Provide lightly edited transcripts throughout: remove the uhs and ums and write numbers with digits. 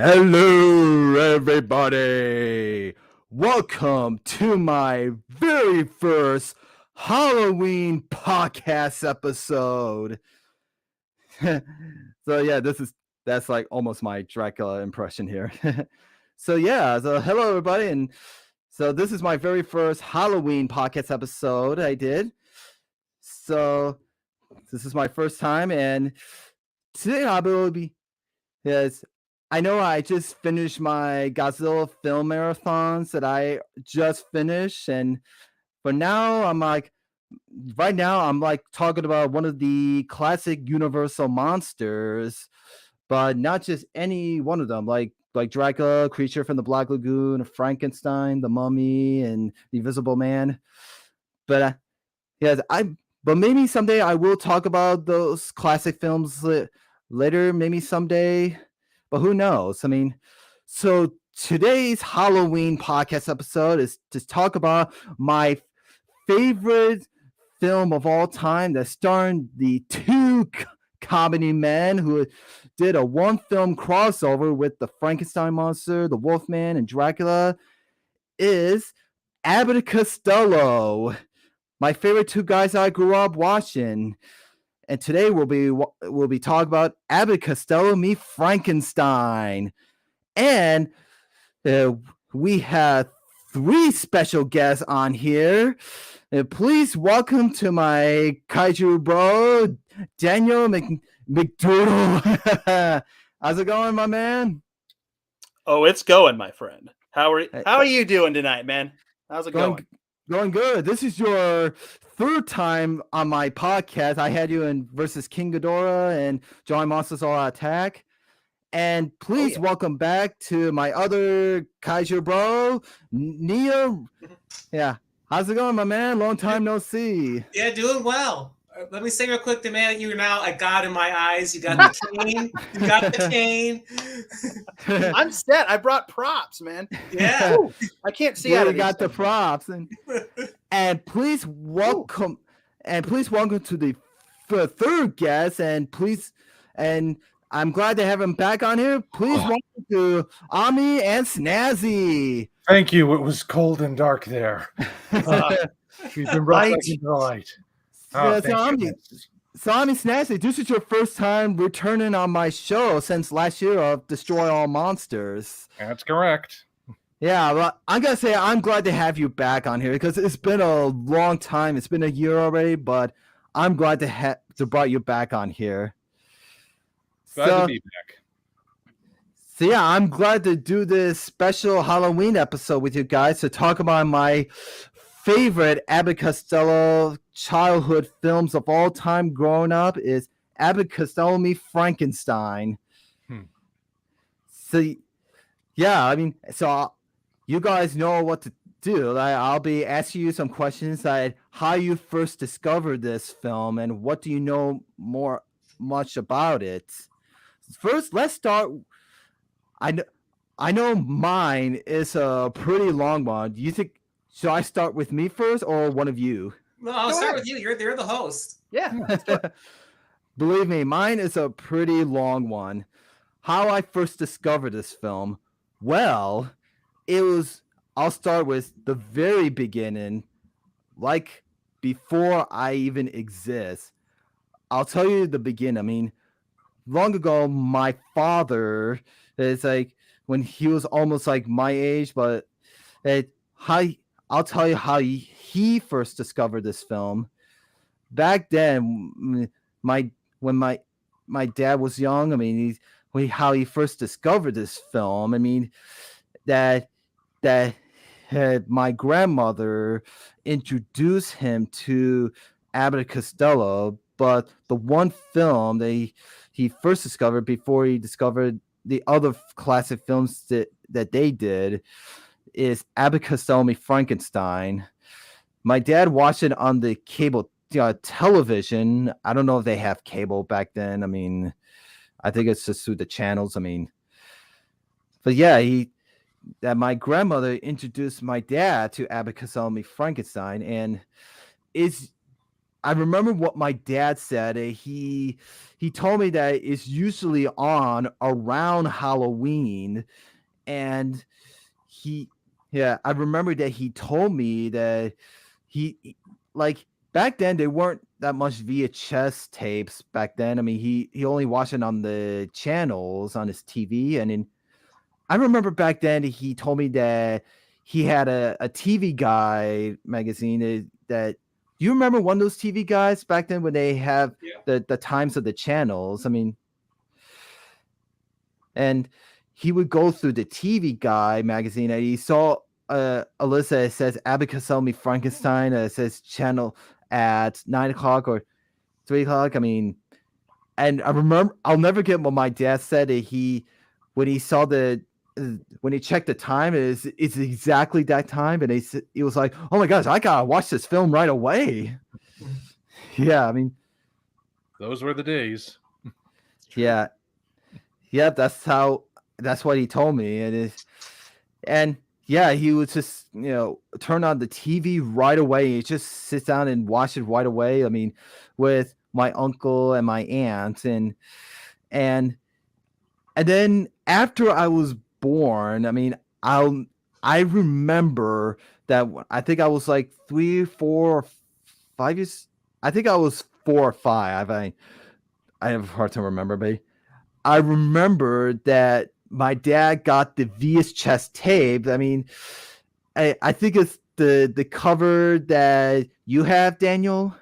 Hello, everybody. Welcome to my very first Halloween podcast episode. That's like almost my Dracula impression here. So hello everybody, and so this is my very first Halloween podcast episode I did. So this is my first time, and today I will be Yes, I know I just finished my Godzilla film marathons that I just finished, and for now, right now, I'm like talking about one of the classic Universal monsters, but not just any one of them, like Dracula, Creature from the Black Lagoon, Frankenstein, the Mummy, and the Invisible Man. But yes, but maybe someday I will talk about those classic films later, maybe someday. But who knows? I mean, so today's Halloween podcast episode is to talk about my favorite film of all time that starring the two comedy men who did a one film crossover with the Frankenstein monster, the Wolfman, and Dracula is Abbott and Costello. My favorite two guys I grew up watching. And today we'll be talking about Abbott and Costello meet Frankenstein. And we have three special guests on here. Please welcome to my kaiju bro, Daniel McDoodle. How's it going, my man? Oh, it's going, my friend. How are you doing tonight, man? How's it going? Going good. This is your third time on my podcast. I had you in versus King Ghidorah and Giant Monsters All Out Attack. And please welcome back to my other kaiju bro, Neo. Yeah. How's it going, my man? Long time no see. Yeah, doing well. Let me say real quick, DiManna, you're now a god in my eyes. You got the cane. You got the cane. I'm set. I brought props, man. Yeah. Ooh, I can't see out of got the props. And please welcome to the third guest. And I'm glad to have him back on here. Please welcome to Omni and Snazzy. Thank you. It was cold and dark there. We've been brought back into the light. So Omni Snazzy, this is your first time returning on my show since last year of Destroy All Monsters. That's correct. Yeah, well, I'm going to say I'm glad to have you back on here because it's been a long time. It's been a year already, but I'm glad to brought you back on here. Glad to be back. So yeah, I'm glad to do this special Halloween episode with you guys to talk about my favorite Abbott Costello childhood films of all time growing up is Abbott Costello meet Frankenstein. So yeah, I mean, so you guys know what to do. I'll be asking you some questions like how you first discovered this film and what do you know much about it. First, let's start. I know mine is a pretty long one. Do you think should I start with me first or one of you? No, I'll start with you. You're the host. Yeah. Believe me, mine is a pretty long one. How I first discovered this film. Well, I'll start with the very beginning, like before I even exist. I'll tell you the beginning. I mean, long ago, my father is like when he was almost like my age, but I'll tell you how he first discovered this film. Back then, when my dad was young, I mean, how he first discovered this film. I mean, that my grandmother introduced him to Abbott and Costello, but the one film he first discovered before he discovered the other classic films that they did is Abbott and Costello meet Frankenstein. My dad watched it on the cable television. I don't know if they have cable back then. I mean, I think it's just through the channels. I mean, but yeah, my grandmother introduced my dad to Abbott and Costello meet Frankenstein, and I remember what my dad said. He told me that it's usually on around Halloween, and he yeah, I remember that he told me that like back then there weren't that much VHS tapes back then. I mean, he only watched it on the channels on his TV, and then I remember back then he told me that he had a TV Guide magazine that do you remember one of those TV guides back then when they have the times of the channels? I mean, and he would go through the TV Guide magazine and he saw Alyssa, it says Abbott Costello Meet Frankenstein. It says channel at 9 o'clock or 3 o'clock. I mean, and I remember, I'll never get what my dad said. That when he saw when he checked the time, it's exactly that time. And he was like, oh my gosh, I got to watch this film right away. Yeah, I mean, those were the days. Yeah. Yep, that's what he told me. And yeah, he would just, turn on the TV right away. He just sits down and watch it right away. I mean, with my uncle and my aunt, and then after I was born, I mean, I remember that I think I was like 3, 4, or 5 years. I think I was 4 or 5. I have a hard time remember, but I remember that my dad got the VHS tape. I mean, I think it's the cover that you have, Daniel.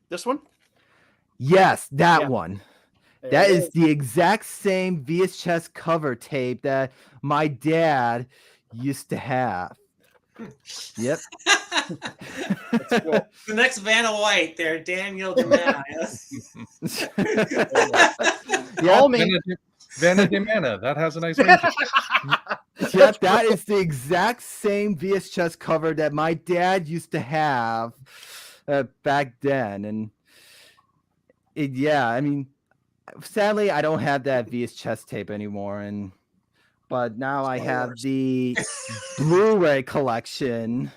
This one? Yes, that one. That is the exact same VHS cover tape that my dad used to have. Yep. That's cool. The next Vanna White there, Daniel DiManna. Vanna DiManna. That has a nice ring. Yeah, that is the exact same VHS cover that my dad used to have back then. And I mean, sadly, I don't have that VHS tape anymore. But now I have the Blu-ray collection.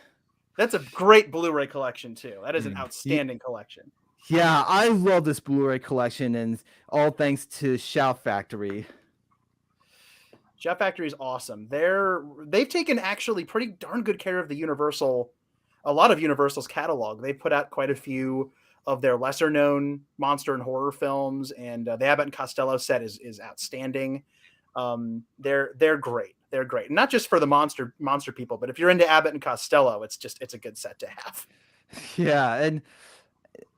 That's a great Blu-ray collection too. That is an outstanding collection. Yeah, I love this Blu-ray collection, and all thanks to Shout Factory. Shout Factory is awesome. They've taken actually pretty darn good care of a lot of Universal's catalog. They put out quite a few of their lesser known monster and horror films, and the Abbott and Costello set is outstanding. They're great. They're great. Not just for the monster people, but if you're into Abbott and Costello, it's a good set to have. Yeah,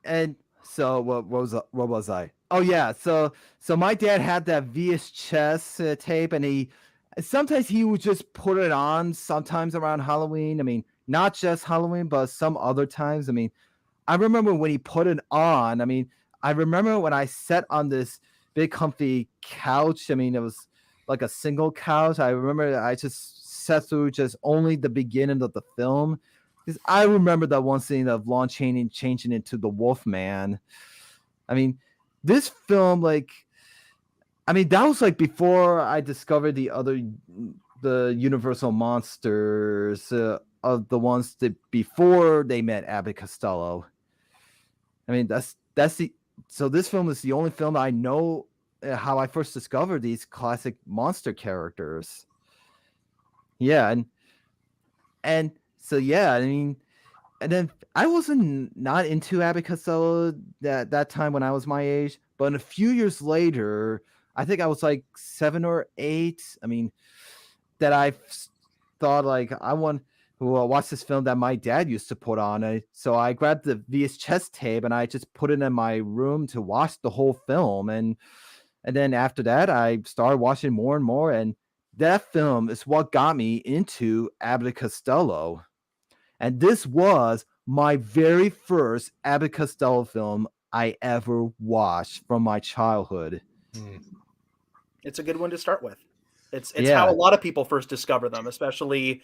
and so what was I? Oh yeah, so my dad had that VHS tape, and sometimes he would just put it on sometimes around Halloween. I mean, not just Halloween, but some other times. I mean, I remember when he put it on. I mean, I remember when I sat on this big comfy couch. I mean, it was like a single couch. I remember I just sat through just only the beginning of the film, because I remember that one scene of Lon Chaney changing into the Wolfman. I mean, this film, that was like before I discovered the Universal monsters of the ones that before they met Abbott Costello. I mean, so this film is the only film I know how I first discovered these classic monster characters. Yeah, and so yeah, I mean, and then I wasn't not into Abbott Costello that time when I was my age, but a few years later, I think I was like 7 or 8. I mean, that I thought I want to watch this film that my dad used to put on. So I grabbed the VHS tape and I just put it in my room to watch the whole film. And then after that, I started watching more and more. And that film is what got me into Abbott Costello. And this was my very first Abbott Costello film I ever watched from my childhood. It's a good one to start with. It's how a lot of people first discover them, especially.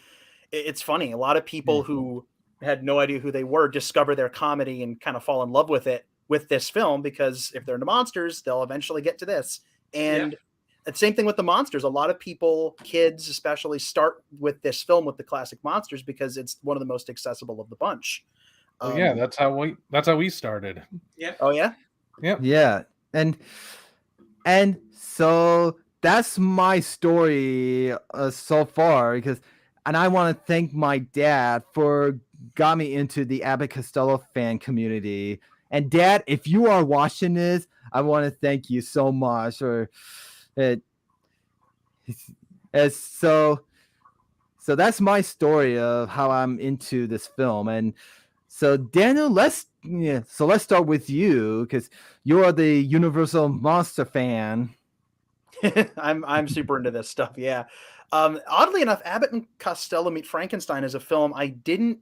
It's funny. A lot of people who had no idea who they were discover their comedy and kind of fall in love with it with this film, because if they're into monsters, they'll eventually get to this. And the same thing with the monsters. A lot of people, kids especially, start with this film with the classic monsters because it's one of the most accessible of the bunch. Well, yeah, that's how we started. Yep. Oh yeah. Yep. Yeah, and so that's my story so far and I want to thank my dad for got me into the Abbott Costello fan community. And Dad, if you are watching this, I want to thank you so much. So that's my story of how I'm into this film. And so Daniel, let's start with you because you are the Universal monster fan. I'm super into this stuff. Yeah. Oddly enough, Abbott and Costello Meet Frankenstein is a film I didn't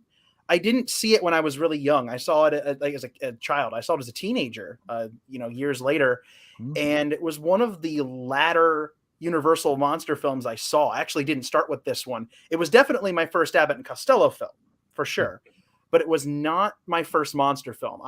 see it when I was really young. I saw it as a child. I saw it as a teenager, years later. And it was one of the latter Universal monster films I saw. I actually didn't start with this one. It was definitely my first Abbott and Costello film, for sure. But it was not my first monster film.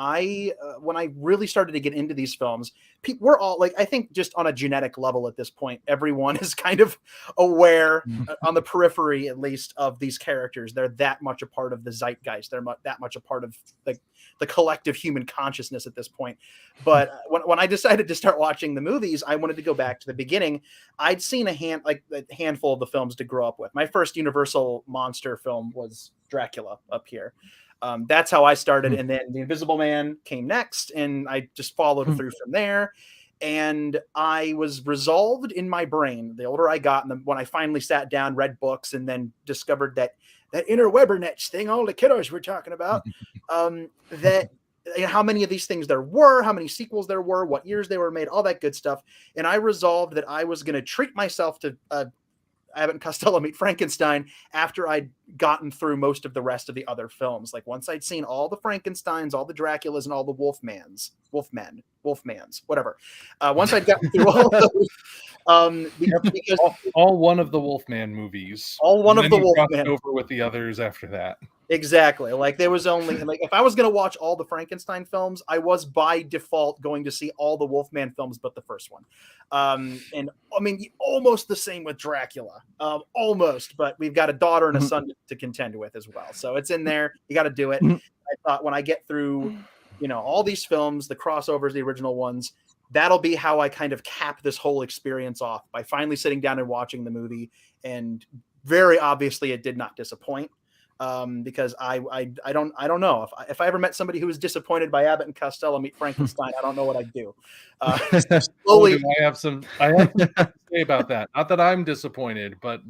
When I really started to get into these films, we're all like, I think just on a genetic level at this point, everyone is kind of aware on the periphery, at least, of these characters. They're that much a part of the zeitgeist. They're that much a part of the collective human consciousness at this point. But when I decided to start watching the movies, I wanted to go back to the beginning. I'd seen a handful of the films to grow up with. My first Universal monster film was Dracula up here. That's how I started. And then The Invisible Man came next, and I just followed through from there. And I was resolved in my brain, the older I got, and when I finally sat down, read books, and then discovered that interwebernets thing all the kiddos were talking about, that how many of these things there were, how many sequels there were, what years they were made, all that good stuff. And I resolved that I was going to treat myself to Abbott and Costello Meet Frankenstein after I'd gotten through most of the rest of the other films. Like once I'd seen all the Frankensteins, all the Draculas, and all the Wolfmans, whatever. Once I'd gotten through all those, because all one of the Wolfman movies, all one of the Wolfman over with the others after that. Exactly. Like there was only if I was going to watch all the Frankenstein films, I was by default going to see all the Wolfman films, but the first one. And I mean, almost the same with Dracula, almost, but we've got a daughter and a son to contend with as well. So it's in there. You got to do it. I thought when I get through, all these films, the crossovers, the original ones, that'll be how I kind of cap this whole experience off by finally sitting down and watching the movie. And very obviously it did not disappoint. Because I don't know if I ever met somebody who was disappointed by Abbott and Costello Meet Frankenstein, I don't know what I'd do. Slowly, I have something to say about that. Not that I'm disappointed, but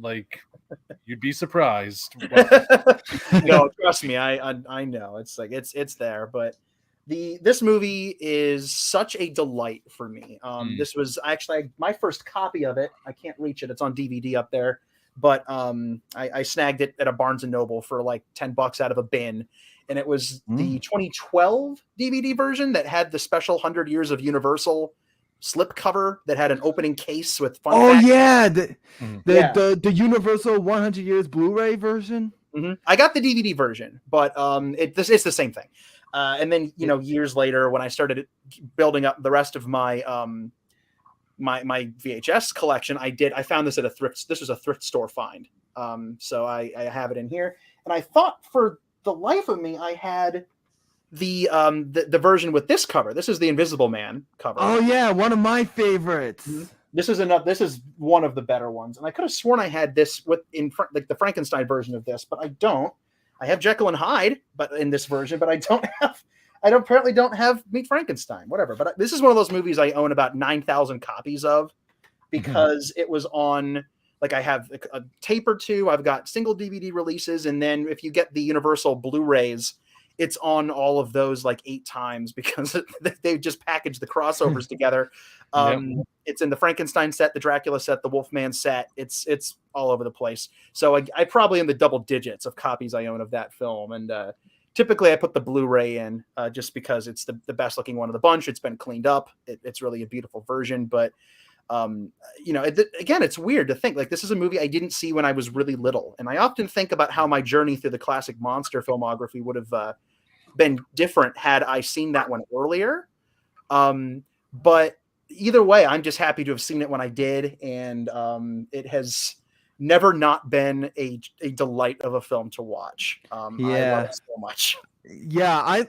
you'd be surprised. No, trust me, I know it's it's there, but this movie is such a delight for me. This was actually my first copy of it. I can't reach it; it's on DVD up there. But I snagged it at a Barnes & Noble for like $10 out of a bin. And it was the 2012 DVD version that had the special 100 Years of Universal slip cover that had an opening case with fun facts. Yeah. The Universal 100 Years Blu-ray version. I got the DVD version, but it's the same thing. And then, years later, when I started building up the rest of my my VHS collection, I found this at this was a thrift store find. So I have it in here, and I thought for the life of me, I had the version with this cover. This is the Invisible Man cover. Oh yeah, one of my favorites. This is one of the better ones, and I could have sworn I had this like the Frankenstein version of this, but I don't. I have Jekyll and Hyde, but in this version, but I apparently don't have Meet Frankenstein, whatever. But this is one of those movies I own about 9,000 copies of because it was on, I have a tape or two. I've got single DVD releases. And then if you get the Universal Blu-rays, it's on all of those 8 times because they just packaged the crossovers together. It's in the Frankenstein set, the Dracula set, the Wolfman set. It's all over the place. So I probably in the double digits of copies I own of that film. And, typically, I put the Blu-ray in just because it's the best looking one of the bunch. It's been cleaned up. It's really a beautiful version. But, again, it's weird to think this is a movie I didn't see when I was really little. And I often think about how my journey through the classic monster filmography would have been different had I seen that one earlier. But either way, I'm just happy to have seen it when I did. And it has never not been a delight of a film to watch. I love Yeah. it so much. Yeah,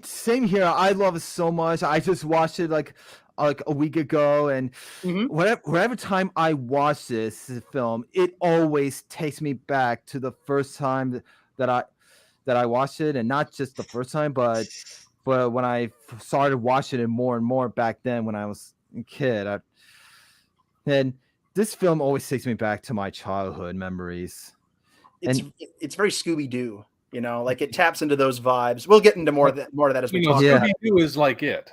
same here. I love it so much. I just watched it like a week ago, and Mhm. whenever time I watch this film, it always takes me back to the first time that I watched it, and not just the first time, but when I started watching it more and more back then when I was a kid. And this film always takes me back to my childhood memories. It's very Scooby-Doo, you know, like it taps into those vibes. We'll get into more of that as we talk. Yeah. Scooby-Doo is like it.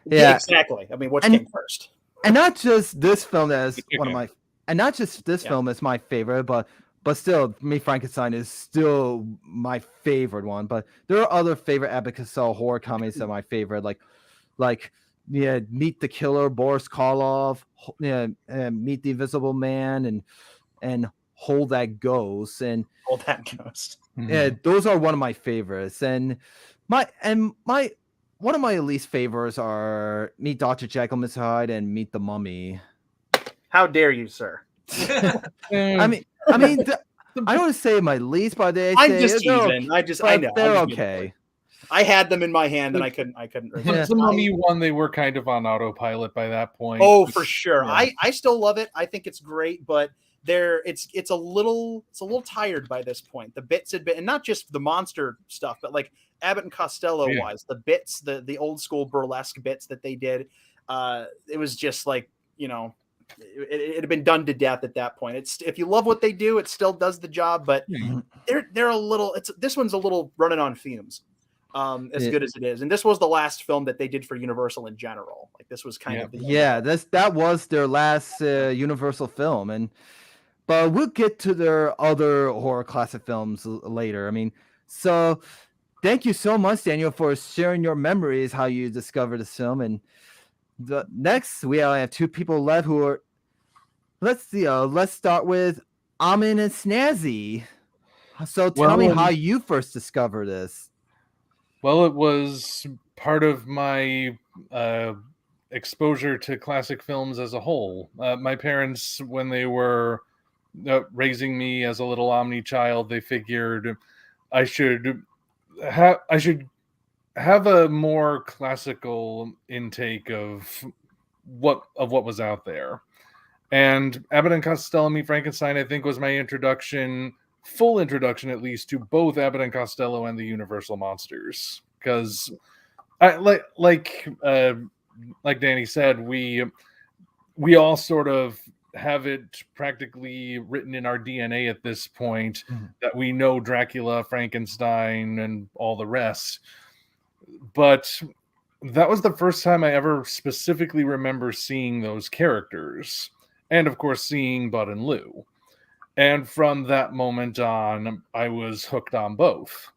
Yeah, exactly. I mean, what came first? And not just this film as one of Yeah. my, and not just this film is my favorite, but still, Me Frankenstein is still my favorite one. But there are other favorite Abbott and Costello horror comedies that are my favorite, like Meet the Killer, Boris Karloff, Meet the Invisible Man, and Hold That Ghost, and Hold That Ghost. yeah, those are one of my favorites. And my one of my least favorites are Meet Dr. Jekyll, Mr. Hyde, and Meet the Mummy. How dare you, sir? I mean, I don't want to say my least, but I'm just teasing. I know. They're okay. I had them in my hand and I couldn't The Mummy one, they were kind of on autopilot by that point. Oh, for sure. Yeah. I still love it. I think it's great, but it's a little tired by this point. The bits had been, and not just the monster stuff, but like Abbott and Costello wise, the bits, the old school burlesque bits that they did, it was just like, you know, it had been done to death at that point. It's, if you love what they do, it still does the job, but they're a little, this one's a little running on fumes. As good as it is, and this was the last film that they did for Universal in general. Like this was kind of that was their last Universal film, but we'll get to their other horror classic films later. I mean, so thank you so much, Daniel, for sharing your memories, how you discovered this film. And next we have two people left who are, let's start with Amin and Snazzy. So tell me how you first discovered this. Well, it was part of my exposure to classic films as a whole. My parents, when they were raising me as a little Omni child, they figured I should have a more classical intake of what was out there. And Abbott and Costello Meet Frankenstein, I think, was my full introduction at least, to both Abbott and Costello and the Universal monsters, because like Danny said, we all sort of have it practically written in our DNA at this point that we know Dracula, Frankenstein, and all the rest. But that was the first time I ever specifically remember seeing those characters, and of course seeing Bud and Lou. And from that moment on, I was hooked on both.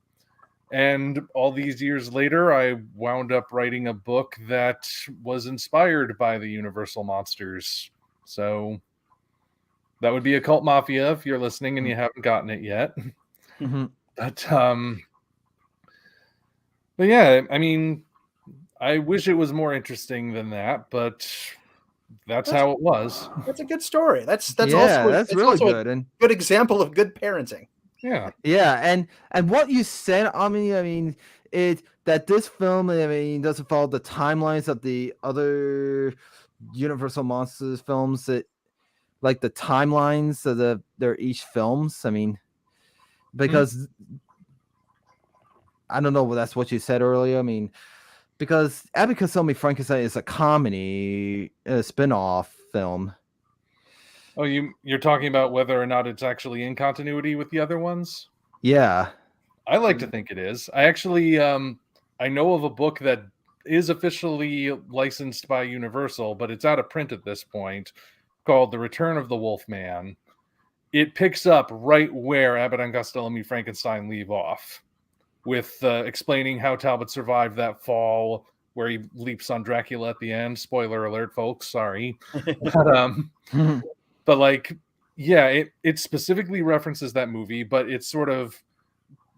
And all these years later, I wound up writing a book that was inspired by the Universal monsters. So that would be Occult Mafia if you're listening and you haven't gotten it yet. But yeah, I mean, I wish it was more interesting than that, but that's how it was. That's a good story. That's really good, and good example of good parenting. Yeah, and what you said, I mean, it that this film, doesn't follow the timelines of the other Universal Monsters films, that like the timelines of their each films. I mean, because I don't know, that's what you said earlier. I mean, because Abbott and Costello Meet Frankenstein is a comedy, spin-off film. Oh, you're talking about whether or not it's actually in continuity with the other ones? Yeah. I like to think it is. I actually, I know of a book that is officially licensed by Universal, but it's out of print at this point, called The Return of the Wolfman. It picks up right where Abbott and Costello Meet Frankenstein leave off, with explaining how Talbot survived that fall, where he leaps on Dracula at the end. Spoiler alert, folks. Sorry. But like, yeah, it specifically references that movie, but it's sort of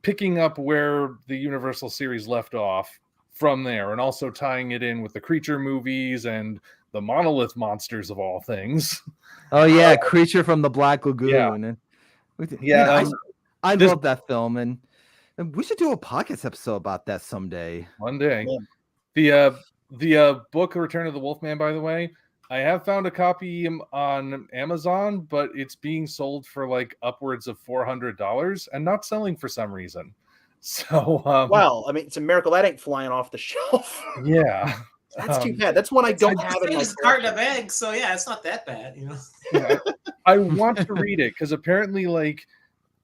picking up where the Universal series left off from there, and also tying it in with the Creature movies and the monolith monsters of all things. Oh yeah, Creature from the Black Lagoon. Yeah. And Yeah, man, I this- love that film, and we should do a podcast episode about that someday. One day. Yeah. The book Return of the Wolfman, by the way, I have found a copy on Amazon, but it's being sold for like upwards of $400 and not selling for some reason. So Well, I mean, it's a miracle that ain't flying off the shelf. yeah. That's too bad. That's one I don't have in my It's a carton of eggs, so yeah, it's not that bad, you know. Yeah, I want to read it because apparently, like,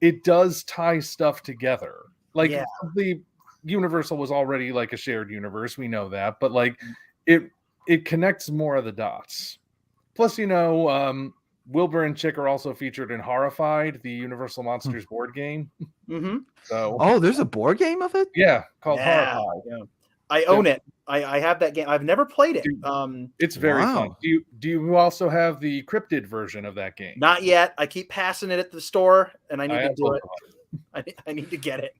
it does tie stuff together. Like, Yeah. the Universal was already like a shared universe, we know that, but like, it connects more of the dots. Plus, you know, Wilbur and Chick are also featured in Horrified, the Universal Monsters board game. Mm-hmm. So, Oh, there's a board game of it? yeah, called Yeah. Horrified. Yeah. I own it. I have that game. I've never played it. Dude. It's very fun. Wow. Do you also have the cryptid version of that game? Not yet. I keep passing it at the store, and I need to have do both it. of them. I need to get it.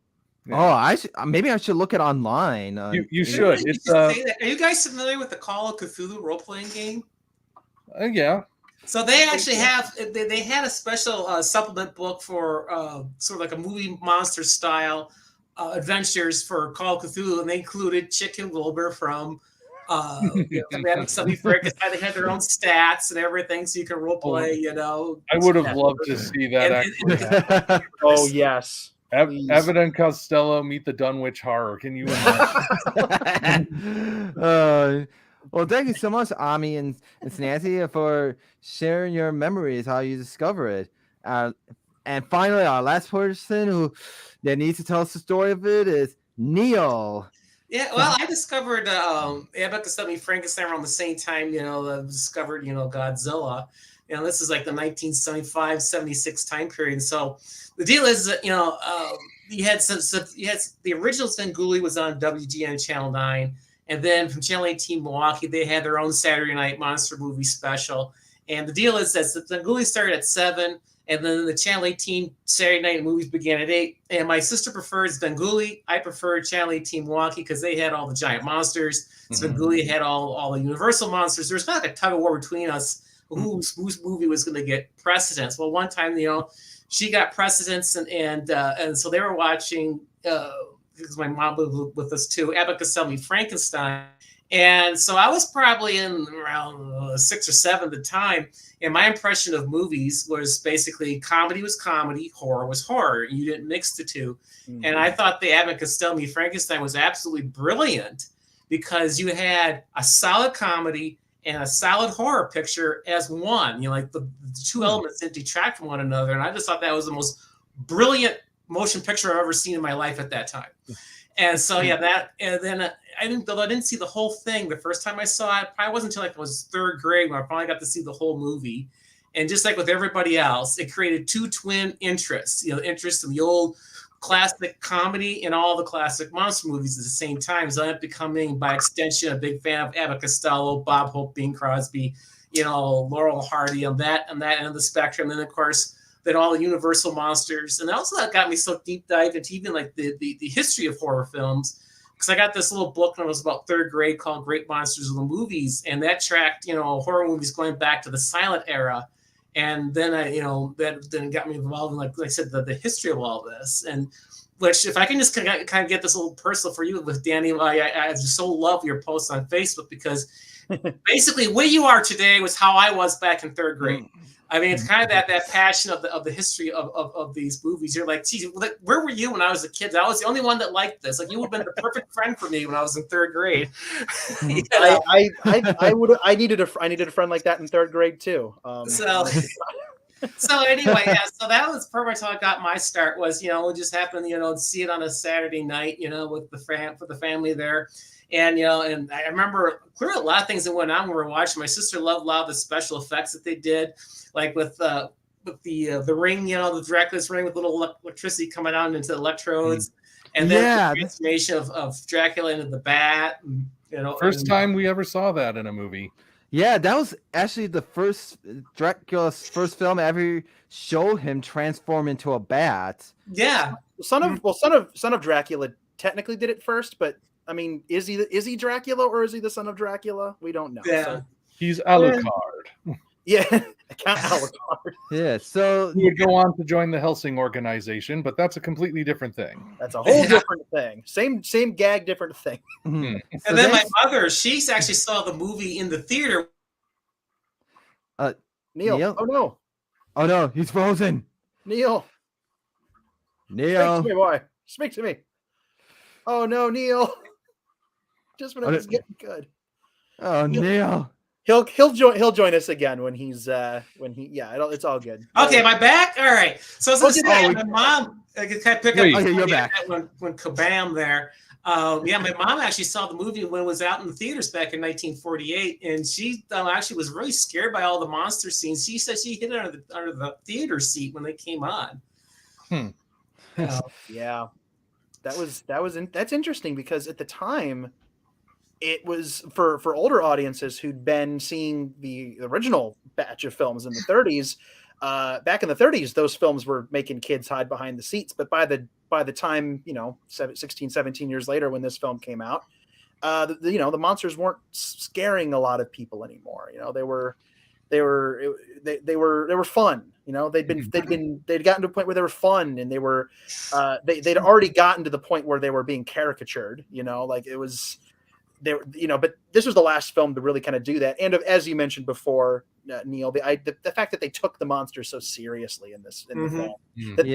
Oh, I should, maybe I should look it online. You should. You It's should say that. Are you guys familiar with the Call of Cthulhu role-playing game? yeah. So they actually have they had a special supplement book for sort of like a movie monster style adventures for Call of Cthulhu, and they included Chick and Wilbur from Madame Sunny Frankenstein. They had their own stats and everything, so you can role play. You know, I would have loved to see that. Actually, Oh yes. Please. Abbott and Costello meet the Dunwich Horror. Can you imagine? Well, thank you so much, Ami and Nancy, for sharing your memories, how you discover it. And finally, our last person that needs to tell us the story of it is Neil. Yeah, well, I discovered Abbott Costello Frankenstein around the same time, you know, discovered, you know, Godzilla. You know, this is like the 1975, 76 time period. So the deal is that, you know, you had the original Svengoolie was on WGN Channel 9. And then from Channel 18 Milwaukee, they had their own Saturday night monster movie special. And the deal is that Svengoolie started at 7, and then the Channel 18 Saturday night movies began at 8. And my sister preferred Svengoolie. I preferred Channel 18 Milwaukee because they had all the giant monsters. Svengoolie had all the Universal monsters. There was kind of like a tug of war between us whose movie was going to get precedence. Well, one time, you know, she got precedence, and so they were watching. Because my mom lived with us too, Abbott Costello Frankenstein. And so I was probably in around 6 or 7 at the time. And my impression of movies was basically comedy was comedy, horror was horror. You didn't mix the two. Mm-hmm. And I thought the Abbott Costello Frankenstein was absolutely brilliant because you had a solid comedy and a solid horror picture as one. You know, like the two elements didn't detract from one another. And I just thought that was the most brilliant motion picture I've ever seen in my life at that time. And so, yeah, that, and then I didn't see the whole thing the first time I saw it. Probably wasn't until like I was 3rd grade when I finally got to see the whole movie. And just like with everybody else, it created 2 twin interests, you know, interest in the old classic comedy and all the classic monster movies at the same time. So I ended up becoming, by extension, a big fan of Abbott Costello, Bob Hope, Bing Crosby, you know, Laurel Hardy on that end of the spectrum. And then, of course, then all the Universal monsters. And also that got me so deep dive into even like the history of horror films. Because I got this little book when I was about 3rd grade called Great Monsters of the Movies. And that tracked, you know, horror movies going back to the silent era. And then that then got me involved in, like I said, the history of all this. And which, if I can just kind of get this a little personal for you with Danny, I just so love your posts on Facebook because basically where you are today was how I was back in 3rd grade. I mean, it's kind of that passion of the history of these movies. You're like, geez, where were you when I was a kid? I was the only one that liked this. Like, you would have been the perfect friend for me when I was in 3rd grade. You know? I needed a friend like that in 3rd grade too. So anyway, yeah. So that was pretty much how I got my start. Was, you know, it just happened, you know, to see it on a Saturday night, you know, with the family there. And, you know, and I remember clearly a lot of things that went on when we were watching. My sister loved a lot of the special effects that they did, like with the ring, you know, the Dracula's ring with little electricity coming out into the electrodes. And then the transformation of Dracula into the bat. And, you know, first time we ever saw that in a movie. Yeah, that was actually the first Dracula's first film ever showed him transform into a bat. Yeah. Son of Dracula technically did it first, but I mean, is he Dracula or is he the son of Dracula? We don't know. Yeah. He's Alucard. Yeah, Count Alucard. Yeah. So He would go on to join the Helsing organization, but that's a completely different thing. That's a whole different thing. Same gag, different thing. mhm. And So then my thanks- mother, she actually saw the movie in the theater. Neil. Neil? Oh no, Oh no, he's frozen. Neil. Speak to Neil. me, boy. Speak to me. Oh no, Neil. Just when it was getting good. Oh Neil. He'll join us again when he's it's all good. Okay, am I back? All right. So I was Okay, gonna say, oh, my mom, I could kind of pick Wait. up Okay, you're the back. when Kabam there. Yeah, my mom actually saw the movie when it was out in the theaters back in 1948, and she actually was really scared by all the monster scenes. She said she hid under the theater seat when they came on. Yeah, that's interesting because at the time, it was for older audiences who'd been seeing the original batch of films in the 30s. Back in the 30s, those films were making kids hide behind the seats. But by the time 16, 17 years later, when this film came out, the monsters weren't scaring a lot of people anymore. They were fun. They'd gotten to a point where they were fun, and they'd already gotten to the point where they were being caricatured. Like it was. But this was the last film to really kind of do that. And as you mentioned before, Neil, the fact that they took the monsters so seriously in the film, that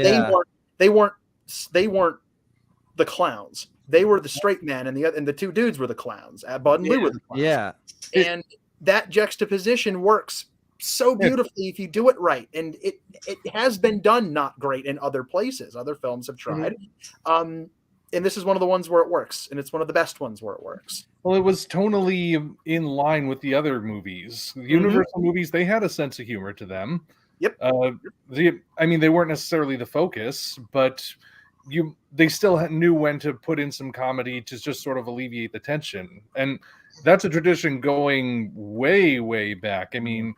they weren't the clowns. They were the straight men, and the two dudes were the clowns. Bud and Lou were the clowns. Yeah. And that juxtaposition works so beautifully if you do it right. And it has been done not great in other places. Other films have tried. And this is one of the ones where it works, and it's one of the best ones where it works. Well, it was tonally in line with the other movies. The Universal movies, they had a sense of humor to them. Yep. They weren't necessarily the focus, but they still knew when to put in some comedy to just sort of alleviate the tension. And that's a tradition going way, way back. I mean,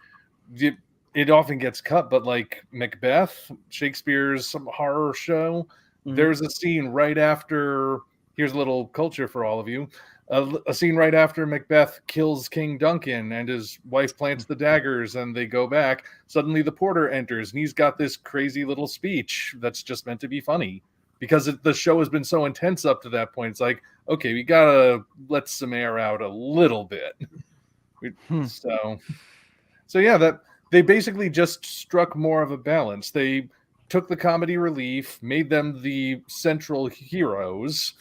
it often gets cut, but like Macbeth, Shakespeare's horror show, there's a scene right after, here's a little culture for all of you, a scene right after Macbeth kills King Duncan and his wife plants the daggers and they go back. Suddenly the porter enters and he's got this crazy little speech that's just meant to be funny because the show has been so intense up to that point. It's like, okay, we gotta let some air out a little bit. So yeah, that they basically just struck more of a balance. They took the comedy relief, made them the central heroes,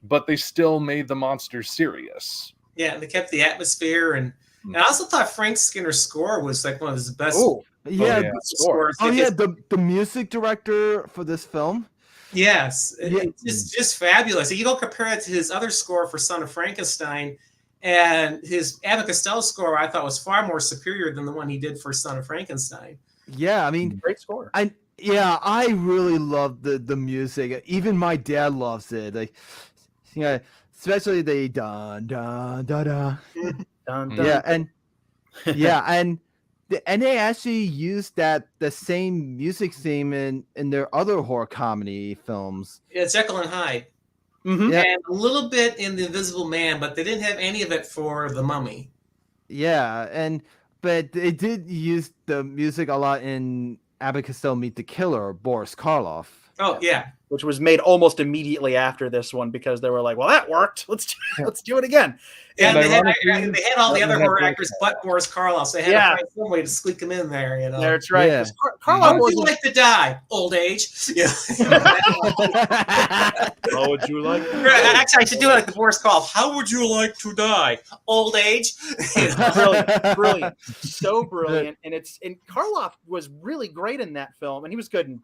but they still made the monsters serious. Yeah, and they kept the atmosphere, and I also thought Frank Skinner's score was like one of his best. Scores. The music director for this film. Yes, it's just fabulous. You don't compare it to his other score for Son of Frankenstein, and his Abbott and Costello score I thought was far more superior than the one he did for Son of Frankenstein. Yeah, I mean, Great score. I really love the music. Even my dad loves it. Like, especially the dun dun da da. Dun, dun. Yeah, and they actually used the same music theme in their other horror comedy films. Yeah, Jekyll and Hyde. Yeah. And a little bit in The Invisible Man, but they didn't have any of it for The Mummy. Yeah, but they did use the music a lot in Abbott and Costello Meet the Killer, Boris Karloff. Oh yeah, which was made almost immediately after this one because they were like, "Well, that worked. Let's do it again." And And they had all the other horror actors but Boris Karloff. So they had to find some way to squeak him in there. That's right. Yeah. How would you like to die? Old age. Yeah. How would you like? Actually, I should do it like the Boris Karloff. How would you like to die? Old age. Brilliant, so brilliant. And Karloff was really great in that film, and he was good in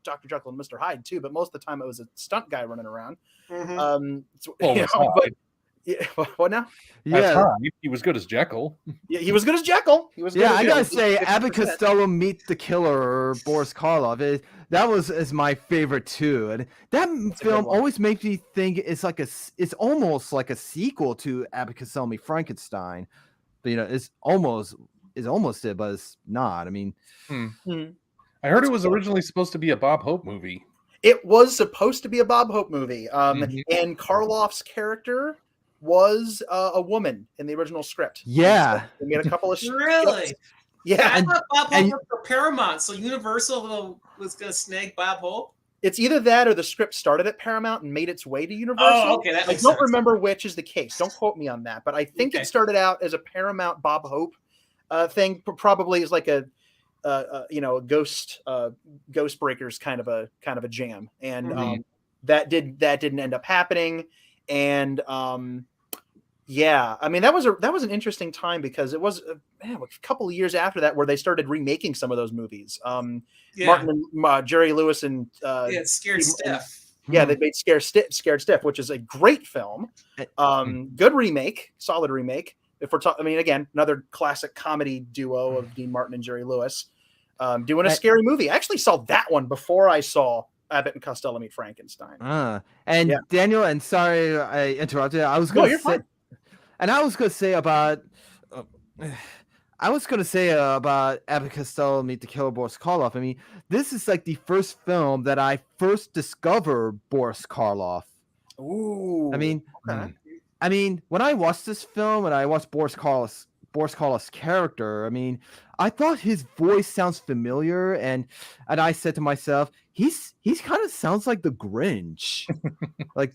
Dr. Jekyll and Mr. Hyde too. But most of the time, it was a stunt guy running around. What now? Yeah, he was good as Jekyll. Yeah, he was good as Jekyll. I gotta say, Abbott and Costello Meet the Killer, or Boris Karloff. That is my favorite too, and that film always makes me think it's almost like a sequel to Abbott and Costello Meet Frankenstein. But it's almost it, but it's not. I mean, I heard it was originally supposed to be a Bob Hope movie. It was supposed to be a Bob Hope movie, and Karloff's character was a woman in the original script. Yeah. They made a couple of Really? Yeah, I thought Bob Hope and- worked for Paramount, so Universal was going to snag Bob Hope. it's either that or the script started at Paramount and made its way to Universal. Oh, okay, that I makes don't sense. remember which is the case. Don't quote me on that, but I think Okay. it started out as a Paramount Bob Hope thing. Probably is like a Ghost Breakers kind of a jam, and that didn't end up happening. And yeah, I mean that was an interesting time because it was a couple of years after that where they started remaking some of those movies. Martin and Jerry Lewis and Scared Stiff. Yeah, they made Scared Stiff, which is a great film. Good remake, solid remake. If we're talking, I mean, again, another classic comedy duo of Dean Martin and Jerry Lewis doing a scary movie. I actually saw that one before I saw Abbott and Costello Meet Frankenstein. Daniel, and sorry I interrupted. I was going to say, and I was going to say about. I was going to say about Abbott Costello Meet the Killer Boris Karloff. I mean, this is like the first film that I first discovered Boris Karloff. Ooh. I mean, okay. I mean, when I watched this film and I watched Boris Karloff's character, I mean, I thought his voice sounds familiar, and I said to myself, he's kind of sounds like the Grinch, like,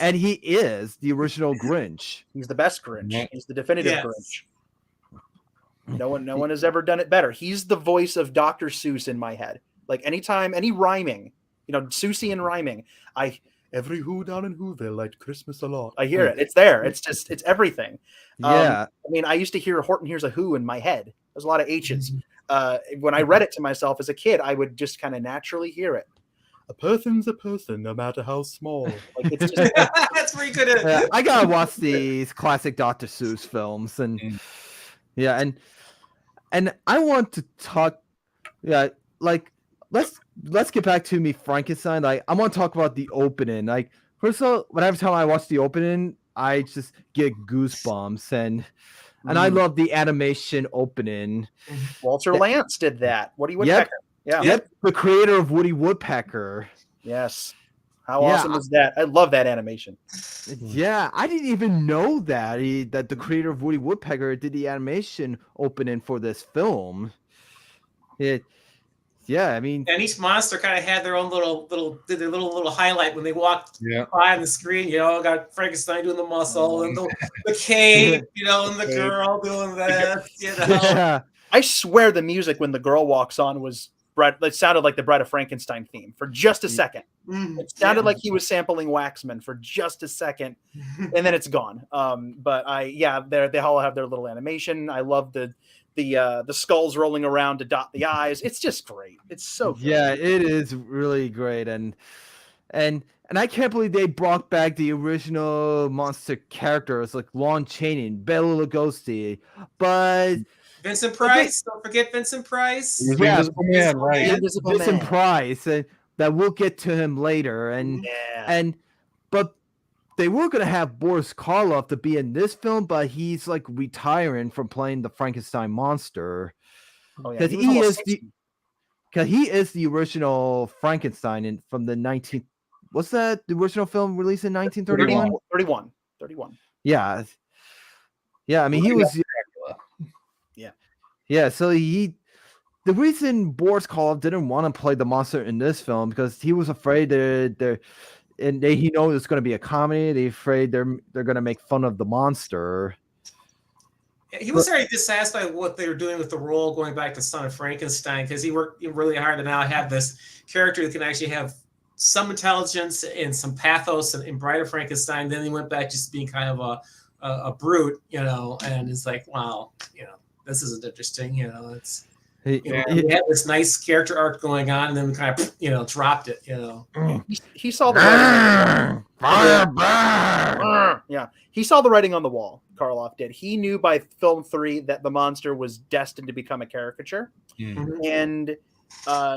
and he is the original Grinch. He's the best Grinch. Yeah. He's the definitive Grinch. No one has ever done it better. He's the voice of Dr. Seuss in my head. Like anytime, any rhyming, Seussian rhyming, every who down in Whoville liked Christmas a lot. I hear it. It's there. It's everything. Yeah. I mean, I used to hear Horton Hears a Who in my head. There's a lot of H's. When I read it to myself as a kid, I would just kind of naturally hear it. A person's a person, no matter how small. Like it's just That's pretty good. I gotta watch these classic Dr. Seuss films, and and I want to talk. Yeah, like let's get back to Meet Frankenstein. Like I want to talk about the opening. Like first of all, whenever time I watch the opening, I just get goosebumps, and I love the animation opening. Walter Lantz did that. Woody Woodpecker. Yeah. Yep, the creator of Woody Woodpecker. Yes. How awesome is that? I love that animation. Yeah, I didn't even know that that the creator of Woody Woodpecker did the animation opening for this film. I mean, and each monster kind of had their own little highlight when they walked by on the screen. Got Frankenstein doing the muscle and the cave, and the girl doing that. Yeah. I swear the music when the girl walks on was it sounded like the Bride of Frankenstein theme for just a second. It sounded like he was sampling Waxman for just a second, and then it's gone. But they all have their little animation. I love the skulls rolling around to dot the eyes. It's just great. It's so good. Yeah, it is really great, and I can't believe they brought back the original monster characters like Lon Chaney, Bela Lugosi, but Vincent Price. Don't forget Vincent Price. Yeah, Invisible Man, right? Vincent Price, and that we'll get to him later, but they were going to have Boris Karloff to be in this film, but he's like retiring from playing the Frankenstein monster. Because he is the original Frankenstein from the 19. What's that? The original film released in 1931. 31. Yeah. I mean, he was. Yeah. So the reason Boris Karloff didn't want to play the monster in this film because he was afraid he knows it's going to be a comedy. They're afraid they're going to make fun of the monster. He was already dissatisfied with what they were doing with the role going back to Son of Frankenstein because he worked really hard to now have this character that can actually have some intelligence and some pathos in Bride of Frankenstein. Then he went back just being kind of a brute, and it's like, wow, this isn't interesting, it's. He had this nice character arc going on, and then we kind of, dropped it. He saw the he saw the writing on the wall. Karloff did. He knew by film 3 that the monster was destined to become a caricature, and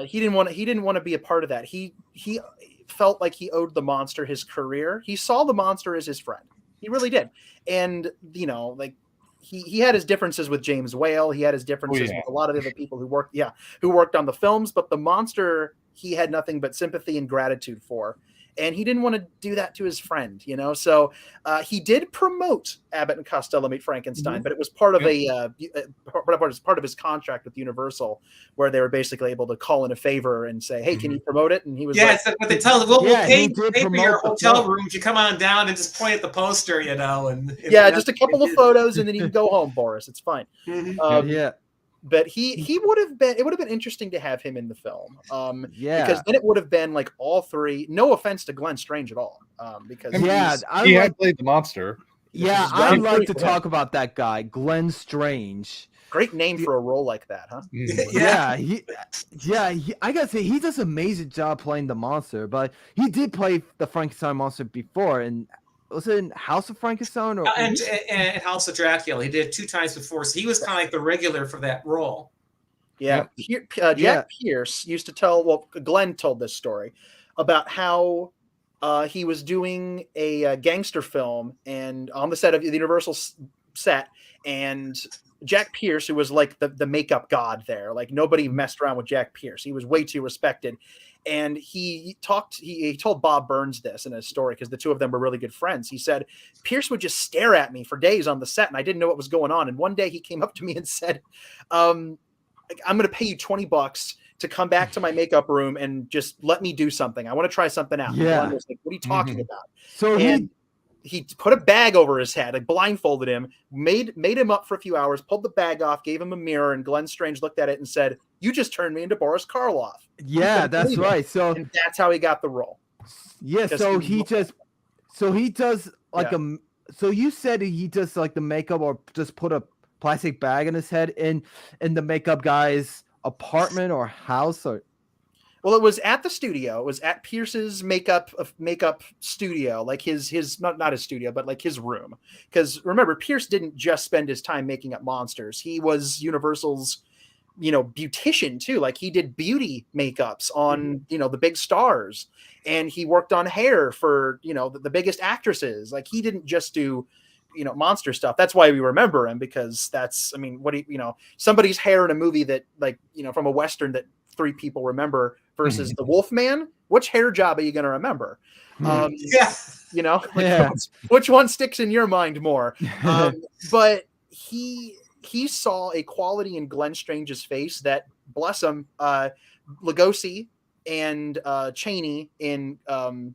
he didn't want to be a part of that. He felt like he owed the monster his career. He saw the monster as his friend. He really did, and He had his differences with James Whale. He had his differences with a lot of the other people who worked on the films. But the monster, he had nothing but sympathy and gratitude for. and he didn't want to do that to his friend, you know. So he did promote Abbott and Costello Meet Frankenstein, but it was part of part of his contract with Universal, where they were basically able to call in a favor and say, "Hey, can you promote it?" And he was it's like what they tell them, we'll pay for your hotel film. rooms. You come on down and just point at the poster, you know, and just a couple of photos, and then you can go home, Boris. It's fine. But he would have been. It would have been interesting to have him in the film. Because then it would have been like all three. No offense to Glenn Strange at all. Because he had played the monster. Yeah, I'd like to talk about that guy, Glenn Strange. Great name for a role like that, huh? I gotta say he does an amazing job playing the monster. But he did play the Frankenstein monster before, and was it in House of Frankenstein or and House of Dracula? He did 2 times before, so he was kind of like the regular for that role. Jack Pierce used to tell. Well, Glenn told this story about how he was doing a gangster film and on the set of the Universal set, and Jack Pierce, who was like the makeup god there, like nobody messed around with Jack Pierce. He was way too respected. And he told Bob Burns this in a story because the two of them were really good friends. He said, Pierce would just stare at me for days on the set and I didn't know what was going on. And one day he came up to me and said, I'm going to pay you $20 to come back to my makeup room and just let me do something. I want to try something out. Yeah. And was like, what are you talking about? So he put a bag over his head, like blindfolded him, made him up for a few hours, pulled the bag off, gave him a mirror, and Glenn Strange looked at it and said, "You just turned me into Boris Karloff." Yeah, that's right. So and that's how he got the role. Yeah, so he does like so you said he does like the makeup or just put a plastic bag in his head in the makeup guy's apartment or house or. Well, it was at the studio. It was at Pierce's makeup studio, like his not his studio, but like his room. Because remember, Pierce didn't just spend his time making up monsters. He was Universal's, beautician too. Like he did beauty makeups on, the big stars, and he worked on hair for, the biggest actresses. Like he didn't just do, monster stuff. That's why we remember him, because that's, somebody's hair in a movie that from a Western that 3 people remember versus the Wolfman, which hair job are you going to remember? Which one sticks in your mind more? But he saw a quality in Glenn Strange's face that, bless him, Lugosi and Chaney in the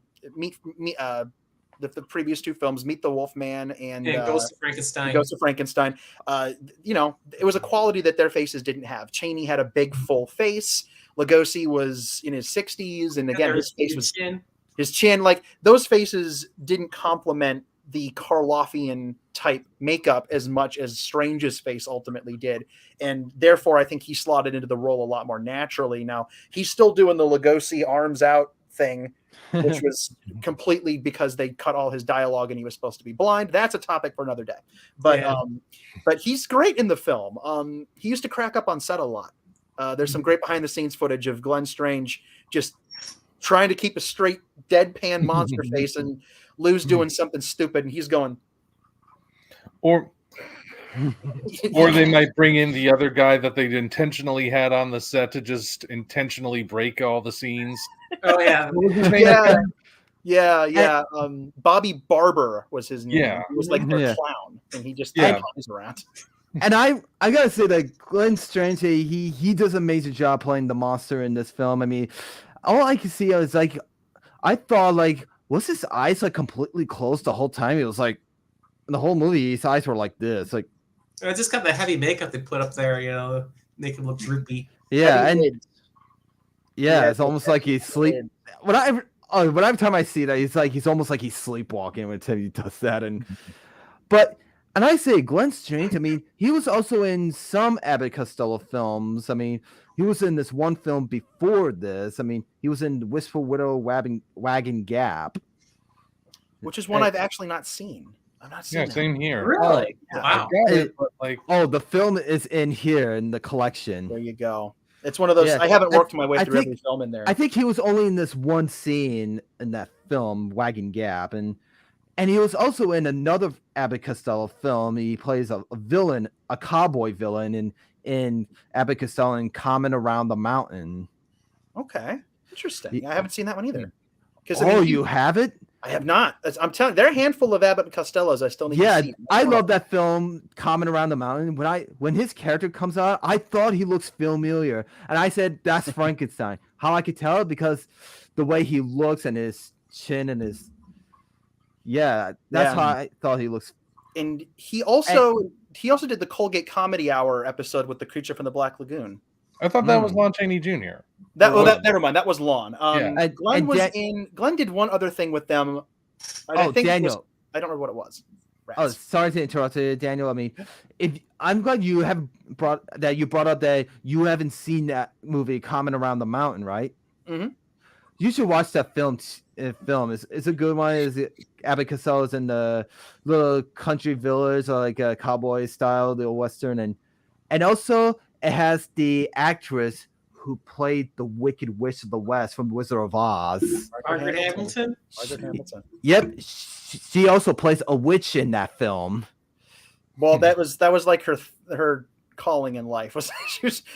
previous 2 films, Meet the Wolfman and Ghost of Frankenstein. Ghost of Frankenstein. It was a quality that their faces didn't have. Chaney had a big full face. Lugosi was in his 60s, and again, his face was his chin. Like those faces didn't complement the Karloffian type makeup as much as Strange's face ultimately did, and therefore I think he slotted into the role a lot more naturally. Now he's still doing the Lugosi arms out thing, which was completely because they cut all his dialogue and he was supposed to be blind. That's a topic for another day. But but he's great in the film. He used to crack up on set a lot. There's some great behind the scenes footage of Glenn Strange just trying to keep a straight deadpan monster face and Lou's doing something stupid and he's going. Or they might bring in the other guy that they intentionally had on the set to just intentionally break all the scenes. Oh yeah. Yeah. Bobby Barber was his name. Yeah. He was like the clown and he just was around. And I gotta say that Glenn Strange, he does an amazing job playing the monster in this film. I mean, all I can see is like, I thought like, was his eyes like completely closed the whole time? It was like, in the whole movie, his eyes were like this. Like, I just got the heavy makeup they put up there, make him look droopy. Yeah, it's almost like he's sleep. Whenever time I see that, he's almost like he's sleepwalking when he does that. And I say Glenn Strange, I mean, he was also in some Abbott and Costello films. I mean, he was in this one film before this. I mean, he was in Wistful Widow Wagon Gap. Which is one I've actually not seen. I've not seen that. Same here. Really? Wow. The film is in here in the collection. There you go. It's one of those. I haven't worked my way through every film in there. I think he was only in this one scene in that film, Wagon Gap. And he was also in another Abbott Costello film. He plays a villain, a cowboy villain in Abbott Costello and Common Around the Mountain. Okay. Interesting. I haven't seen that one either. Oh, you have it? I have not. I'm telling you, there are a handful of Abbott and Costellos I still need to see. I love that film, Common Around the Mountain. When his character comes out, I thought he looks familiar. And I said, that's Frankenstein. How I could tell? Because the way he looks and his chin and his... Yeah, that's how I thought he looks. And he also did the Colgate Comedy Hour episode with the creature from the Black Lagoon. I thought that was Lon Chaney Jr. Never mind. That was Lon. Yeah. Glenn did one other thing with them. Daniel. I don't remember what it was. Rats. Oh, sorry to interrupt you, Daniel. I mean, I'm glad you brought up that you haven't seen that movie, Common Around the Mountain, right? Mm-hmm. You should watch that film. It's a good one. Is Abbott Costello's in the little country village, or like a cowboy style, the western, and also it has the actress who played the Wicked Witch of the West from Wizard of Oz. Margaret Hamilton. Yep, she also plays a witch in that film. Well, that was like her calling in life.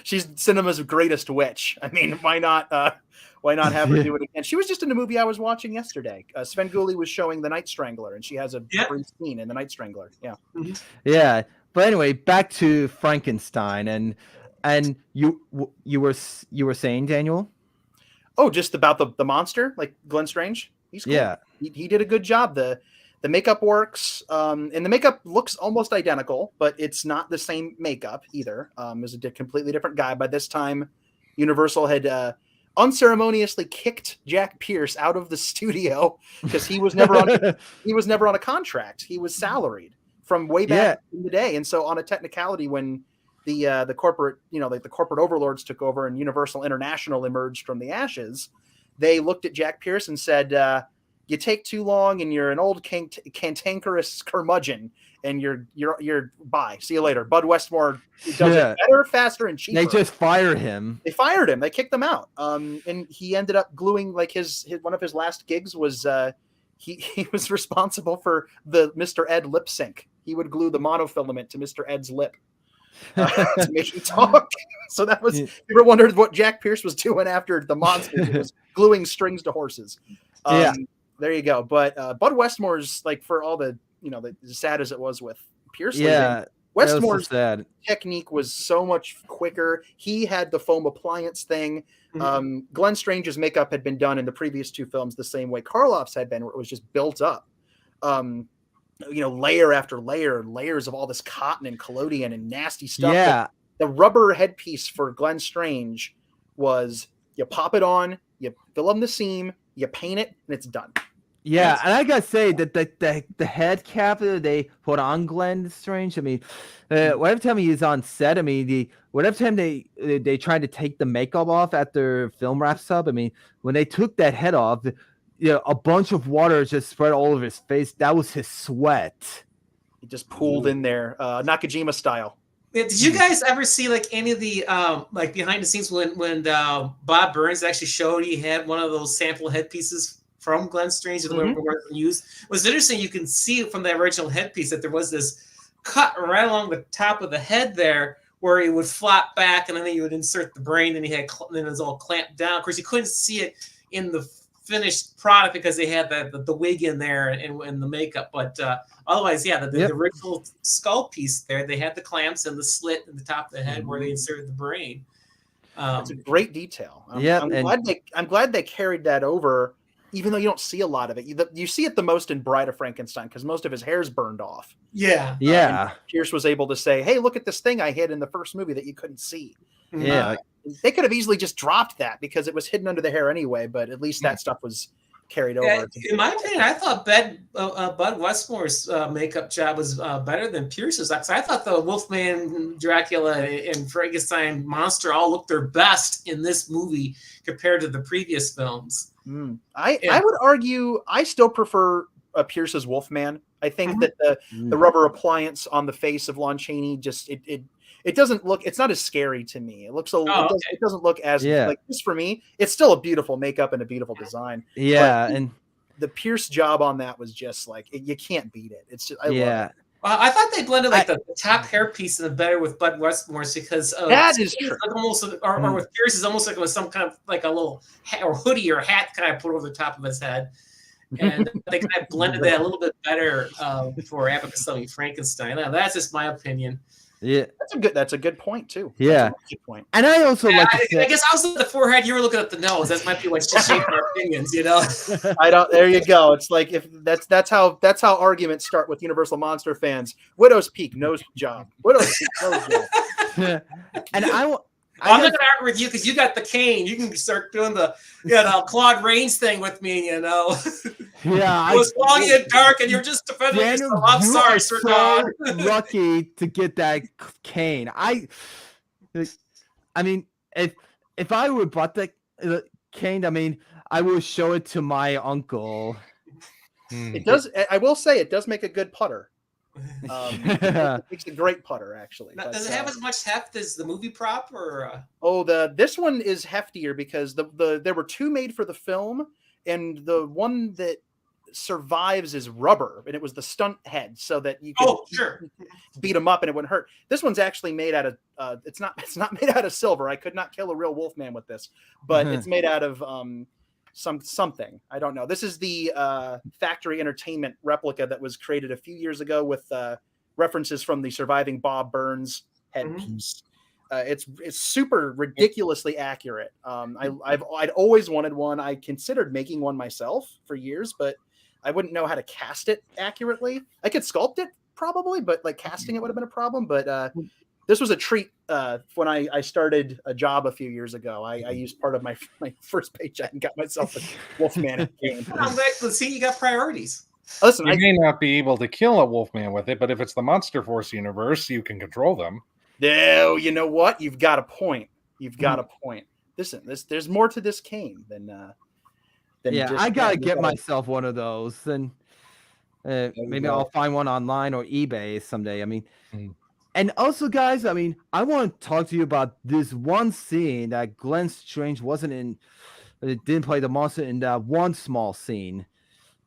She's cinema's greatest witch. I mean, why not have her do it again? She was just in a movie I was watching yesterday. Sven Gulli was showing The Night Strangler, and she has a brief scene in The Night Strangler. Yeah. Mm-hmm. Yeah. But anyway, back to Frankenstein, and you were saying, Daniel? Oh, just about the monster, like Glenn Strange. He's cool. Yeah. He did a good job. The makeup works, and the makeup looks almost identical, but it's not the same makeup either. Is a completely different guy. By this time, Universal had unceremoniously kicked Jack Pierce out of the studio because he was never on a contract. He was salaried from way back in the day. And so on a technicality, when the corporate, the corporate overlords took over and Universal International emerged from the ashes, they looked at Jack Pierce and said, you take too long and you're an old cantankerous curmudgeon and you're bye. See you later. Bud Westmore does it better, faster, and cheaper. They just fired him. They fired him. They kicked him out. And he ended up gluing, like his one of his last gigs was he was responsible for the Mr. Ed lip sync. He would glue the monofilament to Mr. Ed's lip to make him talk. So that was, you ever wondered what Jack Pierce was doing after the monster? He was gluing strings to horses. There you go. But Bud Westmore's, like, for all the, as sad as it was with Pierce leaving, Westmore's technique was so much quicker. He had the foam appliance thing. Mm-hmm. Glenn Strange's makeup had been done in the previous two films the same way Karloff's had been, where it was just built up. Layer after layer, layers of all this cotton and collodion and nasty stuff. Yeah. The rubber headpiece for Glenn Strange was, you pop it on, you fill in the seam, you paint it, and it's done. Yeah, and I gotta say that the head cap that they put on Glenn Strange, I mean, whatever time he's on set, I mean, whatever time they tried to take the makeup off after film wraps up, I mean, when they took that head off, a bunch of water just spread all over his face. That was his sweat. He just pooled in there, Nakajima style. Yeah, did you guys ever see like any of the like behind the scenes when Bob Burns actually showed he had one of those sample headpieces from Glenn Strange that were used? It was interesting. You can see from the original headpiece that there was this cut right along the top of the head there where he would flop back and then he would insert the brain and then it was all clamped down. Of course, you couldn't see it in the finished product because they had the wig in there and the makeup, but otherwise, the original skull piece there, they had the clamps and the slit in the top of the head where they inserted the brain. It's a great detail. I'm glad they carried that over, even though you don't see a lot of it. You see it the most in Bride of Frankenstein because most of his hair's burned off. Yeah. Pierce was able to say, "Hey, look at this thing I hid in the first movie that you couldn't see." Yeah. They could have easily just dropped that because it was hidden under the hair anyway, but at least that stuff was carried over. In my opinion, I thought Bud Westmore's makeup job was better than Pierce's. I thought the Wolfman, Dracula, and Frankenstein monster all looked their best in this movie compared to the previous films. I would argue I still prefer Pierce's Wolfman. I think that the rubber appliance on the face of Lon Chaney just it doesn't look. It's not as scary to me. It looks it doesn't look as like this for me. It's still a beautiful makeup and a beautiful design. Yeah, but and the Pierce job on that was just like you can't beat it. It's just I love it. I thought they blended like the top hairpiece and the better with Bud Westmore because that is true. Like almost, or with Pierce is almost like it was some kind of like a little hat or hoodie or hat kind of put over the top of his head, and they kind of blended that a little bit better for Abbott Costello meets Frankenstein. That's just my opinion. Yeah, that's a good point too. Yeah, good point. And I also like to say, I guess also the forehead. You were looking at the nose. That might be what's just shaping our opinions, you know. I don't. There you go. It's like if that's how arguments start with Universal Monster fans. Widow's Peak nose job. Widow's Peak nose job. And I'm not going to argue with you because you got the cane. You can start doing the Claude Rains thing with me, you know. Yeah, it was foggy and dark, and you're just defending yourself. I'm sorry, Sir God. Lucky to get that cane. I mean, if I would bought that cane, I mean, I will show it to my uncle. It does. I will say it does make a good putter. It makes a great putter, actually. Now, does it have as much heft as the movie prop, or? This one is heftier because there were two made for the film, and the one that survives is rubber, and it was the stunt head, so that you could beat them up and it wouldn't hurt. This one's actually made out of it's not made out of silver. I could not kill a real Wolfman with this, but it's made out of something. I don't know. This is the Factory Entertainment replica that was created a few years ago with references from the surviving Bob Burns headpiece. It's super ridiculously accurate. I'd always wanted one. I considered making one myself for years, but I wouldn't know how to cast it accurately. I could sculpt it probably, but like casting it would have been a problem. But this was a treat when I started a job a few years ago. I used part of my first paycheck and got myself a Wolfman cane. Let's see, you got priorities. Listen, you may not be able to kill a Wolfman with it, but if it's the Monster Force universe, you can control them. No, you know what? You've got a point. A point. Listen, there's more to this cane than I gotta get myself one of those, and maybe I'll find one online or eBay someday. I mean, and also, guys, I mean, I want to talk to you about this one scene that Glenn Strange didn't play the monster in that one small scene.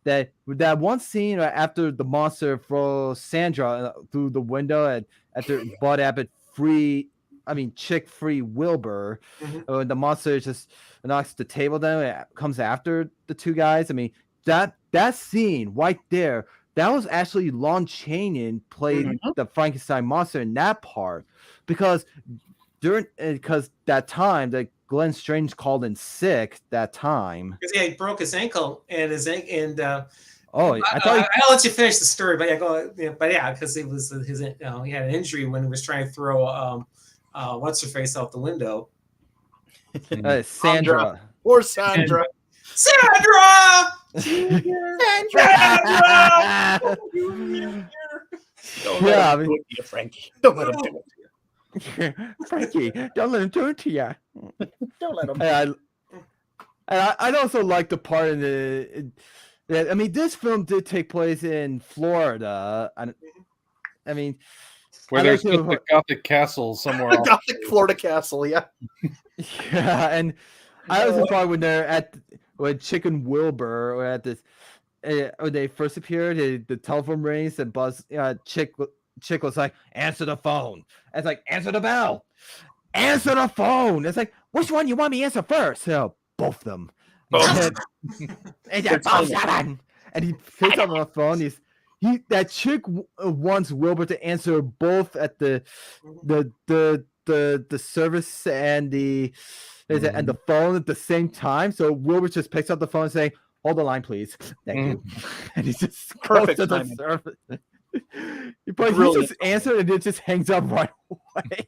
That one scene after the monster throws Sandra through the window and after Bud Abbott chick-free Wilbur, the monster just knocks the table down and comes after the two guys. I mean, that scene right there, that was actually Lon Chaney played the Frankenstein monster in that part, because that time that Glenn Strange called in sick that time. Because he broke his ankle and I'll let you finish the story, but because it was he had an injury when he was trying to throw what's her face out the window. Sandra. Or Sandra. Sandra! Don't let him do it to you, Frankie. Don't let him do it to you. Frankie, don't let him do it to you. Don't let him. I'd also like the part in the. I mean, this film did take place in Florida. I mean, where there's a Gothic castle somewhere else. Gothic Florida castle, yeah. Yeah, and I was the part when they're when Chicken Wilbur or at this when they first appeared, the telephone rings and Buzz Chick was like, answer the phone. It's like, answer the bell. Answer the phone. It's like, which one you want me to answer first? So both of them. And he picks up the phone. That chick wants Wilbur to answer both at the service and the phone at the same time. So Wilbur just picks up the phone and saying, "Hold the line, please. Thank you." And he just perfect goes to timing. the service. But he just answered and it just hangs up right away.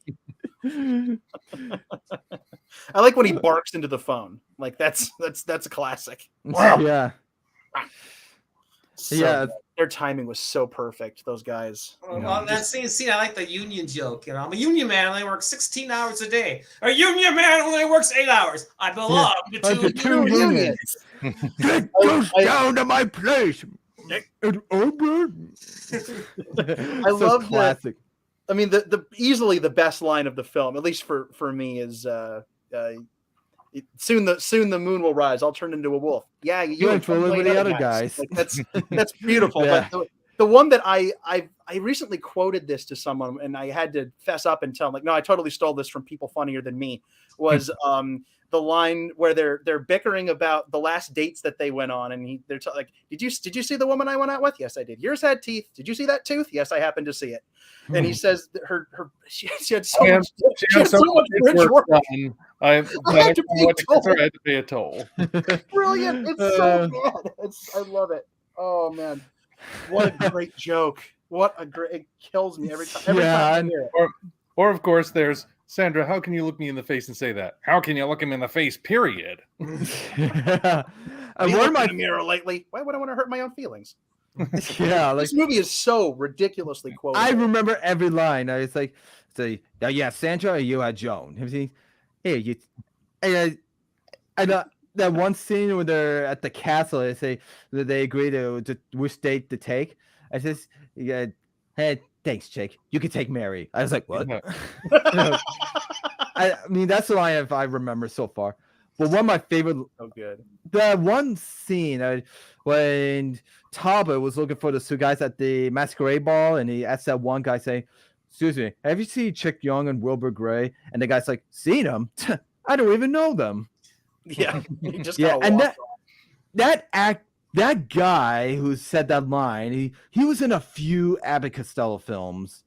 I like when he barks into the phone. Like that's a classic. Yeah. So their timing was so perfect. Those guys. Well, that scene, I like the union joke. You know, I'm a union man. I only work 16 hours a day. A union man only works 8 hours. I belong to two unions. Get down to my place. I love classic. I mean, the easily the best line of the film, at least for me, is soon the moon will rise. I'll turn into a wolf. Yeah, you with the other guys. Like, that's beautiful. Yeah. But The one that I recently quoted this to someone, and I had to fess up and tell them, like, no, I totally stole this from people funnier than me. Was the line where they're bickering about the last dates that they went on, and they're like, did you see the woman I went out with? Yes, I did. Yours had teeth. Did you see that tooth? Yes, I happened to see it. And he says that she had so much bridge work. I had to pay a toll. I had to pay a toll. Brilliant! It's so bad. I love it. Oh man, what a great joke! What a great! It kills me every time. Every time I hear it. Or of course, there's Sandra. How can you look me in the face and say that? How can you look him in the face? Period. Have you looked in the mirror lately? Why would I want to hurt my own feelings? Yeah, like, this movie is so ridiculously quotable. I remember every line. I was like, say, yeah, Sandra, or you are Joan. Hey, you, and that one scene where they're at the castle, they say that they agree to which date to take. I says, yeah, hey, thanks, Jake. You can take Mary. I was like, what? I mean, that's the line I remember so far. But one of my favorite, so good. The one scene when Talbot was looking for the two guys at the masquerade ball, and he asked that one guy, saying, "Excuse me, have you seen Chick Young and Wilbur Gray?" And the guy's like, "Seen them? I don't even know them." Yeah, he just and that guy who said that line, he was in a few Abbott Costello films.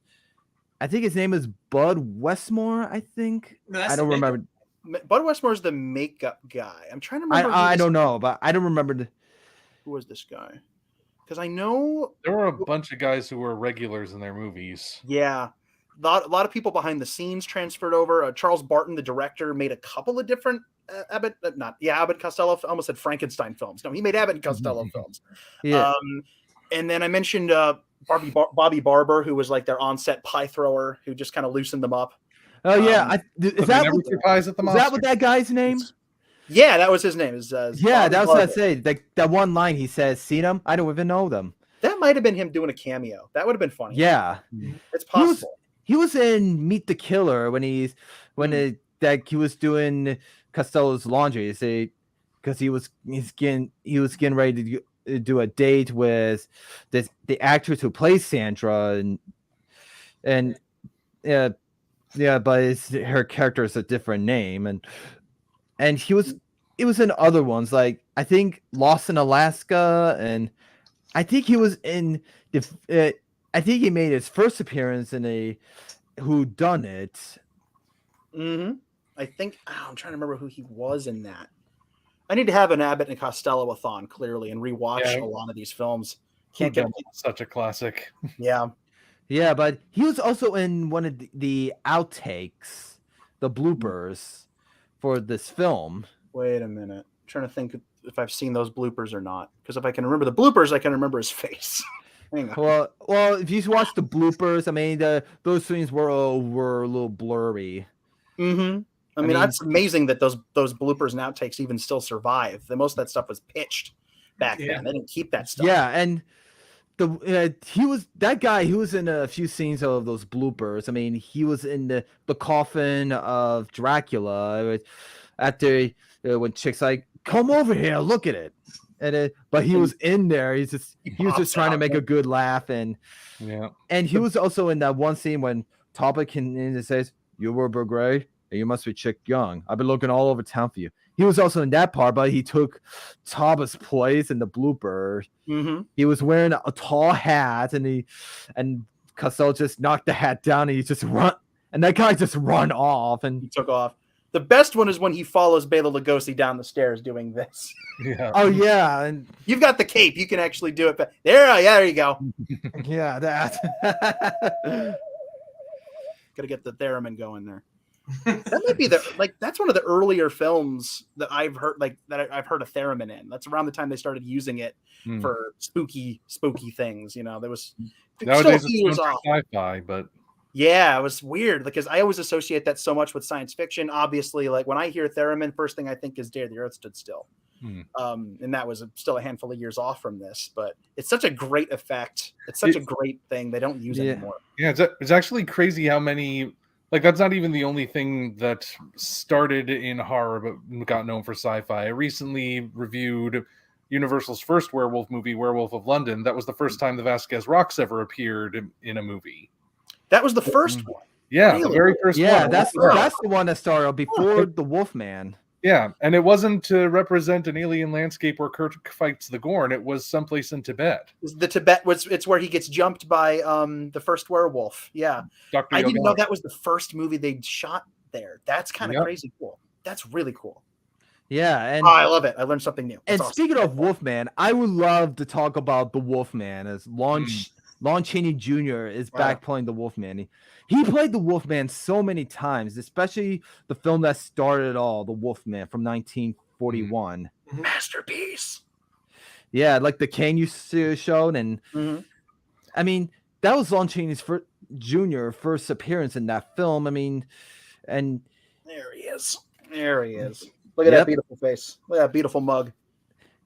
I think his name is Bud Westmore. I think I don't remember. Bud Westmore's the makeup guy. I'm trying to remember. I don't know, but I don't remember who was this guy, because I know there were a bunch of guys who were regulars in their movies. Yeah, a lot of people behind the scenes transferred over. Charles Barton, the director, made a couple of different Abbott Costello. I almost said Frankenstein films. No, he made Abbott and Costello films. Yeah. And then I mentioned Bobby Barber, who was like their on-set pie thrower, who just kind of loosened them up. Oh yeah, is that what that guy's name? Yeah, that was his name. Yeah, that was what I say. That one line he says, "Seen them? I don't even know them." That might have been him doing a cameo. That would have been funny. Yeah, it's possible. He was in Meet the Killer when he was doing Costello's laundry. Because he was getting ready to do a date with the actress who plays Sandra, and yeah, but her character is a different name, and it was in other ones, like I think Lost in Alaska, and I think he was in I think he made his first appearance in a Whodunit. I think I'm trying to remember who he was in that. I need to have an Abbott and Costello-a-thon, clearly, and rewatch a lot of these films. Can't get such a classic. Yeah. Yeah, but he was also in one of the outtakes, the bloopers for this film. Wait a minute. I'm trying to think if I've seen those bloopers or not. Because if I can remember the bloopers, I can remember his face. Hang on. Well, if you watch the bloopers, I mean, those scenes were a little blurry. Mm-hmm. I mean, that's amazing that those bloopers and outtakes even still survive. Most of that stuff was pitched back then. They didn't keep that stuff. Yeah, and he was that guy who was in a few scenes of those bloopers. I mean, he was in the coffin of Dracula after when Chick's like, "Come over here, look at it," but he was in there. He was just trying to make a good laugh, and he was also in that one scene when Talbot says, "You were Gray, and you must be Chick Young. I've been looking all over town for you." He was also in that part, but he took Talbot's place in the blooper. Mm-hmm. He was wearing a tall hat, and Costello just knocked the hat down, and he just run, and that guy just run off, and he took off. The best one is when he follows Bela Lugosi down the stairs doing this. Yeah. Oh yeah, and you've got the cape; you can actually do it. There you go. Yeah, that. Gotta get the theremin going there. That might be that's one of the earlier films that I've heard I've heard a theremin in. That's around the time they started using it for spooky things. There was nowadays it's sci-fi, but yeah, it was weird because I always associate that so much with science fiction. Obviously, like when I hear theremin, first thing I think is Day the Earth Stood Still. And that was still a handful of years off from this, but it's such a great effect. It's such a great thing. They don't use it anymore. Yeah, it's actually crazy how many. Like, that's not even the only thing that started in horror but got known for sci-fi. I recently reviewed Universal's first werewolf movie, Werewolf of London, that was the first time the Vasquez Rocks ever appeared in a movie. That was the first one. Yeah, Really? the very first one. Yeah, that's the one that started before the Wolfman. Yeah, and it wasn't to represent an alien landscape where Kirk fights the Gorn. It was someplace in Tibet. The Tibet it's where he gets jumped by the first werewolf. Yeah, Dr. I didn't Yogara. know that was the first movie they'd shot there. That's kind of crazy cool. That's really cool. Yeah, and I love it. I learned something new. And That's awesome. speaking of Wolfman, I would love to talk about the Wolfman as Lon Chaney Jr. is back playing the Wolfman. He played the Wolfman so many times, especially the film that started it all, The Wolfman from 1941. Masterpiece. Yeah, like the Can You showed, and I mean that was Lon Chaney's Jr. first appearance in that film. I mean, and there he is. There he is. Look at that beautiful face. Look at that beautiful mug.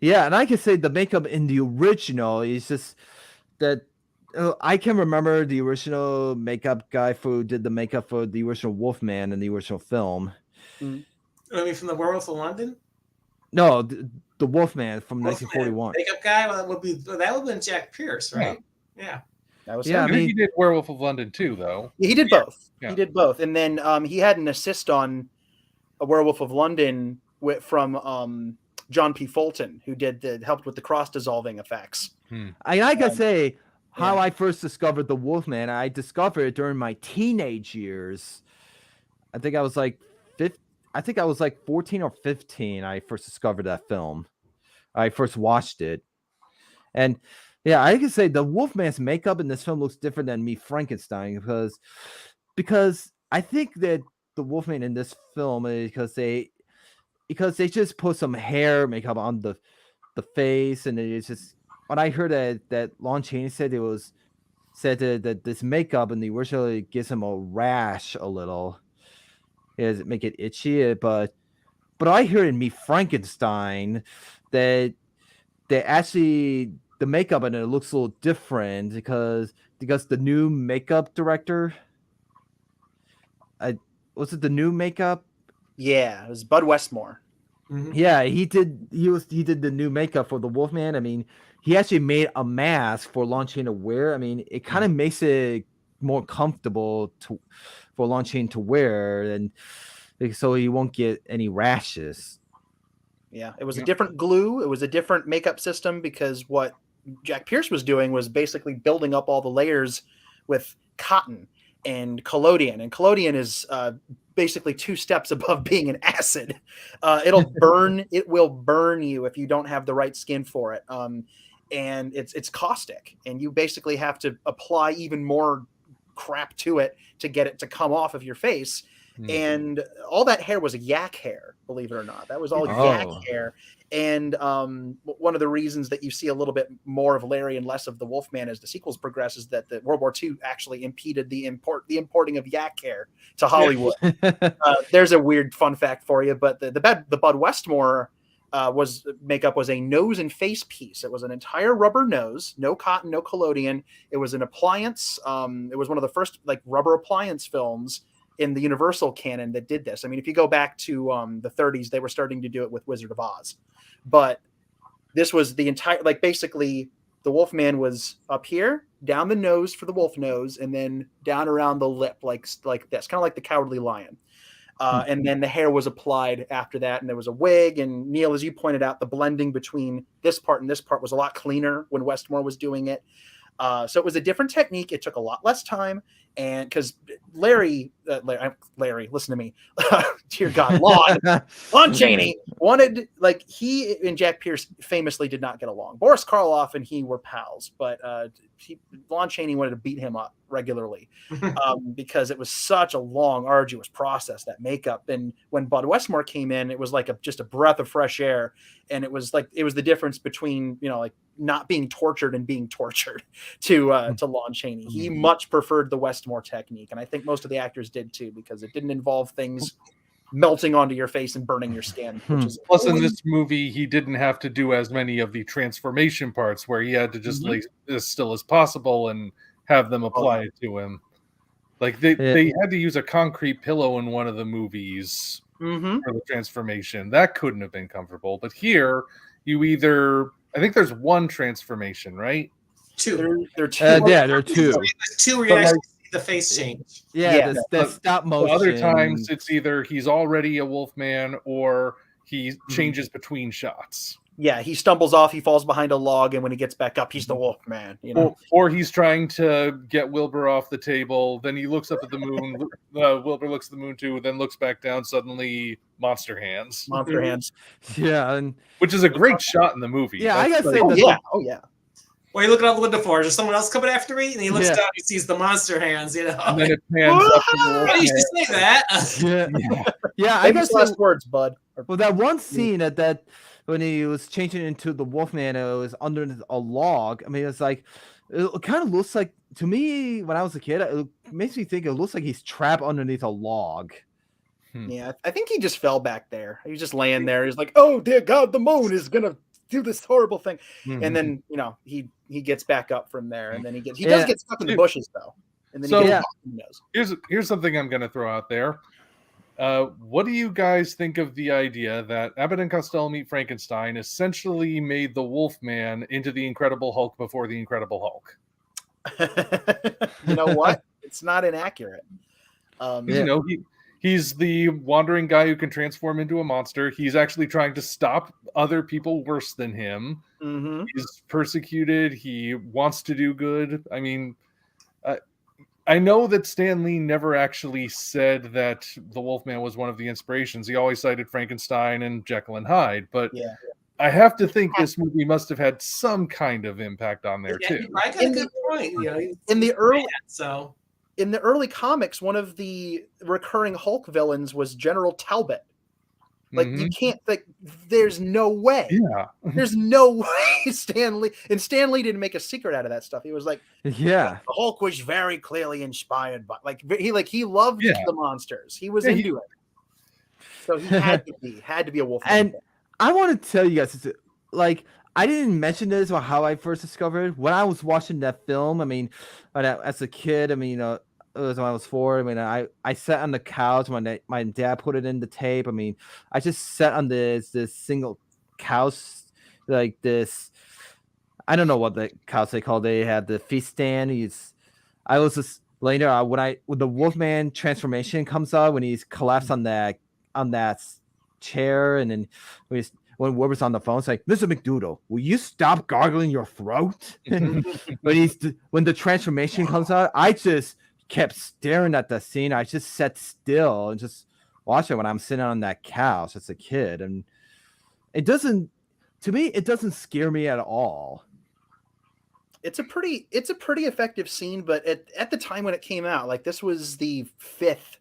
Yeah, and I can say the makeup in the original is just that I can remember the original makeup guy who did the makeup for the original Wolfman in the original film. I mean, from the Werewolf of London? No, the Wolfman from 1941. Makeup guy? Well, that would have been Jack Pierce, right? Yeah. That was I him. mean, he did Werewolf of London too, though. He did both. Yeah. He did both, and then he had an assist on a Werewolf of London from John P. Fulton, who helped with the cross dissolving effects. I gotta say how I first discovered the Wolfman. I discovered it during my teenage years. I think I was like 14 or 15. I first discovered that film. I first watched it, and yeah, I can say the Wolfman's makeup in this film looks different than Me Frankenstein because I think that the Wolfman in this film because they just put some hair makeup on the face, and it's just when I heard that Lon Chaney said that this makeup in the original gives him a rash a little, it make it itchy, but I heard in Me Frankenstein that actually the makeup in it looks a little different because the new makeup director, was it the new makeup? Yeah, it was Bud Westmore. Yeah, he did the new makeup for the Wolfman. I mean, he actually made a mask for Lon Chaney to wear. I mean, it kind of makes it more comfortable for Lon Chaney to wear, and so he won't get any rashes. Yeah, it was a different glue. It was a different makeup system because what Jack Pierce was doing was basically building up all the layers with cotton and collodion. And collodion is basically 2 steps above being an acid. It'll burn. It will burn you if you don't have the right skin for it. And it's caustic, and you basically have to apply even more crap to it to get it to come off of your face. And all that hair was yak hair, believe it or not. That was all yak hair. And one of the reasons that you see a little bit more of Larry and less of the Wolfman as the sequels progress is that the World War II actually impeded the importing of yak hair to Hollywood. There's a weird fun fact for you, but the Bud Westmore makeup was a nose and face piece. It was an entire rubber nose, no cotton, no collodion. It was an appliance. It was one of the first rubber appliance films in the Universal canon that did this. I mean, if you go back to the 30s, they were starting to do it with Wizard of Oz, but this was the entire, basically the Wolfman was up here, down the nose for the wolf nose, and then down around the lip, like this, kind of like the Cowardly Lion. And then the hair was applied after that, and there was a wig. And Neil, as you pointed out, the blending between this part and this part was a lot cleaner when Westmore was doing it. So it was a different technique. It took a lot less time. And because Larry, listen to me, dear God, Lon Chaney wanted, he and Jack Pierce famously did not get along. Boris Karloff and he were pals, but Lon Chaney wanted to beat him up regularly because it was such a long, arduous process, that makeup. And when Bud Westmore came in, it was just a breath of fresh air. And it was the difference between, not being tortured and being tortured to Lon Chaney. He much preferred the Westmore technique. And I think most of the actors did too, because it didn't involve things melting onto your face and burning your skin. Plus, in this movie, he didn't have to do as many of the transformation parts where he had to just lay as still as possible and have them apply it to him. They had to use a concrete pillow in one of the movies for the transformation. That couldn't have been comfortable. But here, you either, I think there's one transformation, right? Two. They're two. Yeah, there are two. There's two where you But actually like- see the face change. Yeah, Yeah. the But stop So motion. other times it's either he's already a Wolfman or he Mm-hmm. changes between shots. Yeah, he stumbles off, he falls behind a log, and when he gets back up, he's the Wolf Man. You know, Or he's trying to get Wilbur off the table. Then he looks up at the moon. Wilbur looks at the moon too. Then looks back down. Suddenly, monster hands, monster hands. Yeah, and which is a great shot in the movie. yeah, I That's gotta say Oh that. yeah, oh yeah. Well, you look out the window for, is there someone else coming after me? And he looks Yeah. down, he sees the monster hands, you know. And then it pans up. To the Why do you say that? Yeah, I Famous gotta say, last words, bud. well, that one scene that when he was changing into the Wolfman, it was under a log. I mean, it's like it kind of looks like to me when I was a kid. It makes me think it looks like he's trapped underneath a log. Yeah, I think he just fell back there. He was just laying there. He's like, "Oh dear God, the moon is gonna do this horrible thing," and then he gets back up from there, and then he does get stuck in the bushes though, and then So- he Yeah. gets Here's something I'm going to throw out there. What do you guys think of the idea that Abbott and Costello Meet Frankenstein essentially made the Wolfman into the Incredible Hulk before the Incredible Hulk? You know what? It's not inaccurate. You know, he's the wandering guy who can transform into a monster. He's actually trying to stop other people worse than him. Mhm. He's persecuted. He wants to do good. I mean, I know that Stan Lee never actually said that the Wolfman was one of the inspirations. He always cited Frankenstein and Jekyll and Hyde, but Yeah. I have to think this movie must have had some kind of impact on there too. I got a good point. You know, In the early so in the early comics, one of the recurring Hulk villains was General Talbot. Like you can't like. There's no way. Yeah. There's no way Stan Lee didn't make a secret out of that stuff. He was like, Yeah, the Hulk was very clearly inspired by he loved Yeah. the monsters. He was Yeah, into it. So he had to be a wolf. and I want to tell you guys, like I didn't mention this or how I first discovered when I was watching that film. I mean, as a kid, I mean, it was when I was 4. I mean, I sat on the couch when my dad put it in the tape. I mean, I just sat on this single couch, like this. I don't know what the couch they call. They had the feet stand. I was just laying there when the Wolfman transformation comes out when he's collapsed on that chair, and then when Wilbur's on the phone, it's like, Mr. McDoodle, will you stop gargling your throat? When the transformation comes out, I just kept staring at the scene. I just sat still and just watched it when I'm sitting on that couch as a kid, and it doesn't scare me at all. it's a pretty effective scene, but at the time when it came out, like this was the 5th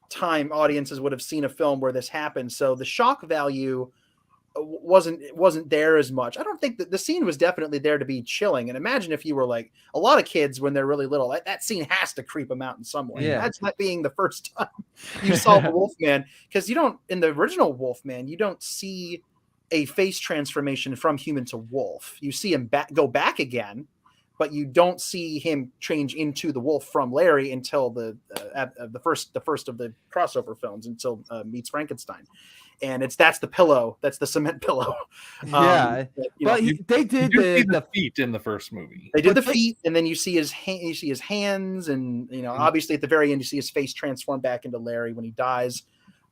time audiences would have seen a film where this happened, so the shock value wasn't there as much. I don't think that the scene was definitely there to be chilling. And imagine if you were like a lot of kids when they're really little, that scene has to creep them out in some way. Yeah. That's not being the first time you saw the Wolfman, because in the original Wolfman, you don't see a face transformation from human to wolf. You see him go back again, but you don't see him change into the wolf from Larry until the first of the crossover films, until Meets Frankenstein. And that's the pillow. That's the cement pillow. Yeah, but they did the feet in the first movie. They did the feet, and then you see his hands, and obviously at the very end you see his face transform back into Larry when he dies.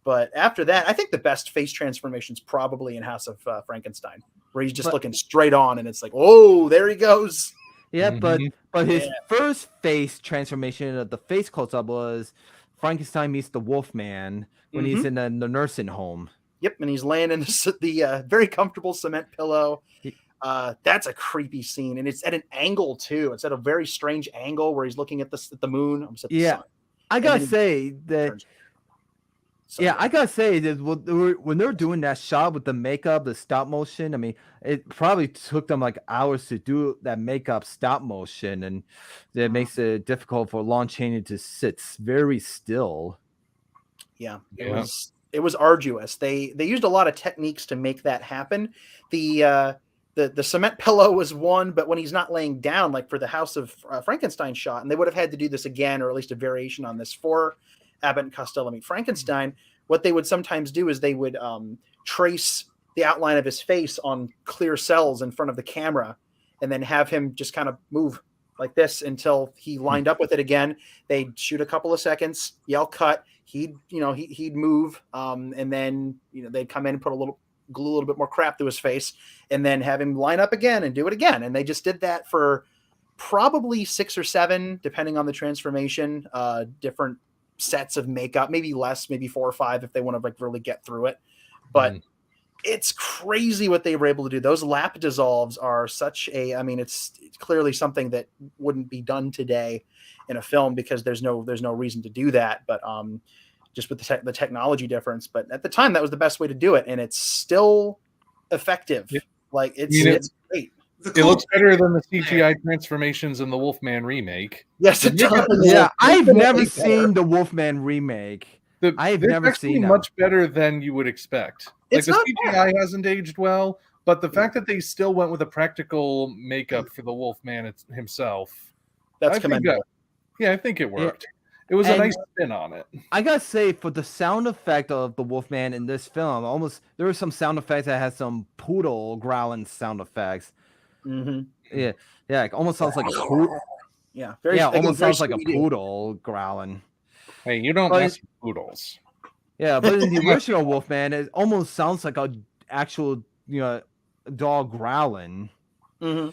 But after that, I think the best face transformation is probably in House of Frankenstein, where he's just looking straight on, and it's like, oh, there he goes. Yeah, but his first face transformation of the face close-up was Frankenstein meets the Wolfman when he's in the nursing home. Yep, and he's laying in the very comfortable cement pillow. That's a creepy scene, and it's at an angle too. It's at a very strange angle where he's looking at the moon. Almost at the sun. I gotta say that. I gotta say that when they're doing that shot with the makeup, the stop motion, I mean, it probably took them like hours to do that makeup stop motion, and it makes it difficult for Lon Chaney to sit very still. Yeah, it was arduous. They used a lot of techniques to make that happen. The cement pillow was one, but when he's not laying down, like for the House of Frankenstein shot, and they would have had to do this again, or at least a variation on this for Abbott and Costello Meet Frankenstein, what they would sometimes do is they would trace the outline of his face on clear cells in front of the camera, and then have him just kind of move like this until he lined up with it again. They'd shoot a couple of seconds, yell cut. He'd move, and then they'd come in and glue a little bit more crap to his face, and then have him line up again and do it again. And they just did that for probably 6 or 7, depending on the transformation, different sets of makeup, maybe less, maybe 4 or 5 if they want to like really get through it. But it's crazy what they were able to do. Those lap dissolves are it's clearly something that wouldn't be done today in a film, because there's no reason to do that. But just with the technology difference. But at the time, that was the best way to do it, and it's still effective. Yeah. Like it's great. It looks better than the CGI transformations in the Wolfman remake. Yes, it does. Yeah, I've never seen the Wolfman remake. I've never seen it. Much better than you would expect. Like the CGI hasn't aged well, but the fact that they still went with a practical makeup for the Wolfman himself, that's commendable. Yeah, I think it worked. It was a nice spin on it. I gotta say, for the sound effect of the Wolfman in this film, there were some sound effects that had some poodle growling sound effects. Mm-hmm. Yeah, it almost sounds like a poodle. Yeah, almost sounds like a poodle growling. Hey, you don't mess with poodles. Yeah, but in the original Wolfman, it almost sounds like an actual dog growling. Mm-hmm.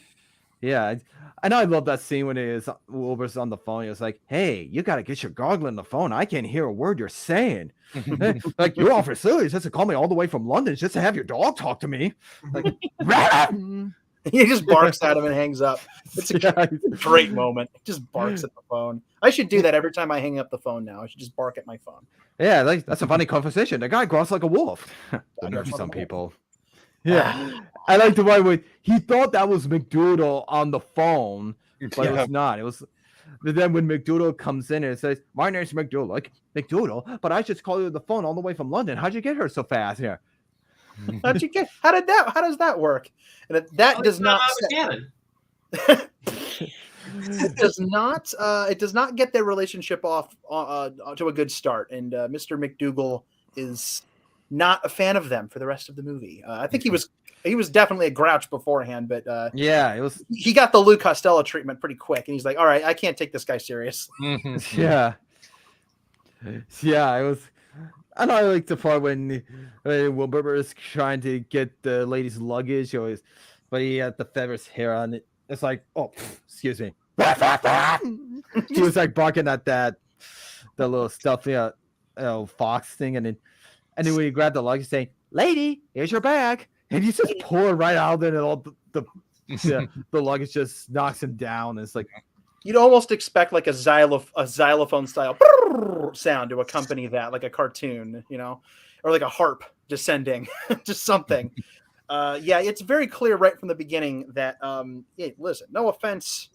Yeah, and I love that scene when Wilbur's on the phone. It's like, hey, you got to get your gargle on the phone. I can't hear a word you're saying. Like, you're all facilities just to call me all the way from London just to have your dog talk to me. Like, he just barks at him and hangs up. It's a great moment. He just barks at the phone. I should do that every time I hang up the phone now. I should just bark at my phone. Yeah, that's a funny conversation. The guy growls like a wolf. I know some people. Yeah, I like the one where he thought that was McDoodle on the phone, but it was not. It was. But then when McDoodle comes in and says, "My name's McDoodle," like McDoodle, but I just called you on the phone all the way from London. How'd you get here so fast? Here. How does that work? And that does not. It does not get their relationship off to a good start, and Mr. McDougal is not a fan of them for the rest of the movie. I think he was definitely a grouch beforehand, but it was. He got the Lou Costello treatment pretty quick, and he's like, "All right, I can't take this guy serious." Yeah, it was. And I like the part when Wilbur is trying to get the lady's luggage, but he had the feathers hair on it. It's like, oh, excuse me. He was like barking at the little stuffy fox thing, and then when he grabbed the luggage, saying, "Lady, here's your bag," and he just pull it right out, and all the luggage just knocks him down. It's like you'd almost expect like a xylophone style sound to accompany that, like a cartoon, or like a harp descending, just something. It's very clear right from the beginning that, listen, no offense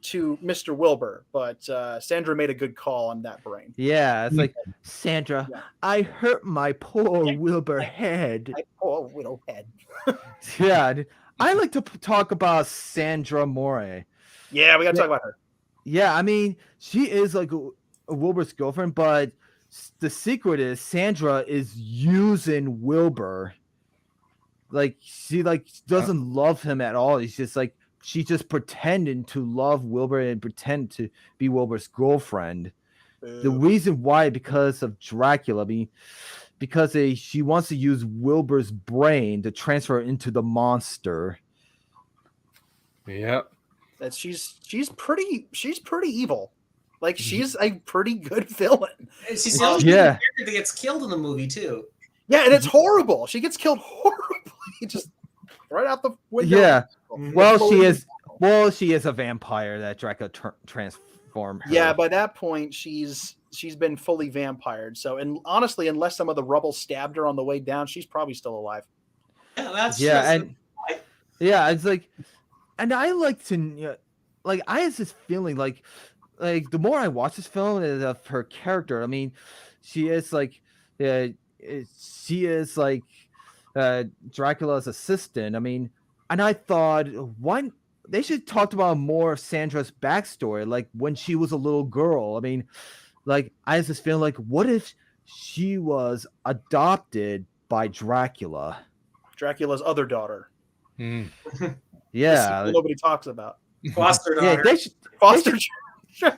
to Mr. Wilbur, but Sandra made a good call on that brain. Yeah, it's like, Sandra, I hurt my poor Wilbur head. My poor widow head. Yeah, I like to talk about Sandra Moore. Yeah, we got to talk about her. Yeah, I mean, she is like a Wilbur's girlfriend, but the secret is Sandra is using Wilbur. Like, she doesn't love him at all. He's just like, she's just pretending to love Wilbur and pretend to be Wilbur's girlfriend. The reason why, because of Dracula. I mean, because she wants to use Wilbur's brain to transfer into the monster. Yep. That she's pretty evil. Like, she's a pretty good villain. And she's the only character that gets killed in the movie too. Yeah, and it's horrible. She gets killed horribly, just right out the window. Yeah. Well, she is a vampire that Dracula transformed her. Yeah, by that point, she's been fully vampired. So, and honestly, unless some of the rubble stabbed her on the way down, she's probably still alive. Yeah, that's it's like, and I like to, like, I have this feeling like the more I watch this film of her character, I mean, she is like Dracula's assistant. I mean, and I thought, they should talk about more of Sandra's backstory, like when she was a little girl. I mean, like, I have this feeling like, what if she was adopted by Dracula? Dracula's other daughter. Mm. Yeah, Nobody talks about. Foster yeah. daughter. Foster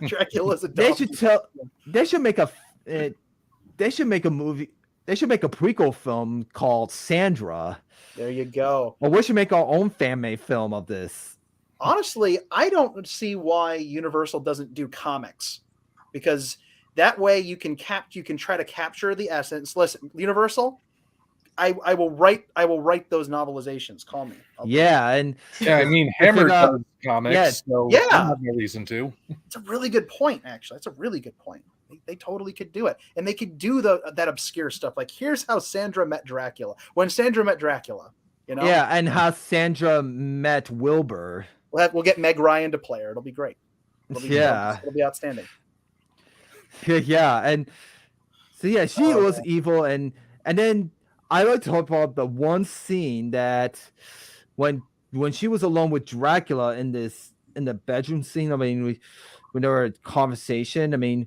Dracula's a They dog. should tell. They should make a. They should make a movie. They should make a prequel film called Sandra. There you go. Or we should make our own fan-made film of this. Honestly, I don't see why Universal doesn't do comics, because that way you can try to capture the essence. Listen, Universal, I will write those novelizations. Call me. Yeah, and Yeah, I mean, Hammer does comics, yeah, so yeah. I have no reason to. It's a really good point, actually. It's a really good point. They totally could do it. And they could do that obscure stuff. Like, here's how Sandra met Dracula. When Sandra met Dracula, you know? yeah, and how Sandra met Wilbur. We'll get Meg Ryan to play her. It'll be great. It'll be outstanding. Yeah, and so yeah, she was evil, and then I like to talk about the one scene that when she was alone with Dracula in the bedroom scene. I mean, when there were a conversation. I mean,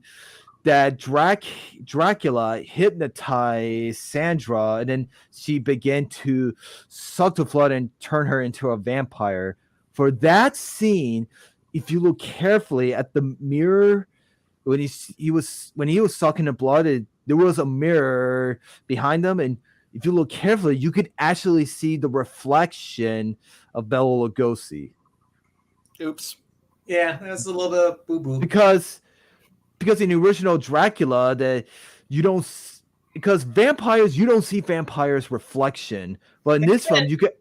that Dracula hypnotized Sandra, and then she began to suck the blood and turn her into a vampire. For that scene, if you look carefully at the mirror, when he was sucking the blood, there was a mirror behind them, and if you look carefully, you could actually see the reflection of Bela Lugosi. Oops. Yeah, that's a little bit of boo-boo. Because in the original Dracula, because vampires, you don't see vampires' reflection, but in this film, you get.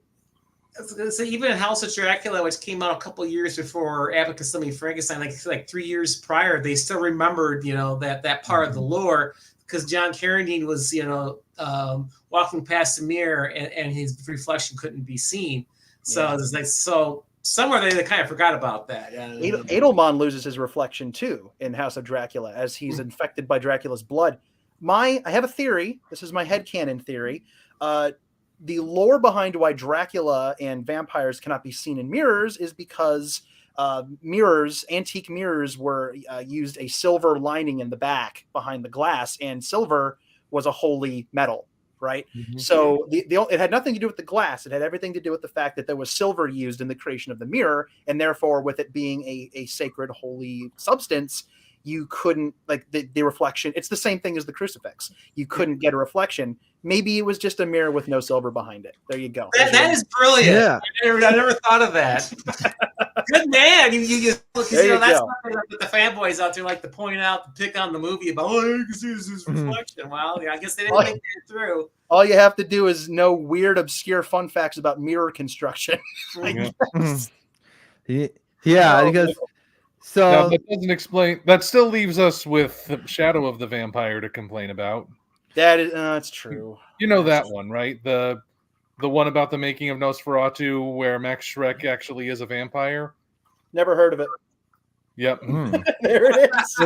I was gonna say, even in House of Dracula, which came out a couple of years before Abbott Costello Frankenstein, like 3 years prior, they still remembered, that part of the lore, because John Carradine was, walking past the mirror and his reflection couldn't be seen. So it's like, somewhere they kind of forgot about that. Edelman loses his reflection too in House of Dracula as he's infected by Dracula's blood. I have a theory. This is my headcanon theory. The lore behind why Dracula and vampires cannot be seen in mirrors is because antique mirrors were used a silver lining in the back behind the glass, and silver was a holy metal, right? Mm-hmm. So it had nothing to do with the glass. It had everything to do with the fact that there was silver used in the creation of the mirror, and therefore, with it being a sacred, holy substance, you couldn't, like, the reflection. It's the same thing as the crucifix. You couldn't get a reflection. Maybe it was just a mirror with no silver behind it. There you go. That is brilliant. Yeah. I never thought of that. Good man. You that's something that the fanboys out there like to point out, to pick on the movie about, you can see his reflection. Well, I guess they didn't think that through. All you have to do is know weird, obscure fun facts about mirror construction. Because so now, that doesn't explain. That still leaves us with the Shadow of the Vampire to complain about. That's true. You know that one, right? The one about the making of Nosferatu, where Max Schreck actually is a vampire. Never heard of it. Yep. There it is.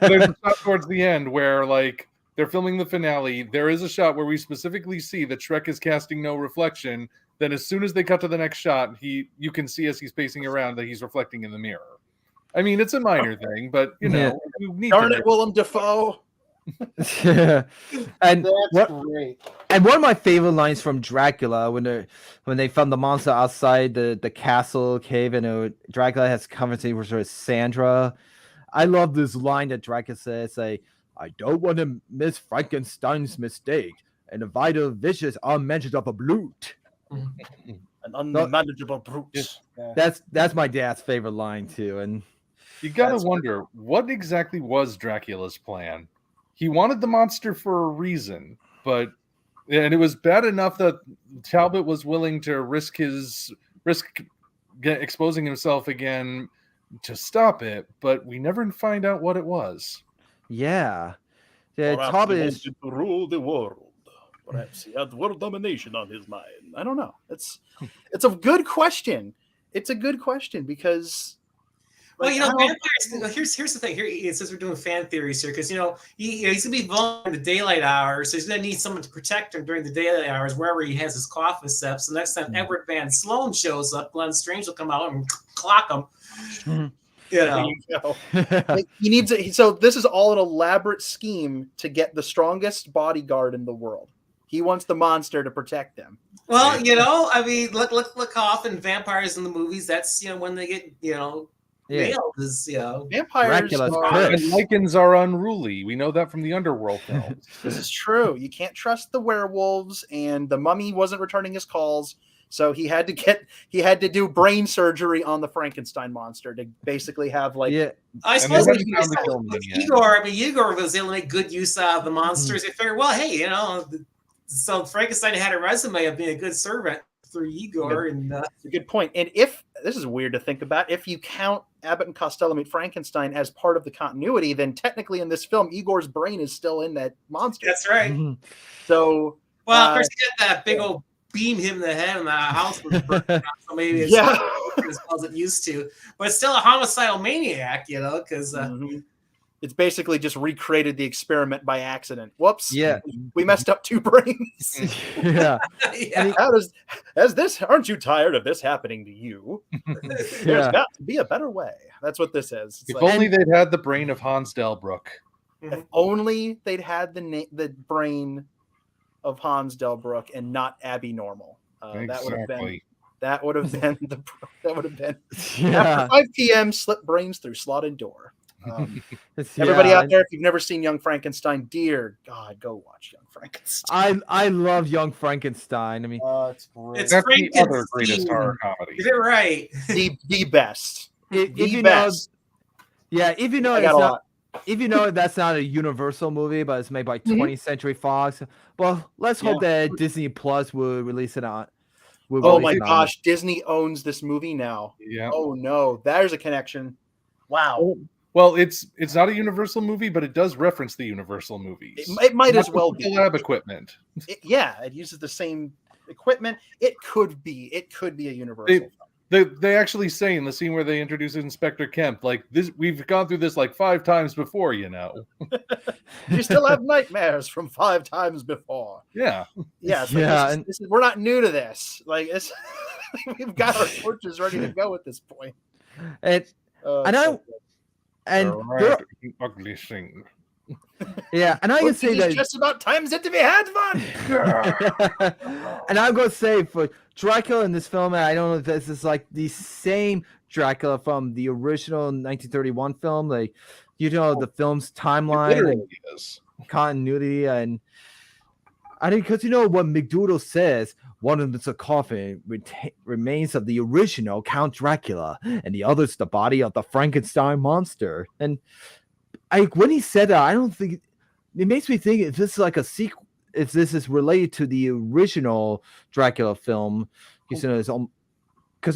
There's a shot towards the end where, like, they're filming the finale. There is a shot where we specifically see that Schreck is casting no reflection. Then, as soon as they cut to the next shot, you can see as he's pacing around that he's reflecting in the mirror. I mean, it's a minor thing, but you need darn it, Willem Dafoe. And that's great. And one of my favorite lines from Dracula when they found the monster outside the castle cave, and Dracula has conversation with Sandra. I love this line that Dracula says, "I don't want to miss Frankenstein's mistake and invite a vicious, unmanageable brute." An unmanageable brute. That's my dad's favorite line too, and you gotta wonder what exactly was Dracula's plan. He wanted the monster for a reason, and it was bad enough that Talbot was willing to risk exposing himself again to stop it, but we never find out what it was. Yeah, Talbot is to rule the world. Perhaps he had world domination on his mind. I don't know. It's a good question. It's a good question because. Well, fan theories. Here's the thing. Here it says we're doing fan theories here because he's gonna be vulnerable in the daylight hours, so he's gonna need someone to protect him during the daylight hours wherever he has his coffin set. So next time Edward Van Sloan shows up, Glenn Strange will come out and clock him. He needs it. So this is all an elaborate scheme to get the strongest bodyguard in the world. He wants the monster to protect them. Well, I mean, look how often vampires in the movies. That's when they get nailed. Is Vampires Dracula's are. curse. And Lycans are unruly. We know that from the Underworld films. This is true. You can't trust the werewolves, and the mummy wasn't returning his calls, so he had to do brain surgery on the Frankenstein monster to basically have I suppose they with haven't found the kill me yet. Igor. I mean, Igor was able to make good use out of the monsters. They figured, well, hey, so Frankenstein had a resume of being a good servant through Igor, and It's a good point. And if this is weird to think about, if you count Abbott and Costello Meet Frankenstein as part of the continuity, then technically in this film, Igor's brain is still in that monster. that's right. So, Well, of course, he had that big old beam him in the head, and the house was burnt down, so maybe it's Yeah. not as well as it used to. But it's still a homicidal maniac, because it's basically just recreated the experiment by accident. Whoops. Yeah. We messed up 2 brains. Yeah. yeah. Aren't you tired of this happening to you? There's Yeah. got to be a better way. That's what this is. It's If like, only they'd had the brain of Hans Delbruck. if only they'd had the brain of Hans Delbruck and not Abby Normal. Exactly. That would have been Yeah. after 5 p.m. slip brains through slotted door. Everybody Yeah, out there, if you've never seen Young Frankenstein, dear God, go watch Young Frankenstein. I love Young Frankenstein. I mean, It's great. It's That's the other Frankenstein. greatest horror comedy. You're right. the best. if The you best. know, if you know, I it's got a not. lot. If you know that's not a Universal movie, but it's made by Mhm. 20th Century Fox, well, let's hope that Disney Plus will release it on. Oh my gosh, Disney owns this movie now. Yeah. Oh no, there's a connection. Wow. Well, it's not a Universal movie, but it does reference the Universal movies. It might as Not well with be. the lab equipment. It uses the same equipment. It could be a Universal film. They actually say in the scene where they introduce Inspector Kemp, like this, we've gone through this like 5 times before, You still have nightmares from 5 times before. Yeah. Yeah, it's Yeah, like, we're not new to this. Like it's we've got our torches ready to go at this point. And It's and so I good. and A there, rat, an ugly thing. yeah, and I can say It's that. just about times it to be had fun. And I'm going to say for Dracula in this film, and I don't know if this is like the same Dracula from the original 1931 film, like the film's It timeline literally and is. continuity, and I think because what McDoodle says, one of them's a coffin remains of the original Count Dracula, and the other's the body of the Frankenstein monster. And when he said that, I don't think it makes me think if this is like a sequel, if this is related to the original Dracula film, because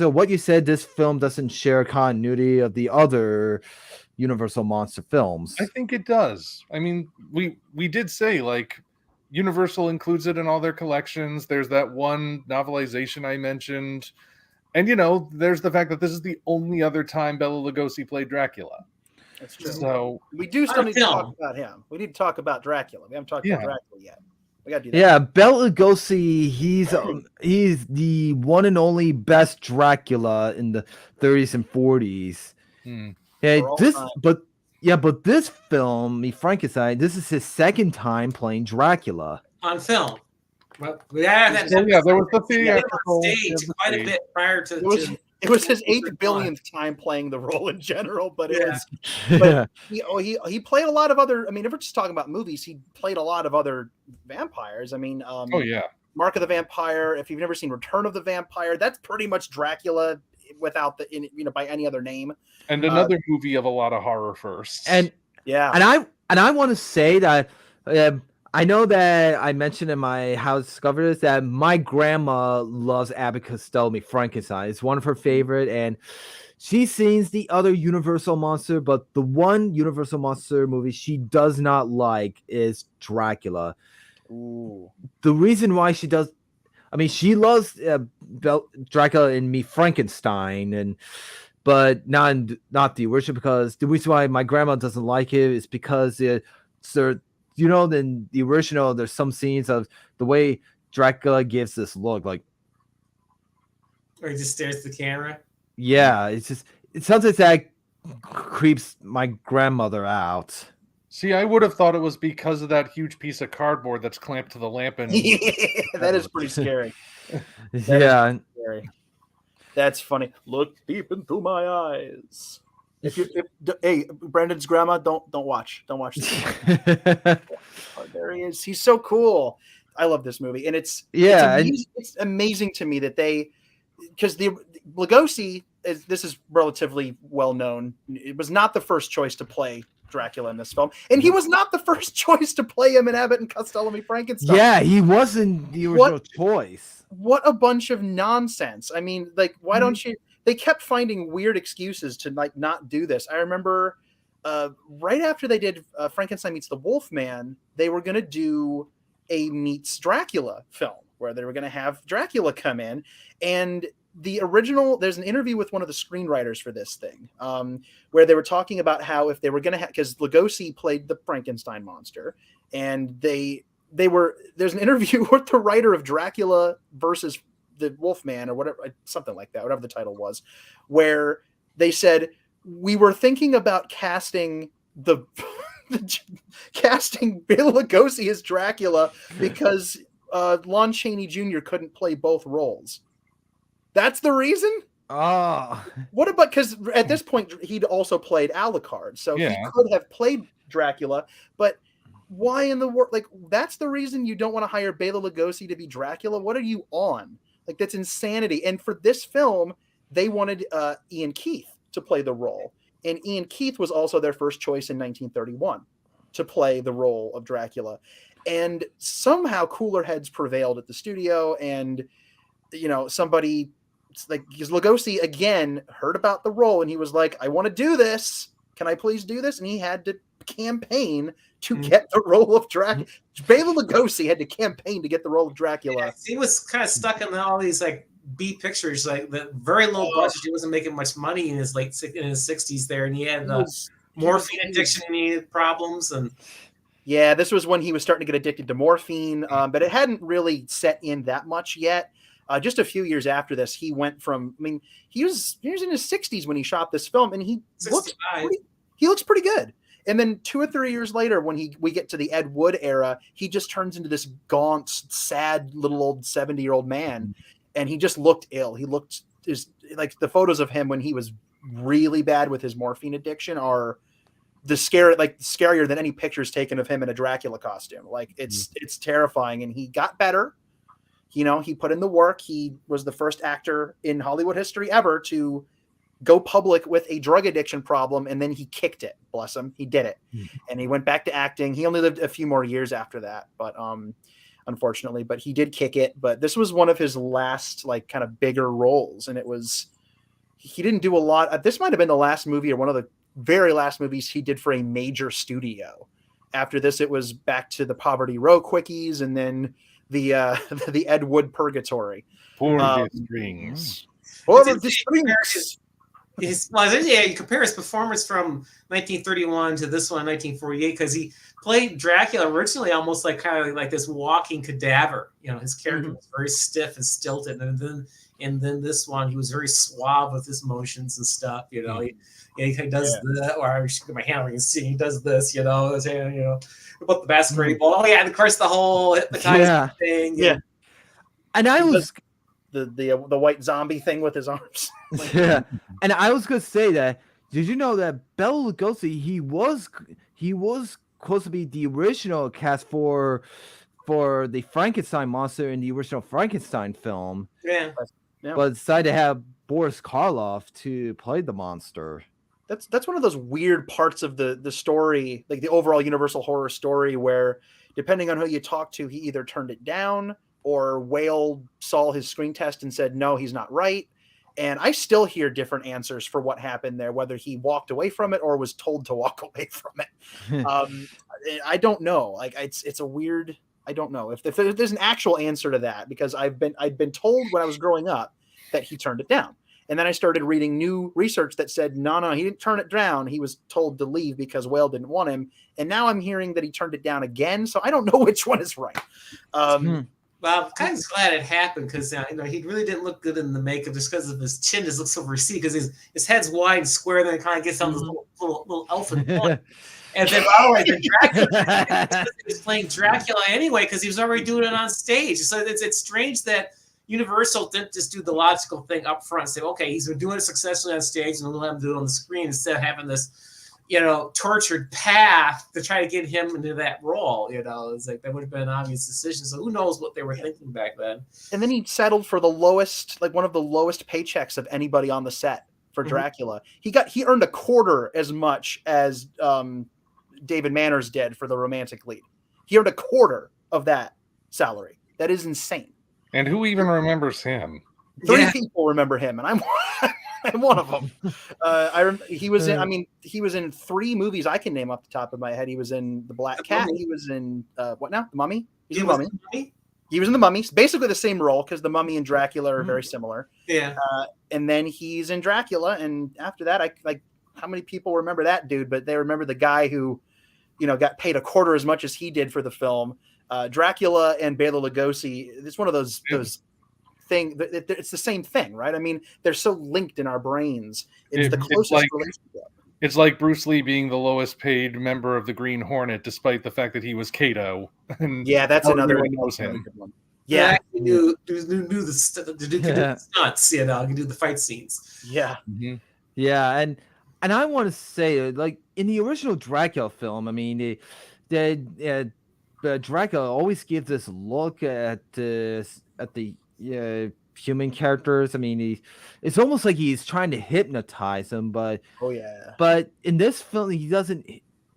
of what you said, this film doesn't share continuity of the other Universal monster films. I think it does. I mean, we did say like Universal includes it in all their collections. There's that one novelization I mentioned. And there's the fact that this is the only other time Bela Lugosi played Dracula. That's true. So We do still need to talk about him. We need to talk about Dracula. We haven't talked about Dracula yet. We got to do that. Yeah, Bela Lugosi, he's the one and only best Dracula in the 30s and 40s. Yeah, For all time. but this film, Frankenstein, this is his second time playing Dracula. On film. Well, there there was the theatrical. stage quite a bit prior to. It was his 8th billionth time playing the role in general, but it was. Yeah. He played a lot of other. I mean, if we're just talking about movies, he played a lot of other vampires. I mean, Oh yeah. Mark of the Vampire. If you've never seen Return of the Vampire, that's pretty much Dracula without by any other name. And another movie of a lot of horror firsts. And Yeah, and I want to say that I know that I mentioned in my How to Discover This that my grandma loves Abbott Costello Meet Frankenstein. It's one of her favorite, and she's seen the other Universal monster, but the one Universal monster movie she does not like is Dracula. Ooh. The reason why she does, I mean, she loves Dracula and Meet Frankenstein, but not the original, because the reason why my grandma doesn't like it is because in the original, there's some scenes of the way Dracula gives this look, like, Or he just stares at the camera. yeah, it's something that creeps my grandmother out. See, I would have thought it was because of that huge piece of cardboard that's clamped to the lamp. And That is pretty scary. Yeah. Scary. That's funny. Look deep into my eyes. Hey, Brendan's grandma, don't watch this. Oh, there he is. He's so cool. I love this movie, and it's amazing to me that because the Lugosi this is relatively well known. It was not the first choice to play Dracula in this film, and he was not the first choice to play him in Abbott and Costello Meet Frankenstein. Yeah, he wasn't the original choice. What a bunch of nonsense! I mean, like, why don't you? They kept finding weird excuses to like not do this. I remember right after they did Frankenstein Meets the Wolfman, they were going to do a Meets Dracula film where they were going to have Dracula come in, and the original, there's an interview with one of the screenwriters for this thing where they were talking about how if they were going to have, because Lugosi played the Frankenstein monster, and there's an interview with the writer of Dracula versus the Wolfman or whatever, something like that, whatever the title was, where they said, we were thinking about casting casting Bill Lugosi as Dracula because Lon Chaney Jr. couldn't play both roles. That's the reason? Oh. What about, because at this point he'd also played Alucard, so he could have played Dracula, but why in the world? Like, that's the reason you don't want to hire Bela Lugosi to be Dracula? What are you on? Like, that's insanity. And for this film, they wanted Ian Keith to play the role. And Ian Keith was also their first choice in 1931 to play the role of Dracula. And somehow cooler heads prevailed at the studio. And, you know, somebody, like, because Lugosi, again, heard about the role. And he was like, I want to do this. Can I please do this? And he had to campaign to get the role of Dracula. Bela Lugosi had to campaign to get the role of Dracula. Yeah, he was kind of stuck in all these like B pictures, like the very low budget. He wasn't making much money in his 60s there, and he had morphine addiction and he had problems. And yeah, this was when he was starting to get addicted to morphine, but it hadn't really set in that much yet. Just a few years after this, he went from. I mean, he was in his 60s when he shot this film, and he looks pretty good. And then 2 or 3 years later, when we get to the Ed Wood era, he just turns into this gaunt, sad little old 70-year-old man, and he just looked ill. He looked like the photos of him when he was really bad with his morphine addiction are scarier than any pictures taken of him in a Dracula costume. Like it's terrifying. And he got better. You know, he put in the work. He was the first actor in Hollywood history ever to go public with a drug addiction problem, and then he kicked it. Bless him. He did it. And he went back to acting. He only lived a few more years after that, but unfortunately, but he did kick it. But this was one of his last like kind of bigger roles. And he didn't do a lot. This might've been the last movie or one of the very last movies he did for a major studio. After this, it was back to the Poverty Row quickies, and then the Ed Wood Purgatory. Pour the strings. Pour the strings. You compare his performance from 1931 to this one in 1948, because he played Dracula originally almost like kind of like this walking cadaver. You know, his character was very stiff and stilted, and then this one he was very suave with his motions and stuff. You know, he does the, or I should get my hand where you can see he does this. You know, about the masquerade ball. Oh yeah, and of course the whole hypnotizing thing. Yeah, and I was. The white zombie thing with his arms. Yeah, and I was gonna say that. Did you know that Bela Lugosi he was supposed to be the original cast for the Frankenstein monster in the original Frankenstein film? Yeah. But decided to have Boris Karloff to play the monster. That's one of those weird parts of the story, like the overall Universal horror story, where depending on who you talk to, he either turned it down or Whale saw his screen test and said, no, he's not right. And I still hear different answers for what happened there, whether he walked away from it or was told to walk away from it. I don't know. Like it's a weird, I don't know if there's an actual answer to that, because I'd been told when I was growing up that he turned it down. And then I started reading new research that said, no, he didn't turn it down. He was told to leave because Whale didn't want him. And now I'm hearing that he turned it down again. So I don't know which one is right. Well, I'm kind of glad it happened, because he really didn't look good in the makeup just because of his chin just looks so receded, because his head's wide and square, then it kind of gets on this little elfin point. And then, by the way, the Dracula he was playing Dracula anyway because he was already doing it on stage. So it's strange that Universal didn't just do the logical thing up front and say, okay, he's been doing it successfully on stage and we'll let him do it on the screen instead of having this, tortured path to try to get him into that role. It's like that would have been an obvious decision. So who knows what they were thinking back then. And then he settled for the lowest, like one of the lowest paychecks of anybody on the set for Dracula. He earned a quarter as much as David Manners did for the romantic lead. He earned a quarter of that salary. That is insane. And who even remembers him? 3 people remember him, and I'm one of them. He was in 3 movies I can name off the top of my head. He was in The Black Cat. He was in what now? The Mummy. He's in The Mummy. He was in The Mummy. Basically the same role because The Mummy and Dracula are very similar. Yeah. And then he's in Dracula, and after that, how many people remember that dude? But they remember the guy who, got paid a quarter as much as he did for the film. Dracula and Bela Lugosi. It's one of those thing. It's the same thing, right? I mean, they're so linked in our brains. It's the closest relationship. It's like Bruce Lee being the lowest paid member of the Green Hornet, despite the fact that he was Kato. And that's another one. Knows him. Good one. Yeah, he knew the stunts. He could do the fight scenes. Yeah, yeah, and I want to say, like in the original Dracula film, I mean, the Dracula always gives this look at the human characters. I mean, it's almost like he's trying to hypnotize them, but in this film he doesn't.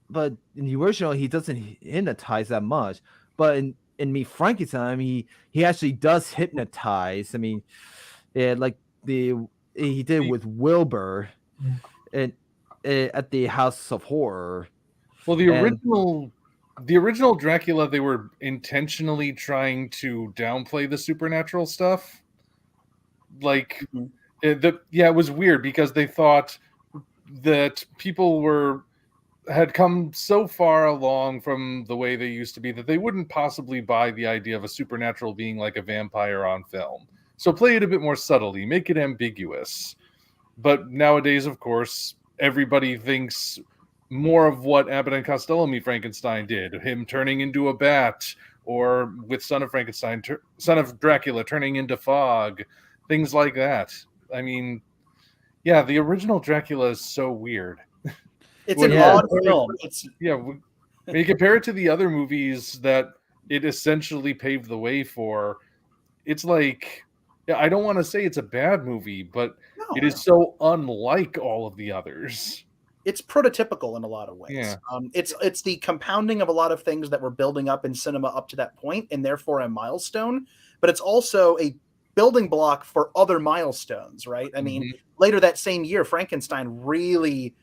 But in the original, he doesn't hypnotize that much. But in Meet Frankenstein, I mean, he actually does hypnotize. I mean, like he did with Wilbur, and at the House of Horror. Well, the original Dracula, they were intentionally trying to downplay the supernatural stuff. Like, it was weird because they thought that people had come so far along from the way they used to be that they wouldn't possibly buy the idea of a supernatural being like a vampire on film. So play it a bit more subtly, make it ambiguous. But nowadays, of course, everybody thinks more of what Abbott and Costello Meet Frankenstein did, him turning into a bat, or with Son of Dracula turning into fog, things like that. I mean, the original Dracula is so weird. It's an odd film. When you compare it to the other movies that it essentially paved the way for, it's like, I don't want to say it's a bad movie, but it is so unlike all of the others. It's prototypical in a lot of ways. Yeah. It's the compounding of a lot of things that were building up in cinema up to that point, and therefore a milestone. But it's also a building block for other milestones, right? I mean, later that same year, Frankenstein really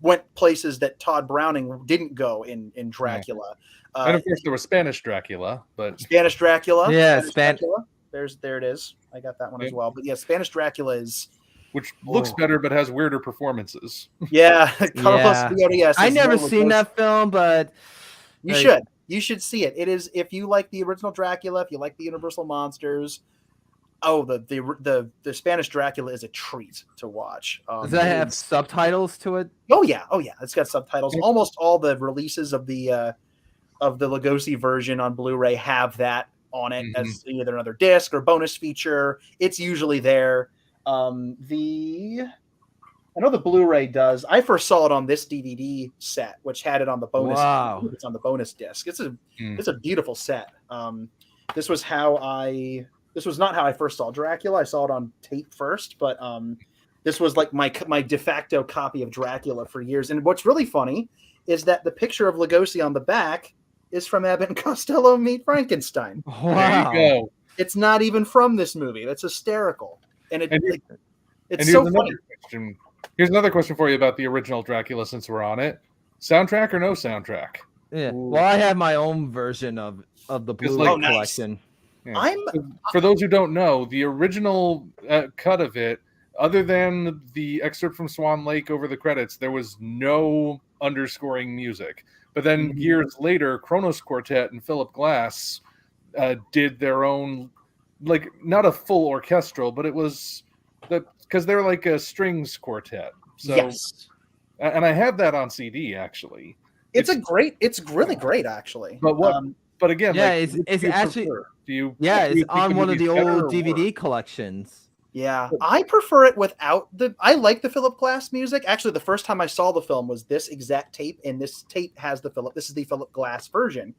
went places that Todd Browning didn't go in Dracula. And of course, there was Spanish Dracula, but Spanish Dracula. Yeah, Dracula. There it is. I got that one as well. But Spanish Dracula is. Which looks better, but has weirder performances. Yeah, Carlos I never seen that film, but you should see it. It is, if you like the original Dracula, if you like the Universal monsters. The Spanish Dracula is a treat to watch. Does that have subtitles to it? Oh yeah, it's got subtitles. Almost all the releases of the Lugosi version on Blu-ray have that on it as either another disc or bonus feature. It's usually there. I know the Blu-ray does. I first saw it on this DVD set, which had it on the bonus. Wow. It's on the bonus disc. It's a beautiful set. This was not how I first saw Dracula. I saw it on tape first, but this was like my de facto copy of Dracula for years. And what's really funny is that the picture of Lugosi on the back is from Abbott and Costello Meet Frankenstein. Wow. There you go. It's not even from this movie. That's hysterical. And it's so funny. Here's another question for you about the original Dracula, since we're on it. Soundtrack or no soundtrack? Yeah. Well, I have my own version of the Blu-ray collection. Yeah. For those who don't know, the original cut of it, other than the excerpt from Swan Lake over the credits, there was no underscoring music. But then years later, Kronos Quartet and Philip Glass did their own, like, not a full orchestral, but it was because they're like a strings quartet. So, yes. And I have that on CD actually. It's really great actually. But what? But again, Yeah, like, it's do you actually prefer? Do you? yeah, do you it's think on one of movie's the better or old worse? DVD collections. Yeah, I prefer it without I like the Philip Glass music. Actually, the first time I saw the film was this exact tape, and this tape has this is the Philip Glass version.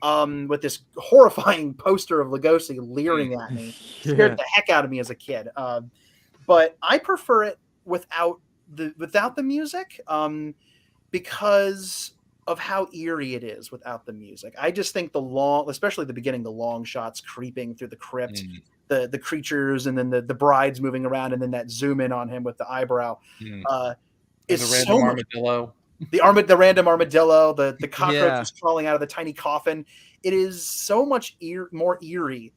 With this horrifying poster of Lugosi leering at me. Scared the heck out of me as a kid. But I prefer it without the music, because of how eerie it is without the music. I just think especially the beginning, the long shots creeping through the crypt, the creatures, and then the brides moving around, and then that zoom in on him with the eyebrow. Is the random armadillo. The random armadillo, the cockroaches Yeah. crawling out of the tiny coffin. It is so much more eerie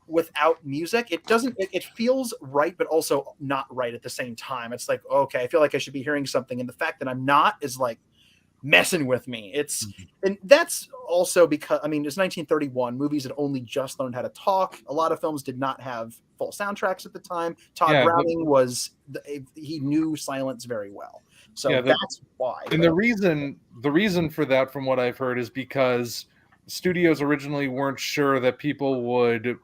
without music. It feels right, but also not right at the same time. It's like, okay, I feel like I should be hearing something, and the fact that I'm not is like messing with me. And that's also because, I mean, it's 1931. Movies had only just learned how to talk. A lot of films did not have full soundtracks at the time. Todd Browning he knew silence very well. So that's why. And the reason for that, from what I've heard, is because studios originally weren't sure that people would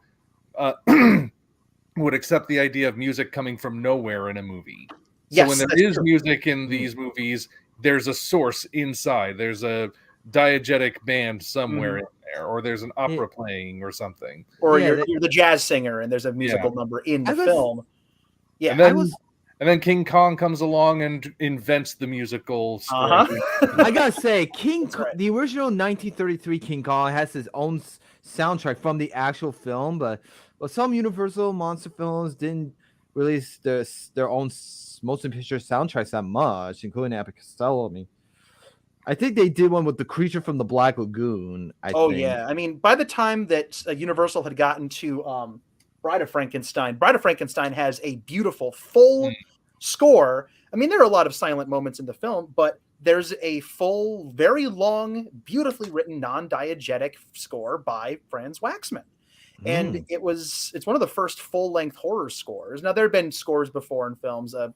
accept the idea of music coming from nowhere in a movie. So when there is music in these movies, there's a source inside. There's a diegetic band somewhere in there, or there's an opera playing or something. Or you're the jazz singer and there's a musical number in the film. Yeah. And then King Kong comes along and invents the musical score. I gotta say, the original 1933 King Kong has his own soundtrack from the actual film, but some Universal monster films didn't release their own motion picture soundtracks that much, including Abbott and Costello. I mean, I think they did one with the creature from the Black Lagoon. I think. Yeah. I mean, by the time that Universal had gotten to Bride of Frankenstein has a beautiful full score. I mean, there are a lot of silent moments in the film, but there's a full, very long, beautifully written, non-diegetic score by Franz Waxman. And it's one of the first full-length horror scores. Now, there have been scores before in films. I'm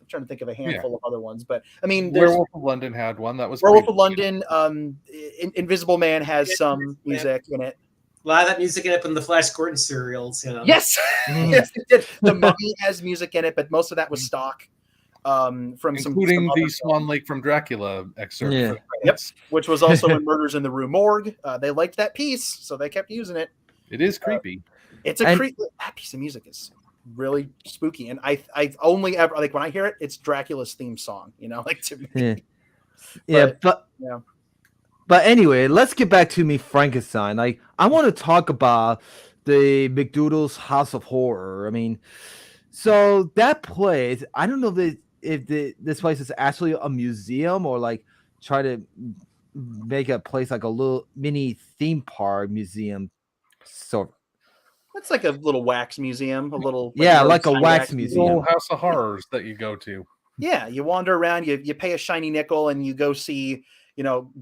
trying to think of a handful of other ones, but I mean, Werewolf of London had one that was Werewolf of London. Invisible Man has some music in it. A lot of that music in it from the Flash Gordon serials, you know. Yes, yes, it did. The Mummy has music in it, but most of that was stock. Including the Swan Lake from Dracula excerpt. Yeah. Yep, which was also in Murders in the Rue Morgue. They liked that piece, so they kept using it. It is creepy. That piece of music is really spooky, and I only ever like when I hear it, it's Dracula's theme song. You know, like to me. But anyway, let's get back to Me Frankenstein. Like, I want to talk about the McDoodle's House of Horror. I mean, so that place, I don't know if this place is actually a museum or like try to make a place like a little mini theme park museum. So it's like a little wax museum, like a wax museum, little house of horrors that you go to. Yeah, you wander around, you pay a shiny nickel, and you go see,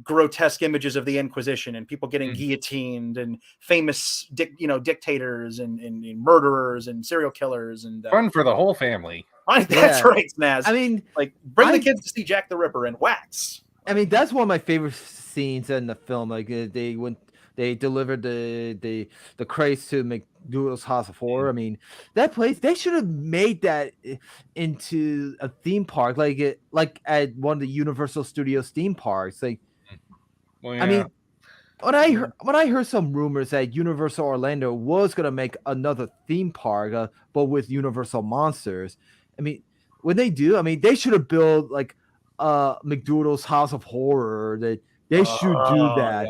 grotesque images of the Inquisition and people getting guillotined and famous, dictators and murderers and serial killers and fun for the whole family. That's right, Snaz. I mean, like bring the kids to see Jack the Ripper and wax. I mean, that's one of my favorite scenes in the film. Like they delivered the craze to McDoodle's House of Horror. I mean, that place, they should have made that into a theme park, like at one of the Universal Studios theme parks. Like, I mean, when I heard some rumors that Universal Orlando was gonna make another theme park, but with Universal monsters. I mean, when they do, I mean, they should have built like McDoodle's House of Horror. They should do that.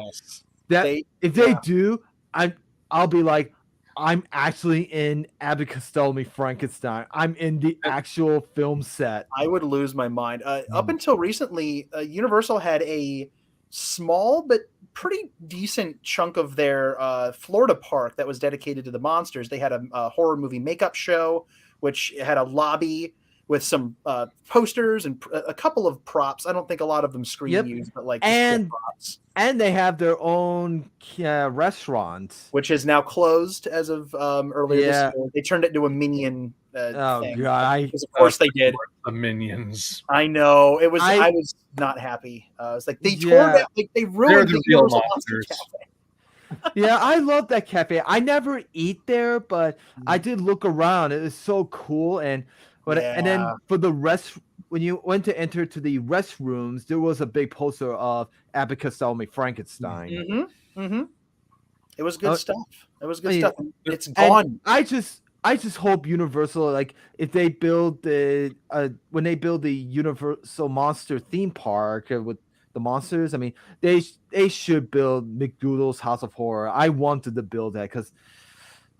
Yes. If they do, I'll be like, I'm actually in Abbott and Costello Me Frankenstein. I'm in the actual film set. I would lose my mind. Up until recently, Universal had a small but pretty decent chunk of their Florida park that was dedicated to the monsters. They had a horror movie makeup show, which had a lobby with some posters and a couple of props. I don't think a lot of them screen used, but like props. And they have their own restaurant, which is now closed as of earlier this year. They turned it into a Minion thing. God! Of course they did. the minions. I know it was. I I- was not happy. It's like they tore Yeah. down, like they They're ruined the the real Universal Monster monsters. Cafe. Yeah, I love that cafe. I never eat there, but I did look around. It was so cool, and and then Yeah. for the rest, when you went to enter to the restrooms, there was a big poster of Abbott Costello meets Frankenstein. Mm-hmm. Mm-hmm. It was good stuff. It was good I mean, stuff. It's And gone. I just hope Universal, like, if they build the when they build the Universal Monster theme park with the monsters, I mean, they should build McDoodle's House of Horror. I wanted to build that because,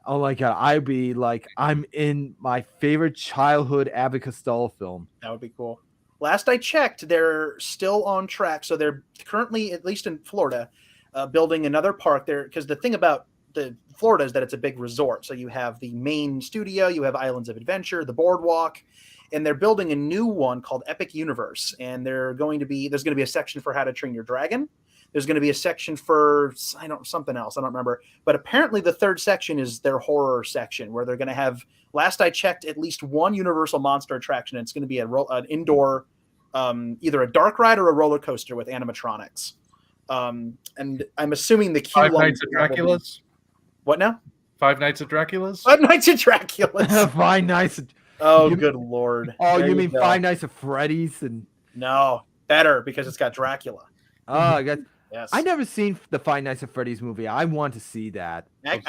oh my god, I'd be like, I'm in my favorite childhood Abbott Costello film. That would be cool. Last I checked, they're still on track. So they're currently, at least in Florida, building another park there. Because the thing about the Florida is that it's a big resort. So you have the main studio, you have Islands of Adventure, the boardwalk, and they're building a new one called Epic Universe. And there's going to be a section for How to Train Your Dragon. There's going to be a section for something else. I don't remember. But apparently the third section is their horror section, where they're going to have, last I checked, at least one Universal monster attraction. And it's going to be an indoor, either a dark ride or a roller coaster with animatronics. And I'm assuming the queue Five line Nights at Dracula's. What now? Five Nights at Dracula's. Five Nights at Dracula's. Five Nights. Oh, You- good lord! Oh, There you mean go. Five Nights at Freddy's and No, better because it's got Dracula. oh, I got. Yes, I never seen the Five Nights at Freddy's movie. I want to see that. I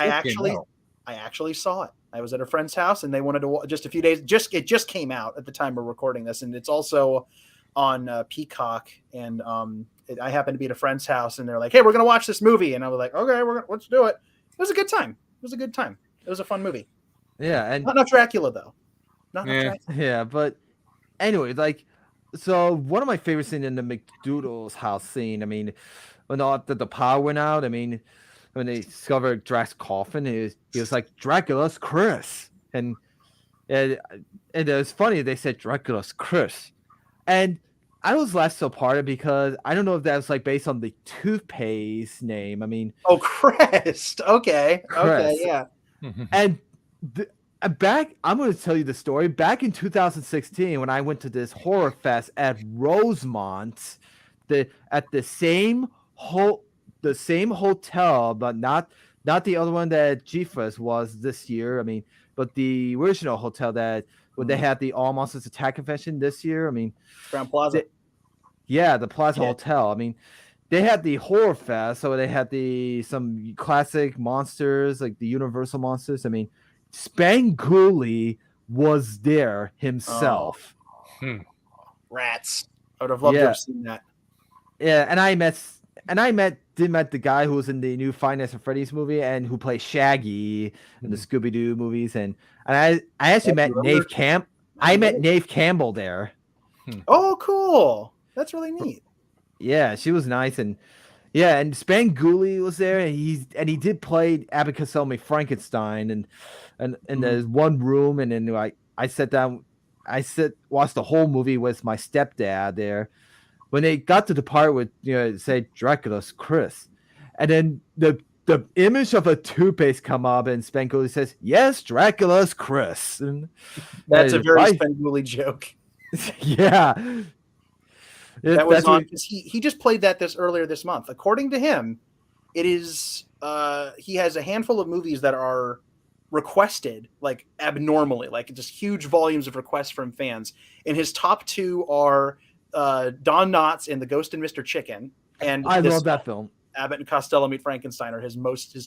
actually saw it. I was at a friend's house and they wanted to just a few days. It just came out at the time we're recording this, and it's also on Peacock. And I happened to be at a friend's house, and they're like, "Hey, we're gonna watch this movie," and I was like, "Okay, let's do it." It was a good time. It was a good time. It was a fun movie. Yeah, and Not enough Dracula though. Not enough Yeah. Dracula. yeah, but anyway, like, so one of my favorite scenes in the McDoodle's house scene. I mean, when all the power went out. I mean, when they discovered Drax's coffin, he was like, "Dracula's Chris," and it was funny. They said Dracula's Chris, and I was less so part of it because I don't know if that was like based on the toothpaste name. I mean, Oh, Crest. Okay. Okay. Crest. Yeah. and I'm going to tell you the story. Back in 2016, when I went to this horror fest at Rosemont, at the same hotel, but not the other one that G-Fest was this year. I mean, but the original hotel that when they had the All Monsters Attack convention this year. I mean, Ground Plaza. yeah, the Plaza Yeah. Hotel. I mean, they had the horror fest, so they had some classic monsters like the Universal monsters. I mean, Spanguli was there himself. Rats. I would have loved to Yeah. have seen that. Yeah, and I met the guy who was in the new Five Nights at Freddy's movie and who plays Shaggy in the Scooby Doo movies, and I actually met Nave Camp. I met Nave Campbell there. Oh, cool. That's really neat. Yeah, she was nice, and yeah, and Spanguli was there, and he did play Abbott Costello meets Frankenstein, and there's one room, and then I sat down, watched the whole movie with my stepdad there. When they got to the part with it said Dracula's Chris, and then the image of a toothpaste come up, and Spanguli says, "Yes, Dracula's Chris." And That's a very right. Spanguli joke. Yeah. That was That's on what- because he just played that earlier this month. According to him, it is he has a handful of movies that are requested like abnormally, like just huge volumes of requests from fans. And his top two are Don Knotts and The Ghost and Mr. Chicken. And I love that film. Abbott and Costello Meet Frankenstein are his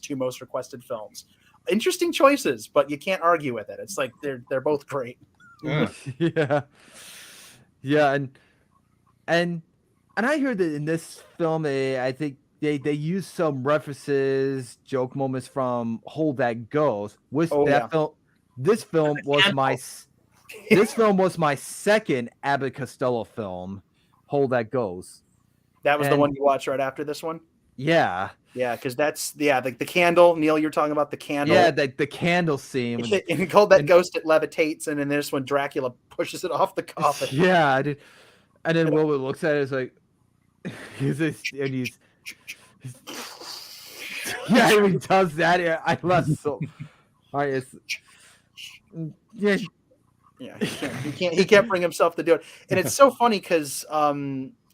two most requested films. Interesting choices, but you can't argue with it. It's like they're both great. Yeah. Yeah, and I heard that in this film, I think they use some references, joke moments from Hold That Ghost. This film was my second Abbott Costello film, Hold That Ghost. That was the one you watched right after this one? Yeah. Yeah, because that's the candle. Neil, you're talking about the candle. Yeah, the candle scene. And he called that ghost, it levitates, and in this one, Dracula pushes it off the coffin. Yeah, and then Wilbur looks at it, it's like, he's yeah, he does that. I love so. All right, yeah, Yeah, he can't bring himself to do it. And it's so funny because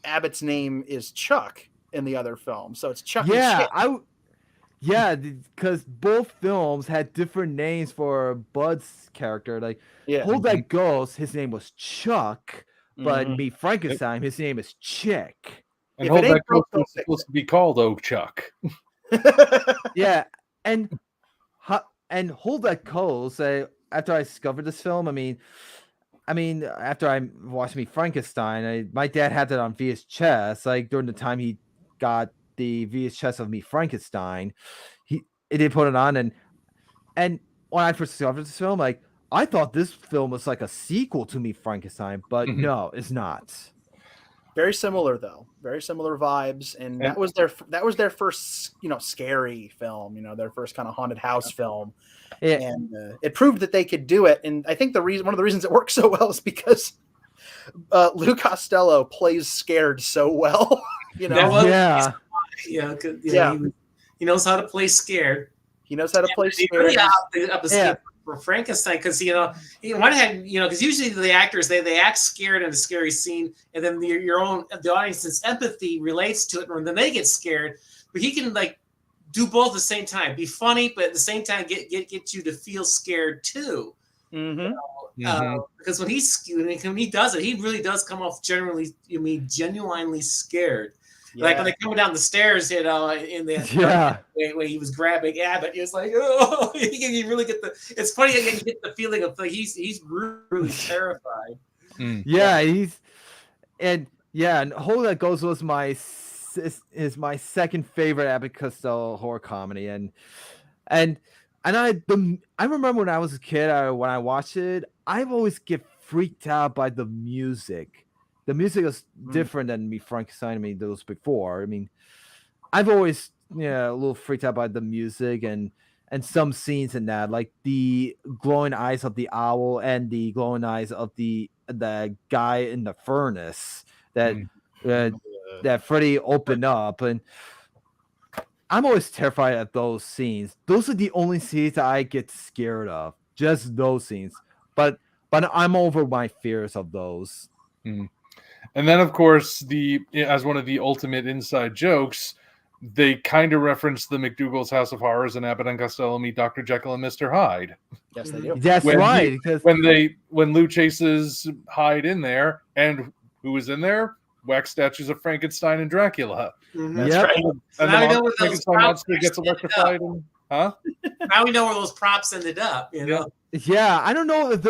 Abbott's name is Chuck in the other film, so it's Chuck and Chip. Yeah, because both films had different names for Bud's character. Like, Hold That Ghost, his name was Chuck, but Meet Frankenstein, his name is Chick. And Hold That Ghost was supposed to be called Chuck. Yeah, and Hold That Ghost. After I discovered this film, I mean, after I watched Meet Frankenstein, my dad had that on VHS. Like during the time he got the VHS of Meet Frankenstein, he did put it on, and when I first discovered this film, like I thought this film was like a sequel to Meet Frankenstein, but no, it's not. Very similar though, very similar vibes, and that was their first scary film, their first kind of haunted house film, and it proved that they could do it. And I think one of the reasons it works so well is because Lou Costello plays scared so well. He knows how to play scared. He knows how to play scared. Really up for Frankenstein, because he one had because usually the actors they act scared in a scary scene, and then the audience's empathy relates to it, and then they get scared. But he can like do both at the same time, be funny, but at the same time get you to feel scared too. Because when he does it, he really does come off genuinely scared. Yeah. Like when they're coming down the stairs, in the when he was grabbing Abbott, he was like, oh, you really get it's funny again, you get the feeling of like he's really terrified. And Hold That Ghost was my second favorite Abbott Costello horror comedy, and I remember when I was a kid, when I watched it, I've always get freaked out by the music. The music is different than Meet Frankenstein. Those before. I've always a little freaked out by the music and some scenes in that, like the glowing eyes of the owl and the glowing eyes of the guy in the furnace that Freddy opened up, and I'm always terrified at those scenes. Those are the only scenes that I get scared of, just those scenes. But I'm over my fears of those. And then, of course, as one of the ultimate inside jokes, they kind of reference the McDougal's House of Horrors and Abbott and Costello meet Dr. Jekyll and Mr. Hyde. Yes, they do. That's right. When Lou chases Hyde in there, and who is in there? Wax statues of Frankenstein and Dracula. That's right. And now we know where those props gets electrified. Now we know where those props ended up. Yeah, I don't know if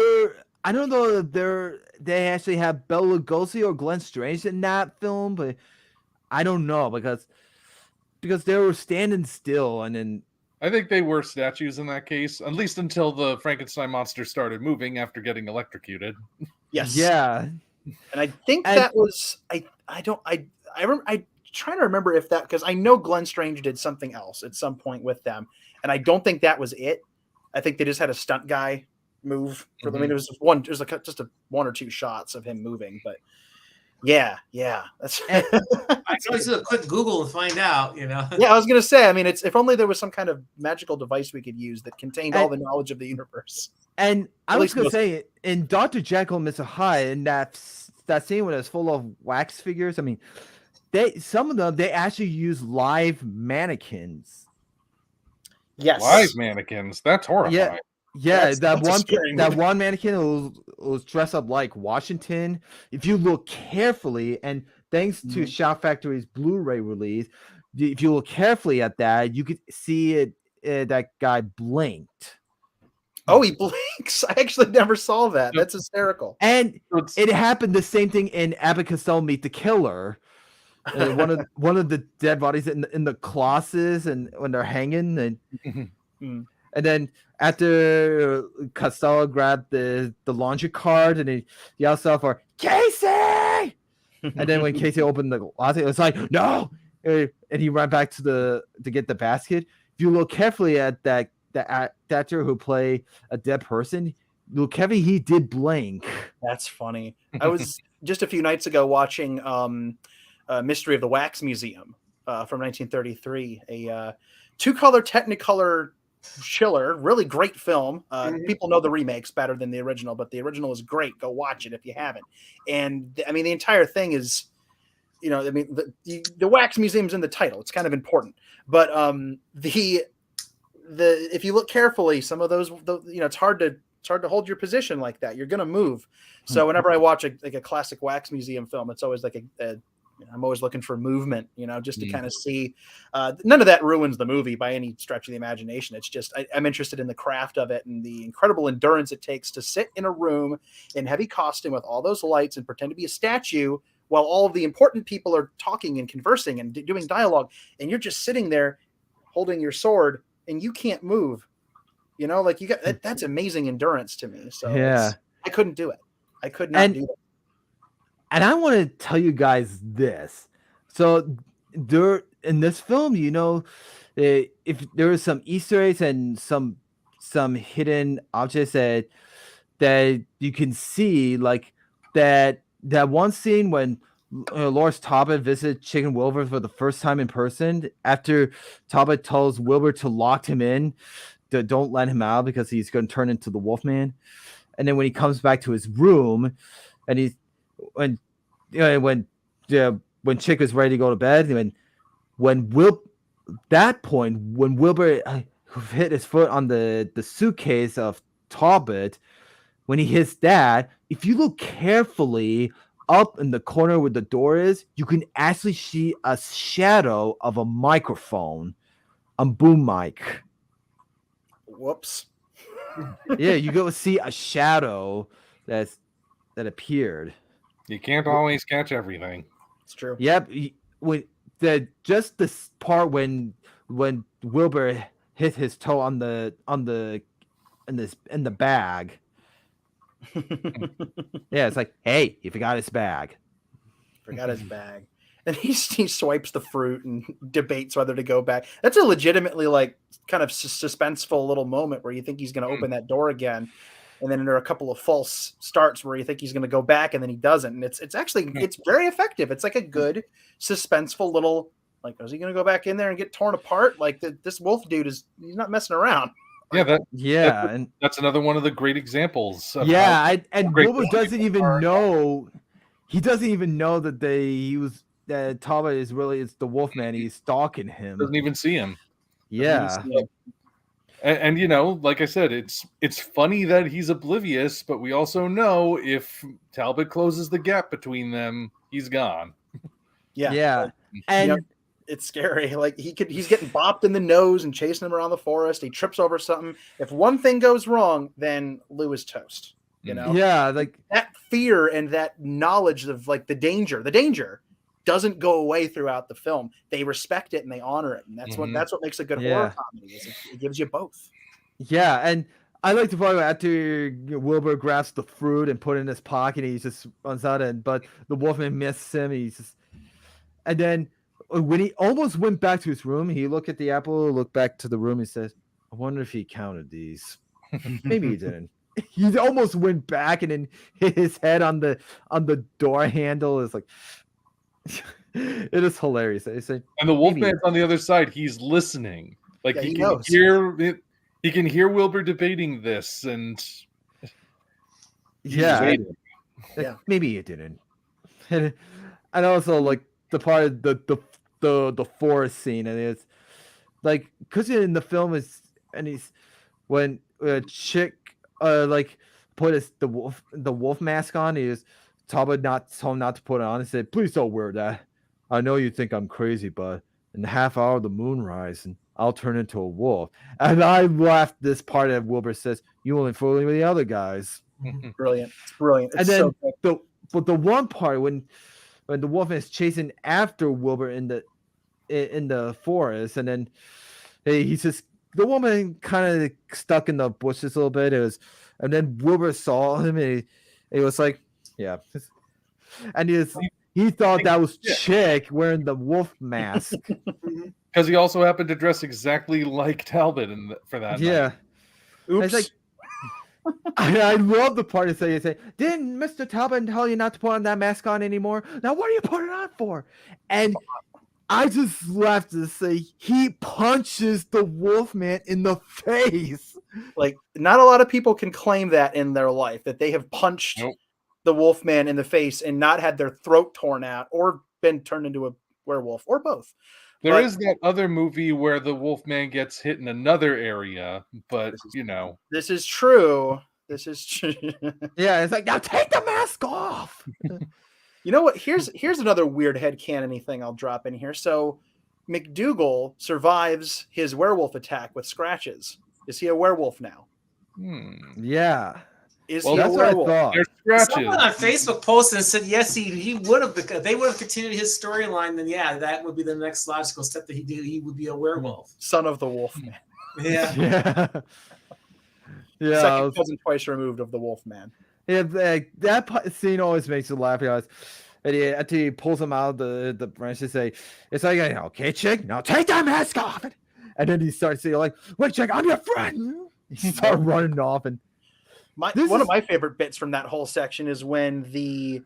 they actually have Bela Lugosi or Glenn Strange in that film, but I don't know because they were standing still, and then I think they were statues in that case, at least until the Frankenstein monster started moving after getting electrocuted. Yes. Yeah. And I think that was I'm trying to remember if that, because I know Glenn Strange did something else at some point with them, and I don't think that was it. I think they just had a stunt guy move for them. It was just one or two shots of him moving, but yeah, that's. I can always do a quick Google and find out. Yeah, I was gonna say. It's if only there was some kind of magical device we could use that contained all the knowledge of the universe. And I was gonna say, in Dr. Jekyll and Mr. Hyde, in that scene when it's full of wax figures, some of them they actually use live mannequins. Yes, live mannequins. That's horrifying. Yeah, that one mannequin was dressed up like Washington. If you look carefully, and thanks to Shout Factory's Blu-ray release, if you look carefully at that, you could see that guy blinked. Oh, he blinks! I actually never saw that. That's hysterical. And it happened the same thing in Abbott Costello Meet the Killer. One of the dead bodies in the closets, and when they're hanging, and then after Costello grabbed the laundry card, and he yells out for Casey, and then when Casey opened the closet, it was like no, and he ran back to get the basket. If you look carefully at the actor who played a dead person, look carefully, he did blink. That's funny. I was just a few nights ago watching Mystery of the Wax Museum from 1933, a two-color Technicolor Schiller, really great film. Mhm. People know the remakes better than the original, but the original is great. Go watch it if you haven't. And I mean, the entire thing is, I mean, the wax museum's in the title. It's kind of important, but the if you look carefully, some of those, it's hard to hold your position like that. You're gonna move. So whenever I watch a classic wax museum film, it's always like I'm always looking for movement, just to kind of see. None of that ruins the movie by any stretch of the imagination. It's just I'm interested in the craft of it and the incredible endurance it takes to sit in a room in heavy costume with all those lights and pretend to be a statue while all of the important people are talking and conversing and doing dialogue, and you're just sitting there holding your sword and you can't move. Like you got that's amazing endurance to me. So Yeah. I couldn't do it. I could not do that. And I want to tell you guys this. So there in this film, if there is some Easter eggs and some hidden objects that you can see, like that one scene when Loris Talbot visited Chicken Wilbur for the first time in person after Talbot tells Wilbur to lock him in, don't let him out because he's going to turn into the Wolfman. And then when he comes back to his room, and when Chick is ready to go to bed, when Wilbur hit his foot on the suitcase of Talbot, when he hits that, if you look carefully up in the corner where the door is, you can actually see a shadow of a microphone, a boom mic. Whoops. Yeah, you go see a shadow that appeared. You can't always catch everything. It's true. Yep. Just this part when Wilbur hit his toe in the bag. Yeah, it's like, hey, he forgot his bag. And he swipes the fruit and debates whether to go back. That's a legitimately kind of suspenseful little moment where you think he's going to open that door again. And then there are a couple of false starts where you think he's going to go back and then he doesn't. And it's actually very effective. It's like a good suspenseful little, is he going to go back in there and get torn apart? This wolf dude he's not messing around. Yeah, and that's another one of the great examples. And Wilbur doesn't even know. He doesn't even know that Talbot is the Wolfman. He's stalking him. Doesn't even see him. Yeah. And like I said, it's funny that he's oblivious, but we also know if Talbot closes the gap between them, he's gone. Yeah. And it's scary. He's getting bopped in the nose and chasing him around the forest. He trips over something. If one thing goes wrong, then Lou is toast. Yeah, that fear and that knowledge of the danger doesn't go away throughout the film. They respect it and they honor it, and that's what makes a good horror comedy. It gives you both. Yeah, and I like the part after Wilbur grabs the fruit and put it in his pocket, and he just runs out, but the Wolfman misses him. And then when he almost went back to his room, he looked at the apple, looked back to the room, and says, "I wonder if he counted these." Maybe he didn't. He almost went back and then hit his head on the door handle. It's it is hilarious. And the Wolfman's on the other side. He's listening. He can hear Wilbur debating this, and maybe he didn't. And also the part of the forest scene, and it's because in the film he's when Chick put the wolf mask on, he was Talbot told him not to put it on and said, "Please don't wear that. I know you think I'm crazy, but in the half hour of the moonrise, and I'll turn into a wolf." And I laughed this part of Wilbur says, "You only fooling with the other guys." Brilliant. It's brilliant. It's and then the one part when the wolf is chasing after Wilbur in the forest, and then he's just the woman kind of stuck in the bushes a little bit. And then Wilbur saw him, and he was like, yeah. And he thought that was Chick wearing the wolf mask. Because he also happened to dress exactly like Talbot for that night. Oops. I love the part of say, "Didn't Mr. Talbot tell you not to put on that mask on anymore? Now what are you putting it on for?" And I just laughed to say he punches the Wolfman in the face. Like, not a lot of people can claim that in their life, that they have punched Nope. the Wolfman in the face and not had their throat torn out or been turned into a werewolf or both. There But is that other movie where the Wolfman gets hit in another area, but you know. this is true. This is true. Yeah, it's like, now take the mask off. You know what? Here's another weird headcanon-y thing I'll drop in here. So McDougal survives his werewolf attack with scratches. Is he a werewolf now? Yeah. Is Well, he a That's what I werewolf? thought. There's scratches. Someone on Facebook posted and said, yes, he would have. They would have continued his storyline. Then, yeah, that would be the next logical step that he would be a werewolf. Son of the Wolfman. Yeah. Yeah. Yeah. I Second was- cousin twice removed of the Wolfman. Yeah, that scene always makes me laugh because after he pulls him out of the branch, say, it's like, okay, chick, now take that mask off. And then he starts saying, like, wait, chick, I'm your friend. He starts running off. And One of my favorite bits from that whole section is when they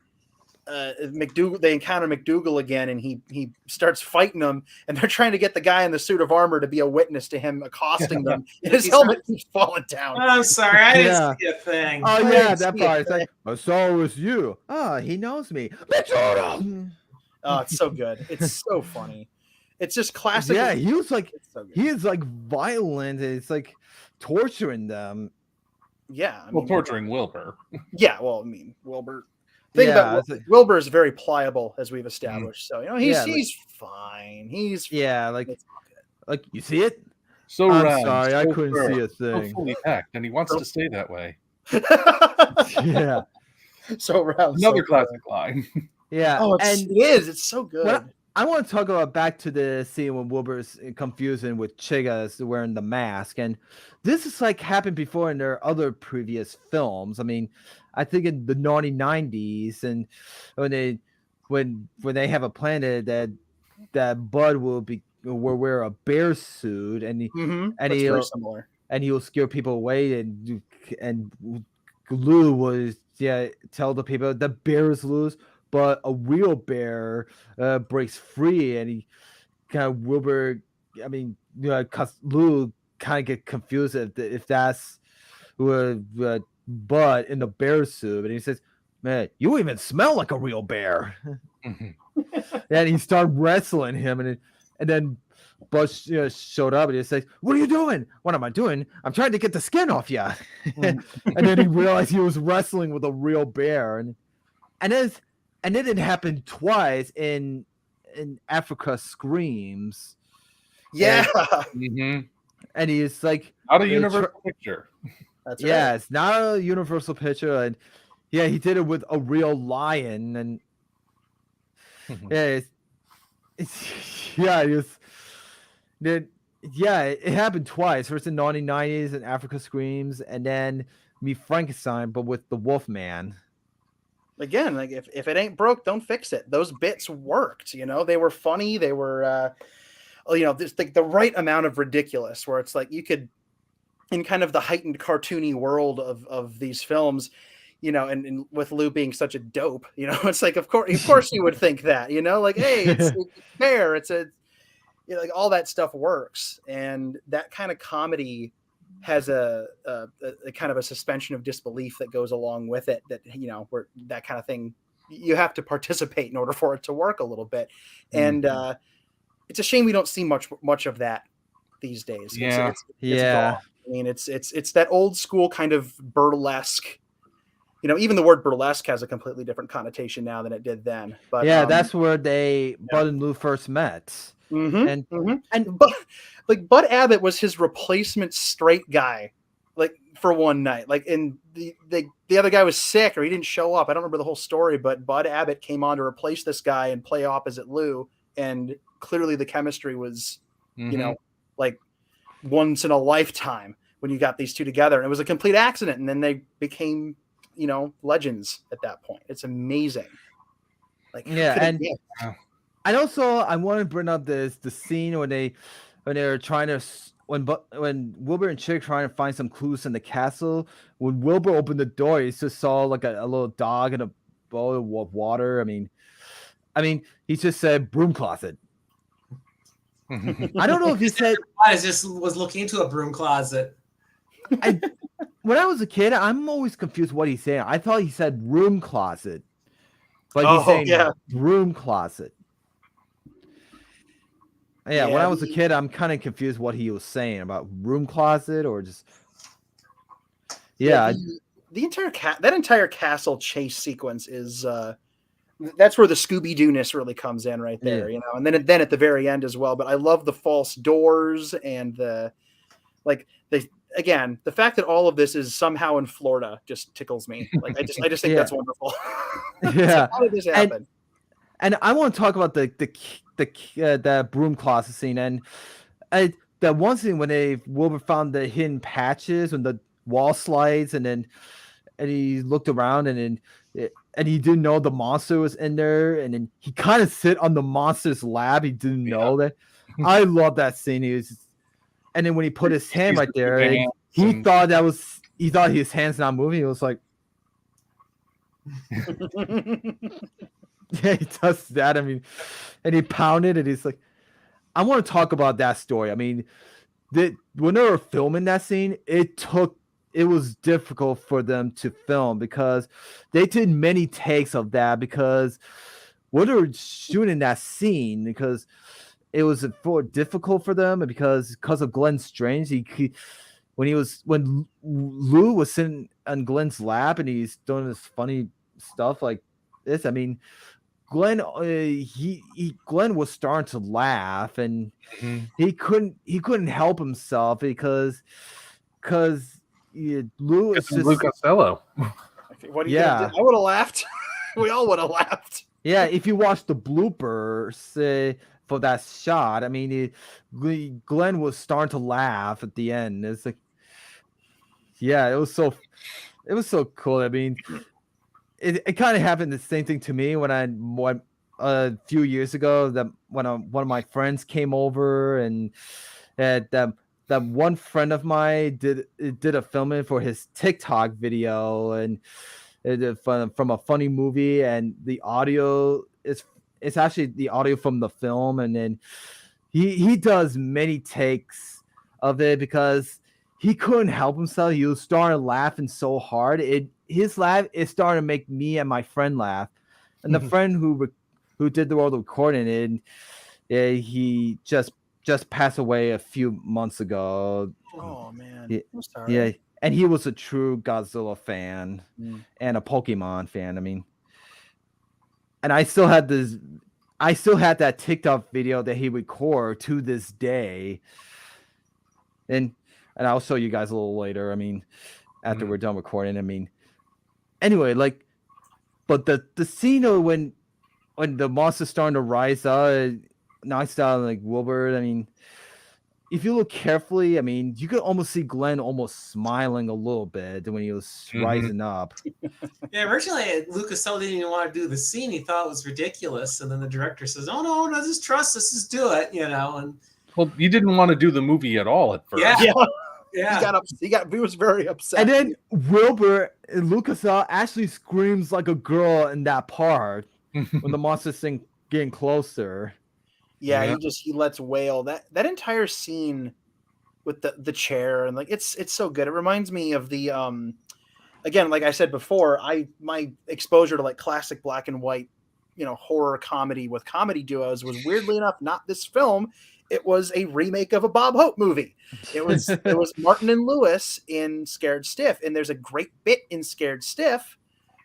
encounter McDougal again, and he starts fighting them, and they're trying to get the guy in the suit of armor to be a witness to him accosting them, and his helmet keeps falling down. I'm sorry, I didn't Yeah. see a thing. oh, I yeah, didn't that see part. it. It's like, oh, so was you. Oh, he knows me. McDougal! Oh, it's so good. It's so funny. It's just classic. Yeah, he was like, It's so good. he is like violent. It's like torturing them. Yeah. I Well, mean, torturing Wilbur. Yeah. Well, I mean, Wilbur. Thing Yeah, about it's like- Wilbur is very pliable, as we've established. So he's Yeah, like- he's fine. He's Yeah, like, It's all like you see it? So I'm round, sorry, I so couldn't firm, see a so thing. fully packed, and he wants to stay that way. Yeah, so round. Another so classic line. yeah. Oh, and it is. It's so good. What I want to talk about back to the scene when Wilbur's confusing with Chiga's wearing the mask, and this is like happened before in their other previous films. I mean, I think in the 90s, and when they have a planet that Bud will wear a bear suit, and And and That's he'll very similar. and he'll scare people away, and Lou was tell the people the bear is loose, but a real bear breaks free, and he kind of Wilbur. I mean, cause Lou kind of get confused if that's Bud in the bear suit, and he says, "Man, you even smell like a real bear." And he started wrestling him, and then Bud showed up, and he says, "What are you doing?" "What am I doing? I'm trying to get the skin off you." And then he realized he was wrestling with a real bear, and then it happened twice in Africa Screams, Yeah. Mhm. and he's like, Not a They universal picture. That's "Yeah, right. it's not a universal picture," and yeah, he did it with a real lion, and yeah, it happened twice. First in 1990s in Africa Screams, and then Meet Frankenstein, but with the Wolfman. Again, like if it ain't broke, don't fix it. Those bits worked. They were funny. They were, there's like the right amount of ridiculous, where it's like you could, in kind of the heightened cartoony world of these films, and with Lou being such a dope, it's like of course you would think that, like, hey, it's fair, it's like all that stuff works, and that kind of comedy has a kind of a suspension of disbelief that goes along with it, that where that kind of thing, you have to participate in order for it to work a little bit, and it's a shame we don't see much of that these days. Yeah. It's Yeah. gone. I mean, it's that old school kind of burlesque. Even the word burlesque has a completely different connotation now than it did then. But Yeah, that's where Bud and Lou first met. Mhm, And and Bud Abbott was his replacement straight guy, like for one night. Like, and the other guy was sick or he didn't show up. I don't remember the whole story, but Bud Abbott came on to replace this guy and play opposite Lou, and clearly the chemistry was, like once in a lifetime when you got these two together. And it was a complete accident, and then they became, legends at that point. It's amazing. Like, Yeah, and Wow. And also, I want to bring up the scene when they're trying to when Wilbur and Chick trying to find some clues in the castle. When Wilbur opened the door, he just saw like a little dog in a bowl of water. I mean, he just said broom closet. I don't know if he said. I just was looking into a broom closet. When I was a kid, I'm always confused what he's saying. I thought he said room closet, but Oh, he's saying yeah. broom closet. Yeah, when Yeah, I was a kid, I'm kind of confused what he was saying about room closet or just. Yeah, the entire that entire castle chase sequence is that's where the Scooby-Doo-ness really comes in right there, Yeah. you know, and then at the very end as well. But I love the false doors and the again, the fact that all of this is somehow in Florida just tickles me. Like I just think Yeah. that's wonderful. Yeah. How did this happen? And I want to talk about the broom closet scene and that one scene when Wilbur found the hidden patches and the wall slides and he looked around and he didn't know the monster was in there and then he kind of sit on the monster's lap. He didn't know that. I love that scene. And then when he put his hand right there, he thought his hand's not moving. He was like, yeah, he does that. I mean, and he pounded and he's like, I want to talk about that story. I mean, when they were filming that scene, it was difficult for them to film because they did many takes of that because when they were shooting that scene, because it was difficult for them and because of Glenn Strange, when Lou was sitting on Glenn's lap and he's doing this funny stuff like this, I mean, Glenn Glenn was starting to laugh and he couldn't help himself because Lou is just Lou Costello. What are you gonna do? I would have laughed. We all would have laughed. Yeah, if you watch the bloopers for that shot, I mean, Glenn was starting to laugh at the end. It's like, yeah, it was so cool. I mean, it kind of happened the same thing to me when a few years ago that when one of my friends came over and that one friend of mine did a filming for his TikTok video and from a funny movie and the audio it's actually the audio from the film and then he does many takes of it because he couldn't help himself. He was starting laughing so hard. His laugh is starting to make me and my friend laugh. And the friend who did the world recording and he just passed away a few months ago. Oh man. I'm sorry. Yeah. And he was a true Godzilla fan and a Pokemon fan. I mean, and I still had that TikTok video that he recorded to this day. And I'll show you guys a little later. I mean, after we're done recording. I mean, anyway, but the scene of when the monster's starting to rise up, knocks down like Wilbur. I mean, if you look carefully, I mean, you could almost see Glenn almost smiling a little bit when he was rising up. Yeah, originally Lucas didn't even want to do the scene. He thought it was ridiculous, and then the director says, "Oh no, just trust us, just do it," you know. And well, you didn't want to do the movie at all at first. Yeah. He was very upset. And then Wilbur Lucas actually screams like a girl in that part when the monster's thing getting closer. Yeah, he lets wail. That entire scene with the chair and like it's so good. It reminds me of the again, like I said before, my exposure to like classic black and white, you know, horror comedy with comedy duos was weirdly enough not this film. It was a remake of a Bob Hope movie. It was Martin and Lewis in Scared Stiff, and there's a great bit in Scared Stiff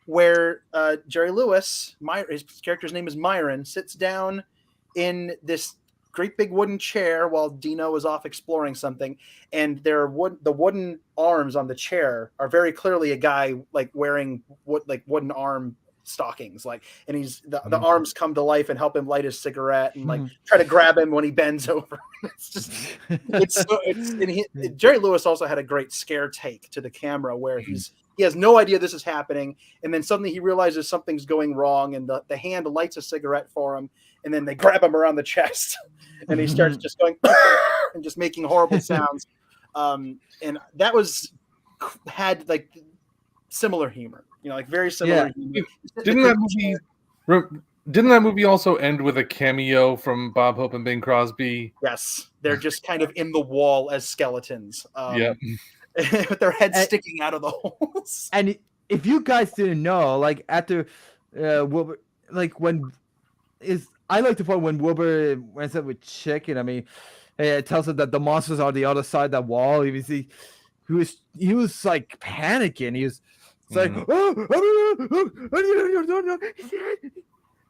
where Jerry Lewis, his character's name is Myron, sits down in this great big wooden chair while Dino is off exploring something, and the wooden arms on the chair are very clearly a guy like wearing wooden arm stockings, like, and he's the arms come to life and help him light his cigarette and like try to grab him when he bends over. Jerry Lewis also had a great scare take to the camera where he has no idea this is happening, and then suddenly he realizes something's going wrong, and the hand lights a cigarette for him, and then they grab him around the chest, and he starts just going and just making horrible sounds. And that had like similar humor, you know, like very similar. Yeah. Didn't that movie Didn't that movie also end with a cameo from Bob Hope and Bing Crosby? Yes, they're just kind of in the wall as skeletons. Yep. With their heads And- sticking out of the holes. And if you guys didn't know, like after Wilbur, like when I like the part when Wilbur ends up with Chicken. I mean, it tells him that the monsters are on the other side of that wall. He was like panicking. He was like,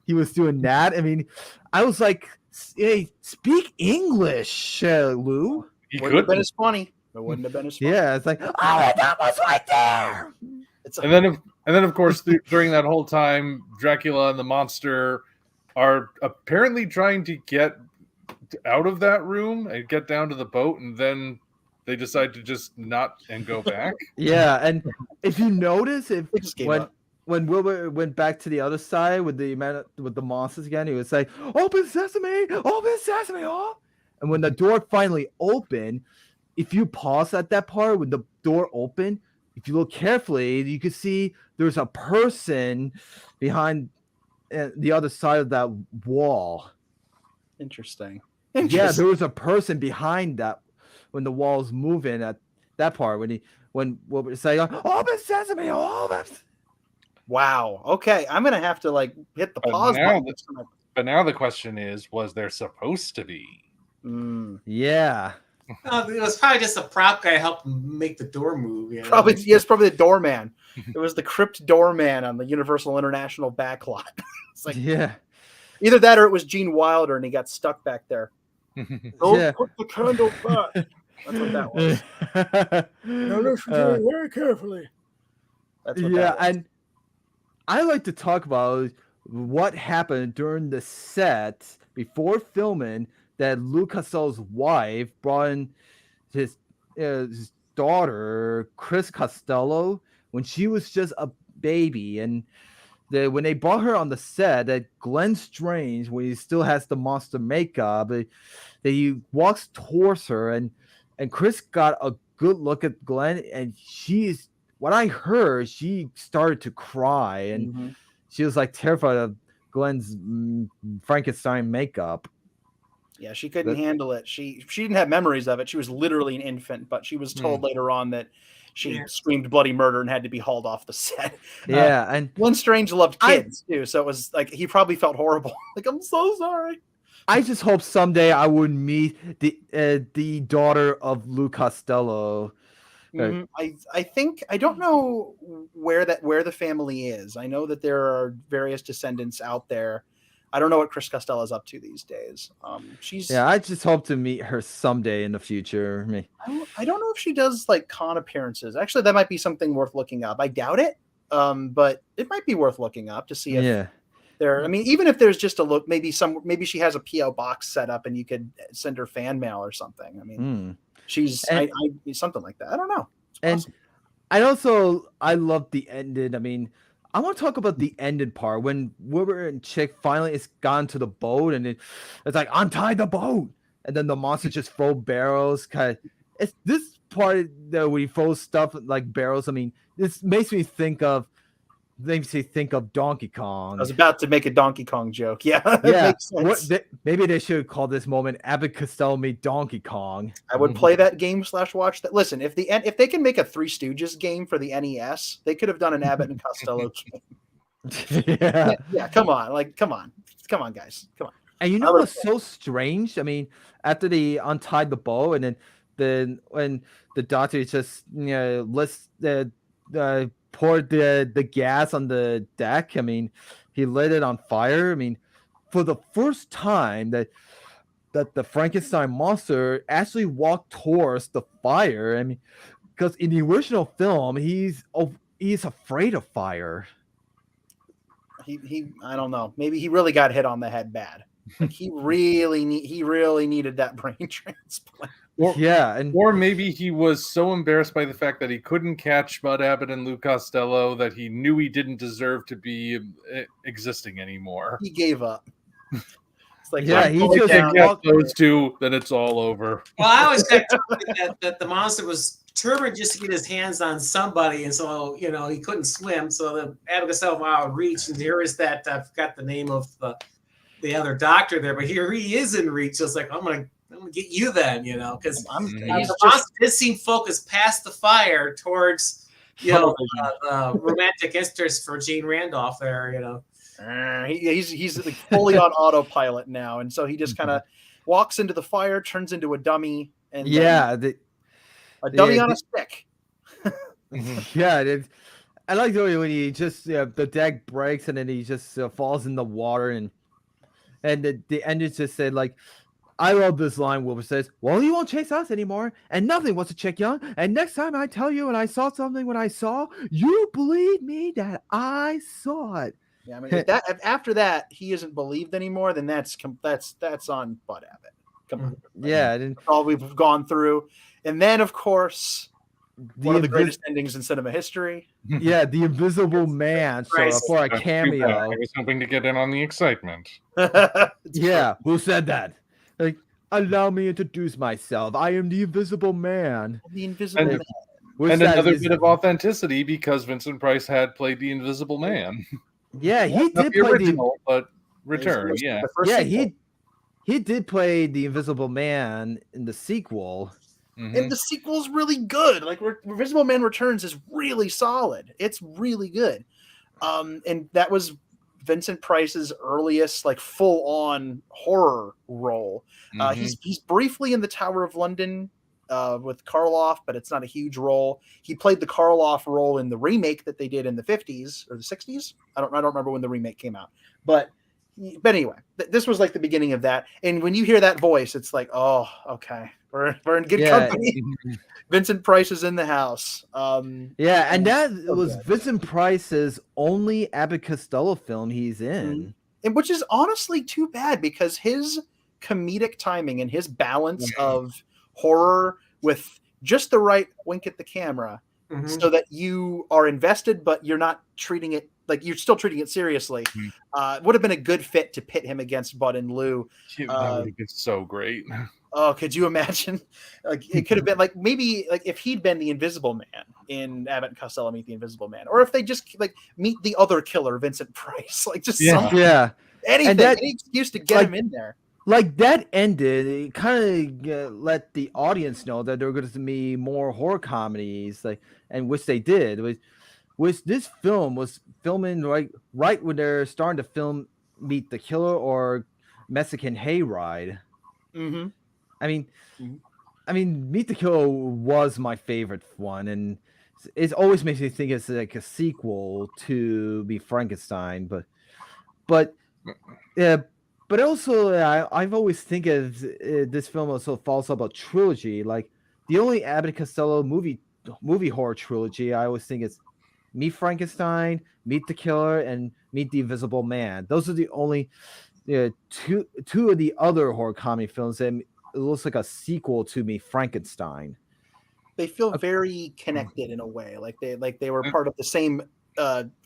he was doing that. I mean, I was like, hey, speak English, Lou. He Wouldn't have could. been as funny. It wouldn't have been as funny. Yeah, it's like, oh, that was right there. And then of course during that whole time, Dracula and the monster are apparently trying to get out of that room and get down to the boat, and then they decide to just not and go back. Yeah, and if you notice, They just gave when up. when Wilbur went back to the other side with the monsters again, he was like, "Open sesame, oh!" And when the door finally opened, if you pause at that part when the door opened, if you look carefully, you can see there's a person behind the other side of that wall. Interesting. Yeah, there was a person behind that when the wall's moving at that part when Wilbur say, "Open sesame, open." Wow. Okay, I'm gonna have to like hit the But pause now button. But now the question is, was there supposed to be? Yeah. It was probably just a prop guy helping make the door move. You know? Probably the doorman. It was the crypt doorman on the Universal International backlot. It's like Yeah. either that or it was Gene Wilder and he got stuck back there. Don't Yeah. put the candle back. That's what that was. Now listen to me very carefully. That's what Yeah, that was. and I like to talk about what happened during the set before filming that Lou Costello's wife brought in his daughter, Chris Costello, when she was just a baby. And when they brought her on the set, that Glenn Strange, when he still has the monster makeup, that he walks towards her, and Chris got a good look at Glenn, and what I heard, she started to cry, and she was like terrified of Glenn's Frankenstein makeup. Yeah, she couldn't handle it. She didn't have memories of it. She was literally an infant, but she was told later on that she screamed bloody murder and had to be hauled off the set. Yeah, and Glenn Strange loved kids too, so it was like he probably felt horrible. Like, I'm so sorry. I just hope someday I would meet the daughter of Lou Costello. I think I don't know where the family is. I know that there are various descendants out there. I don't know what Chris Costello is up to these days. I just hope to meet her someday in the future. I don't know if she does like con appearances. Actually, that might be something worth looking up. I doubt it, but it might be worth looking up to see if there. I mean, even if there's just a look, maybe she has a PO box set up and you could send her fan mail or something. I mean, something like that. I don't know. It's and I love the ending. I mean, I want to talk about the ending part when Wilbur and Chick finally is gone to the boat, and it's like, untie the boat, and then the monster just throw barrels. It's this part that we throw stuff like barrels. I mean, this makes me think of Donkey Kong. I was about to make a Donkey Kong joke. Yeah, yeah. Makes sense. Maybe they should call this moment Abbott Costello meet Donkey Kong. I would play that game / watch that. Listen, if they can make a Three Stooges game for the NES, they could have done an Abbott and Costello game. Yeah. Come on, guys, come on. And you know what's so strange? I mean, after they untied the bow, and then when the doctor just let's poured the gas on the deck. I mean, he lit it on fire. I mean, for the first time that the Frankenstein monster actually walked towards the fire. I mean, because in the original film, he's afraid of fire. I don't know. Maybe he really got hit on the head bad. Like he really needed that brain transplant. Or maybe he was so embarrassed by the fact that he couldn't catch Bud Abbott and Lou Costello that he knew he didn't deserve to be existing anymore. He gave up. like, Yeah, I'm he going just down. Get those two, then it's all over. Well, I always got told that the monster was determined just to get his hands on somebody, and so he couldn't swim. So the Abbott Costello would reach, and here is that I forgot the name of the other doctor there, but here he is in reach. So it's like I'm gonna get you then, because the monster did seem focused past the fire towards the romantic interest for Jane Randolph there. He's like fully on autopilot now, and so he just kind of walks into the fire, turns into a dummy, and a dummy on a stick. Yeah, I like the way when he just the deck breaks and then he just falls in the water, and the ending just said like, I love this line. Wilbur says, "Well, you won't chase us anymore, and nothing wants to check young. And next time I tell you when I saw something, when I saw, you believe me that I saw it." Yeah, I mean, if after that he isn't believed anymore, then that's on Bud Abbott. Yeah, that's all we've gone through, and then of course one of the greatest endings in cinema history. Yeah, the Invisible Man showed up for a cameo. I was hoping to get in on the excitement. Yeah, who said that? Like, allow me to introduce myself. I am the Invisible Man. The Invisible Man. And another bit of authenticity because Vincent Price had played the Invisible Man. Yeah, he did the play original, but Return. Yeah, he did play the Invisible Man in the sequel. And the sequel's really good. Like Invisible Man Returns is really solid. It's really good. And that was Vincent Price's earliest like full-on horror role. He's briefly in the Tower of London with Karloff, but it's not a huge role. He played the Karloff role in the remake that they did in the 50s or the 60s. I don't remember when the remake came out. But anyway, this was like the beginning of that. And when you hear that voice, it's like, oh, okay, we're in good company. Vincent Price is in the house. And that was Vincent Price's only Abbott Costello film he's in. And which is honestly too bad because his comedic timing and his balance of horror with just the right wink at the camera so that you are invested, but you're not treating it like you're still treating it seriously. Would have been a good fit to pit him against Bud and Lou. That would have been so great. Oh, could you imagine? Like it could have been like maybe like if he'd been the Invisible Man in Abbott and Costello Meet the Invisible Man, or if they just like meet the other killer, Vincent Price, like just anything, any excuse to get him in there. Like that ended, it kind of let the audience know that there were going to be more horror comedies, like, and which they did. Which this film was filming right when they're starting to film Meet the Killer or Mexican Hayride. I mean, Meet the Killer was my favorite one, and it always makes me think it's like a sequel to Be Frankenstein, but also I've always think of this film also falls up a trilogy. Like the only Abbott and Costello movie horror trilogy I always think is Meet Frankenstein, Meet the Killer, and Meet the Invisible Man. Those are the only two of the other horror comedy films that it looks like a sequel to Meet Frankenstein. They feel very connected in a way, like they were part of the same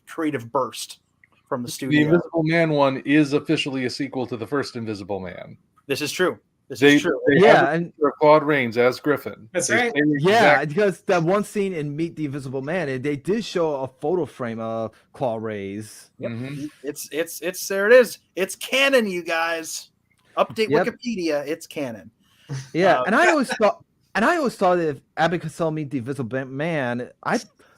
creative burst from the studio. The Invisible Man one is officially a sequel to the first Invisible Man. This is true. This is true. And Claude Rains as Griffin. That's right. Yeah, because that one scene in Meet the Invisible Man, they did show a photo frame of Claude Rains. It's there. It is. It's canon, you guys. Update Wikipedia. It's canon. Yeah, and I always thought that if Abbott Costello Meet the Invisible Man,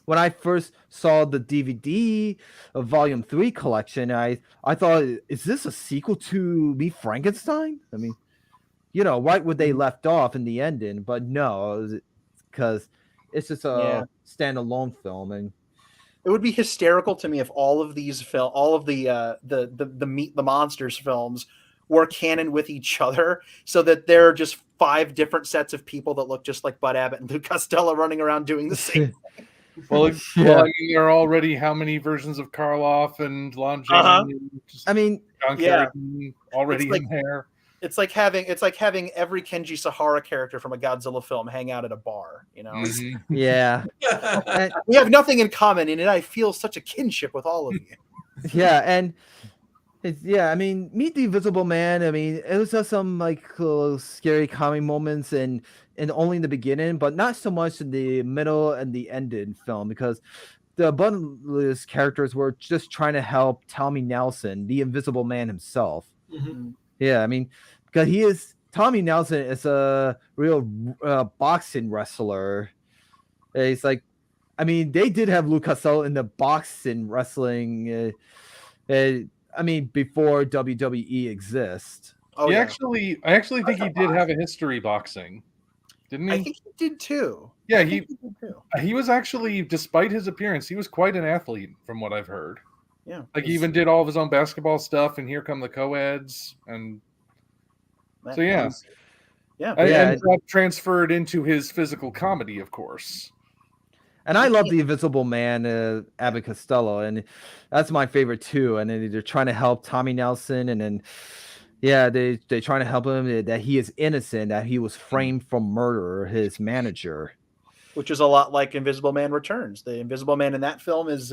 when I first saw the DVD of Volume 3 collection, I thought, is this a sequel to Meet Frankenstein? I mean, right where they left off in the ending, but no, because it's just a standalone film, and it would be hysterical to me if all of these the Meet the Monsters films were canon with each other, so that they're just 5 different sets of people that look just like Bud Abbott and Lou Costello running around doing the same thing. Well, I mean, there are already how many versions of Karloff and Lon Chaney? I mean, John Carradine already in there. It's like having every Kenji Sahara character from a Godzilla film hang out at a bar, Yeah. We have nothing in common, and I feel such a kinship with all of you. Yeah, and Yeah, I mean, Meet the Invisible Man. I mean, it was just some like little scary comedy moments and only in the beginning, but not so much in the middle and the end in film because the Butler's characters were just trying to help Tommy Nelson, the Invisible Man himself. Mhm. Yeah, I mean, because Tommy Nelson is a real boxing wrestler. He's like, I mean, they did have Lou Costello in the boxing wrestling. I mean, before WWE exists. Oh, I yeah. actually think he did have a history boxing, didn't I he? think he did too. Yeah, I think he did too. he was actually, despite his appearance, he was quite an athlete, from what I've heard. Yeah. Like he even did all of his own basketball stuff, and Here Come the Co-eds, and so yeah, Yeah. and that transferred into his physical comedy, of course. And I love the Invisible Man, Abbott Costello, and that's my favorite too. And then they're trying to help Tommy Nelson, and then yeah, they're trying to help him that he is innocent, that he was framed for murder, his manager. Which is a lot like Invisible Man Returns. The Invisible Man in that film is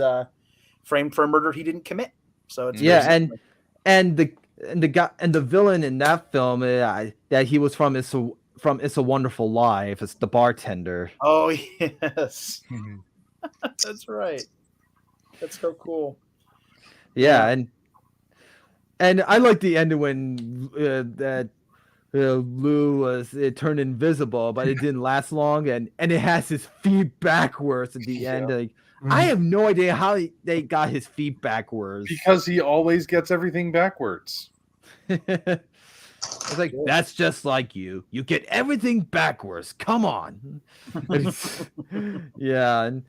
framed for a murder he didn't commit. So it's Yeah, and the guy and the villain in that film that he was from It's a Wonderful Life. It's the bartender. Oh yes, that's right. That's so cool. Yeah, and I like the ending when that Lou was turned invisible, but it didn't last long, and it has his feet backwards at the end. Like I have no idea how they got his feet backwards. Because he always gets everything backwards. It's like that's just like you. You get everything backwards. Come on. Yeah, and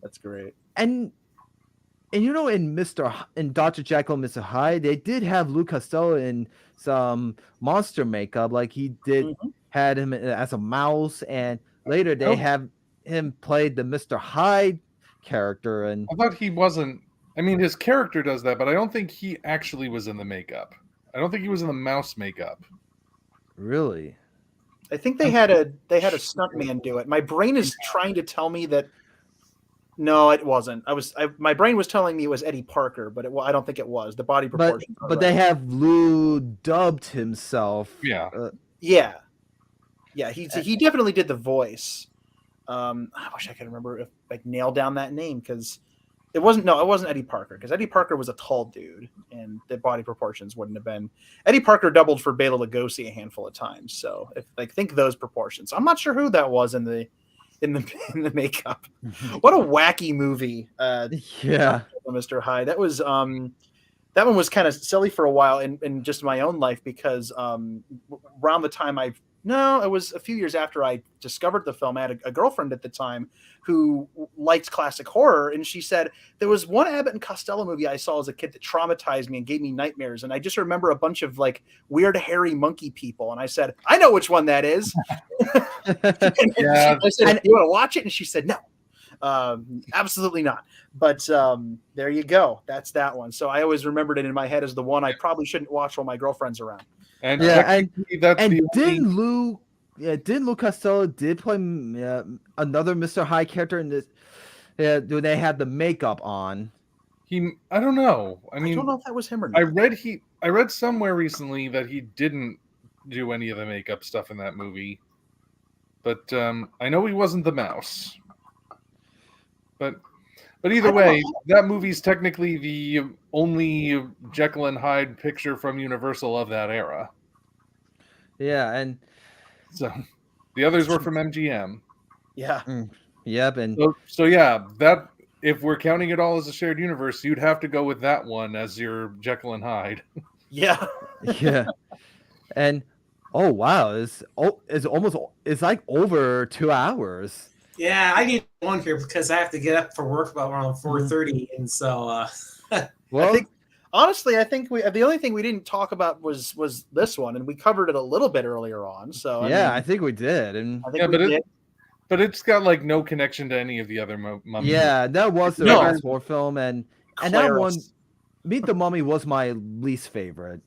That's great. and you know, in Dr. Jekyll and Mr. Hyde, they did have Lou Costello in some monster makeup, like he did had him as a mouse, and later they have him played the Mr. Hyde character. And I thought he wasn't. I mean, his character does that, but I don't think he actually was in the makeup. I don't think he was in the mouse makeup. Really? I think they had a stuntman do it. My brain is trying to tell me that no, it wasn't. My brain was telling me it was Eddie Parker, but I don't think it was. The body proportions. But they have Lou dubbed himself. Yeah. Yeah. He definitely did the voice. I wish I could remember if nail down that name because it wasn't Eddie Parker because Eddie Parker was a tall dude and the body proportions wouldn't have been. Eddie Parker doubled for Bela Lugosi a handful of times, so if think those proportions. I'm not sure who that was in the makeup. What a wacky movie! Yeah, Mr. Hyde. That one was kind of silly for a while in just my own life because around the time it was a few years after I discovered the film. I had a girlfriend at the time who liked classic horror, and she said there was one Abbott and Costello movie I saw as a kid that traumatized me and gave me nightmares. And I just remember a bunch of weird hairy monkey people. And I said, I know which one that is. Yeah. I said, you want to watch it? And she said, no. Absolutely not. But there you go. That's that one. So I always remembered it in my head as the one I probably shouldn't watch while my girlfriend's around. And didn't Lou Costello did play another Mr. Hyde character in this? Do they have the makeup on? I don't know. I mean, I don't know if that was him or not. I read somewhere recently that he didn't do any of the makeup stuff in that movie, but I know he wasn't the mouse. But either way, that movie's technically the only Jekyll and Hyde picture from Universal of that era. Yeah, and so the others were from MGM. Yeah. Yep, and so yeah, that if we're counting it all as a shared universe, you'd have to go with that one as your Jekyll and Hyde. Yeah. Yeah, and oh wow, it's like over 2 hours. Yeah, I need one here because I have to get up for work about around 4:30, and so. Well, I think the only thing we didn't talk about was this one, and we covered it a little bit earlier on. So I think we did, and I think we did. But it's got no connection to any of the other mummies. Yeah, that was the last horror film, and that one, Meet the Mummy, was my least favorite.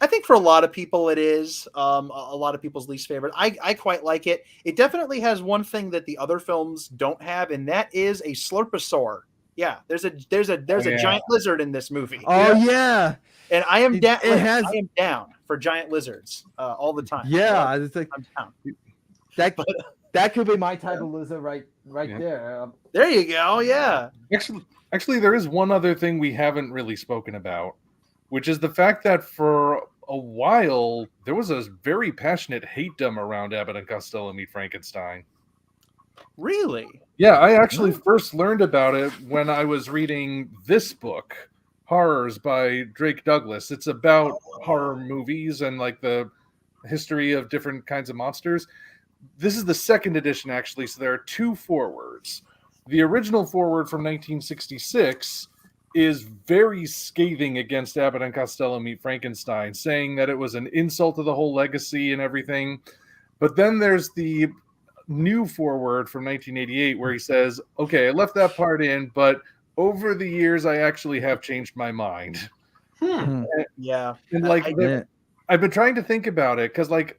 I think for a lot of people it is a lot of people's least favorite. I quite like it. It definitely has one thing that the other films don't have, and that is a slurposaur Yeah, there's a yeah. giant lizard in this movie. Oh yeah. And I am down. It has- I am down for giant lizards all the time. Yeah, it's like I'm down. that could be my type of lizard right Yeah. there. There you go. Yeah. Actually, there is one other thing we haven't really spoken about, which is the fact that for a while there was a very passionate hatedom around Abbott and Costello Meet Frankenstein. Really? Yeah, I actually first learned about it when I was reading this book, Horrors by Drake Douglas. It's about horror movies and like the history of different kinds of monsters. This is the second edition, actually, so there are two forewords. The original foreword from 1966 is very scathing against Abbott and Costello Meet Frankenstein, saying that it was an insult to the whole legacy and everything. But then there's the new foreword from 1988 where he says, okay, I left that part in, but over the years I actually have changed my mind. Yeah. And like Yeah. I've been trying to think about it because like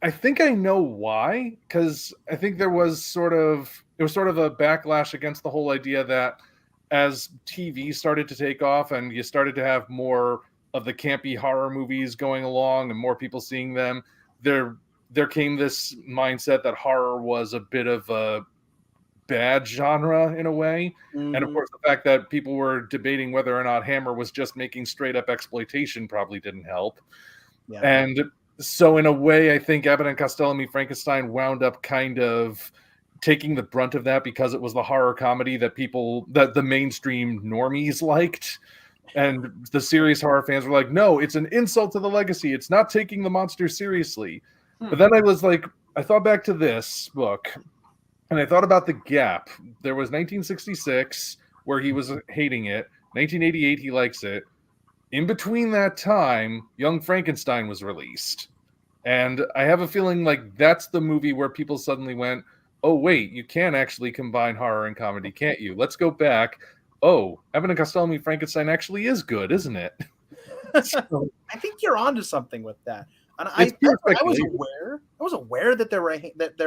I think I know why, because I think it was sort of a backlash against the whole idea that as TV started to take off and you started to have more of the campy horror movies going along and more people seeing them, there came this mindset that horror was a bit of a bad genre in a way. Mm-hmm. And of course, the fact that people were debating whether or not Hammer was just making straight up exploitation probably didn't help. Yeah. And so in a way, I think Abbott and Costello Meet Frankenstein wound up kind of taking the brunt of that because it was the horror comedy that the mainstream normies liked. And the serious horror fans were like, no, it's an insult to the legacy. It's not taking the monster seriously. But then I thought back to this book and I thought about the gap. There was 1966 where he was hating it. 1988, he likes it. In between that time, Young Frankenstein was released. And I have a feeling like that's the movie where people suddenly went, oh, wait, you can actually combine horror and comedy, can't you? Let's go back. Oh, Abbott and Costello Meet Frankenstein actually is good, isn't it? So, I think you're onto something with that. And It's I perfect. was aware that there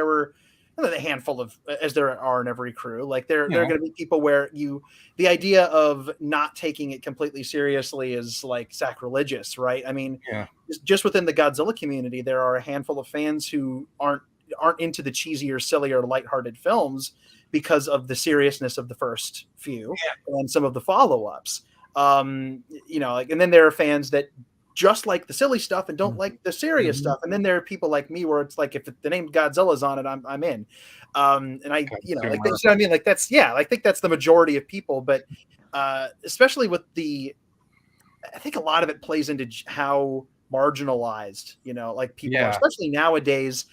were a handful of, as there are in every crew, like there are Yeah. going to be people where the idea of not taking it completely seriously is like sacrilegious, right? I mean, Yeah. just within the Godzilla community, there are a handful of fans who aren't into the cheesier, sillier, lighthearted films because of the seriousness of the first few and some of the follow-ups. And then there are fans that just like the silly stuff and don't like the serious stuff. And then there are people like me where it's like, if the name Godzilla's on it, I'm in. And I, you know, like, you know what I mean? Like I think that's the majority of people, but especially with I think a lot of it plays into how marginalized, like people are, especially nowadays.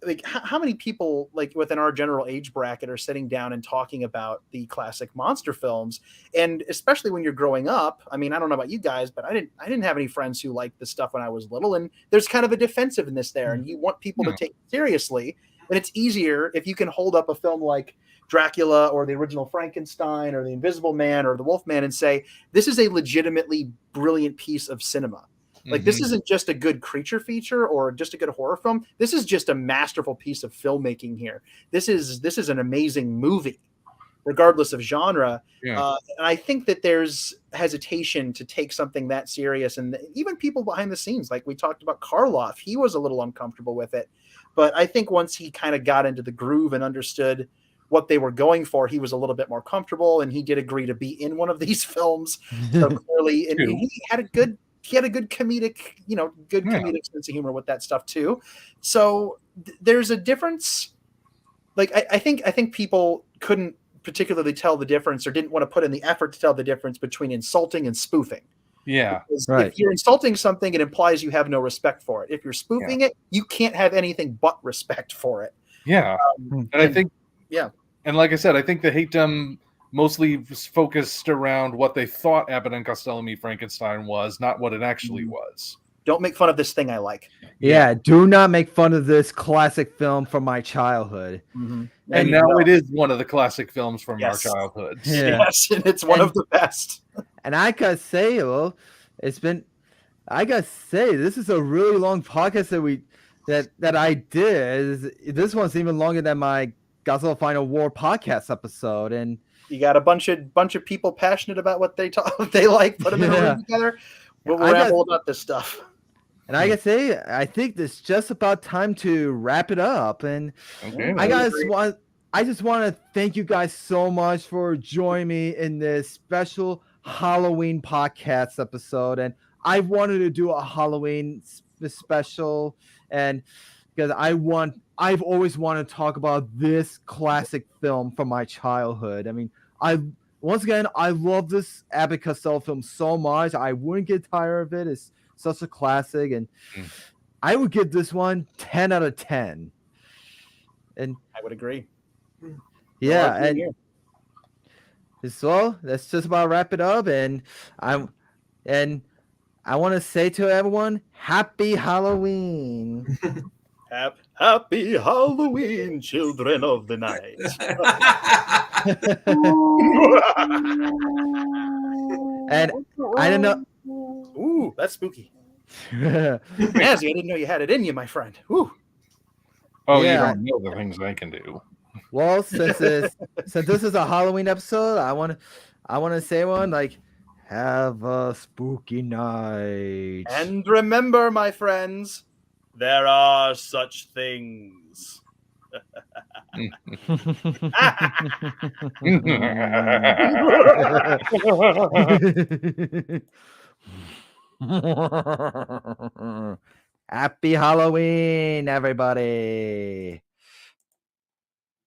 Like how many people like within our general age bracket are sitting down and talking about the classic monster films? And especially when you're growing up, I mean, I don't know about you guys, but I didn't have any friends who liked this stuff when I was little. And there's kind of a defensiveness there, and you want people to take it seriously. And it's easier if you can hold up a film like Dracula or the original Frankenstein or the Invisible Man or the Wolfman and say, this is a legitimately brilliant piece of cinema. Like this isn't just a good creature feature or just a good horror film. This is just a masterful piece of filmmaking here. This is an amazing movie, regardless of genre. And I think that there's hesitation to take something that serious. And even people behind the scenes, like we talked about Karloff, he was a little uncomfortable with it. But I think once he kind of got into the groove and understood what they were going for, he was a little bit more comfortable, and he did agree to be in one of these films. So clearly, and he had a good comedic, comedic sense of humor with that stuff too. So there's a difference. Like I think people couldn't particularly tell the difference or didn't want to put in the effort to tell the difference between insulting and spoofing. Yeah. Because if you're insulting something, it implies you have no respect for it. If you're spoofing it, you can't have anything but respect for it. Yeah. And I think, and like I said, I think the hatedom mostly focused around what they thought Abbott and Costello Meet Frankenstein was, not what it actually was. Don't make fun of this thing I like. Yeah, do not make fun of this classic film from my childhood. Mm-hmm. And now it is one of the classic films from our childhood. Yeah. Yes, and it's one of the best. And I gotta say, this is a really long podcast that I did. This one's even longer than my Godzilla Final War podcast episode. And You got a bunch of people passionate about what they they like. Put them in a Yeah. room together. We'll I got- ramble about this stuff. And I gotta say, I think it's just about time to wrap it up. And Okay. I agree. just want to thank you guys so much for joining me in this special Halloween podcast episode. And I wanted to do a Halloween special, and because I've always wanted to talk about this classic film from my childhood. I mean, once again, I love this Abbott and Costello film so much. I wouldn't get tired of it. It's such a classic, and I would give this one 10 out of 10. And I would agree. yeah, arguing and here. so let's just about wrap it up. And I want to say to everyone, Happy Halloween. Happy Halloween, children of the night. And I don't know. Ooh, that's spooky. Yeah. Mazzy, I didn't know you had it in you, my friend. Ooh. Oh, Yeah. you don't know the things I can do. Well, since this is a Halloween episode, I want to say one like, have a spooky night. And remember, my friends, there are such things. Happy Halloween, everybody.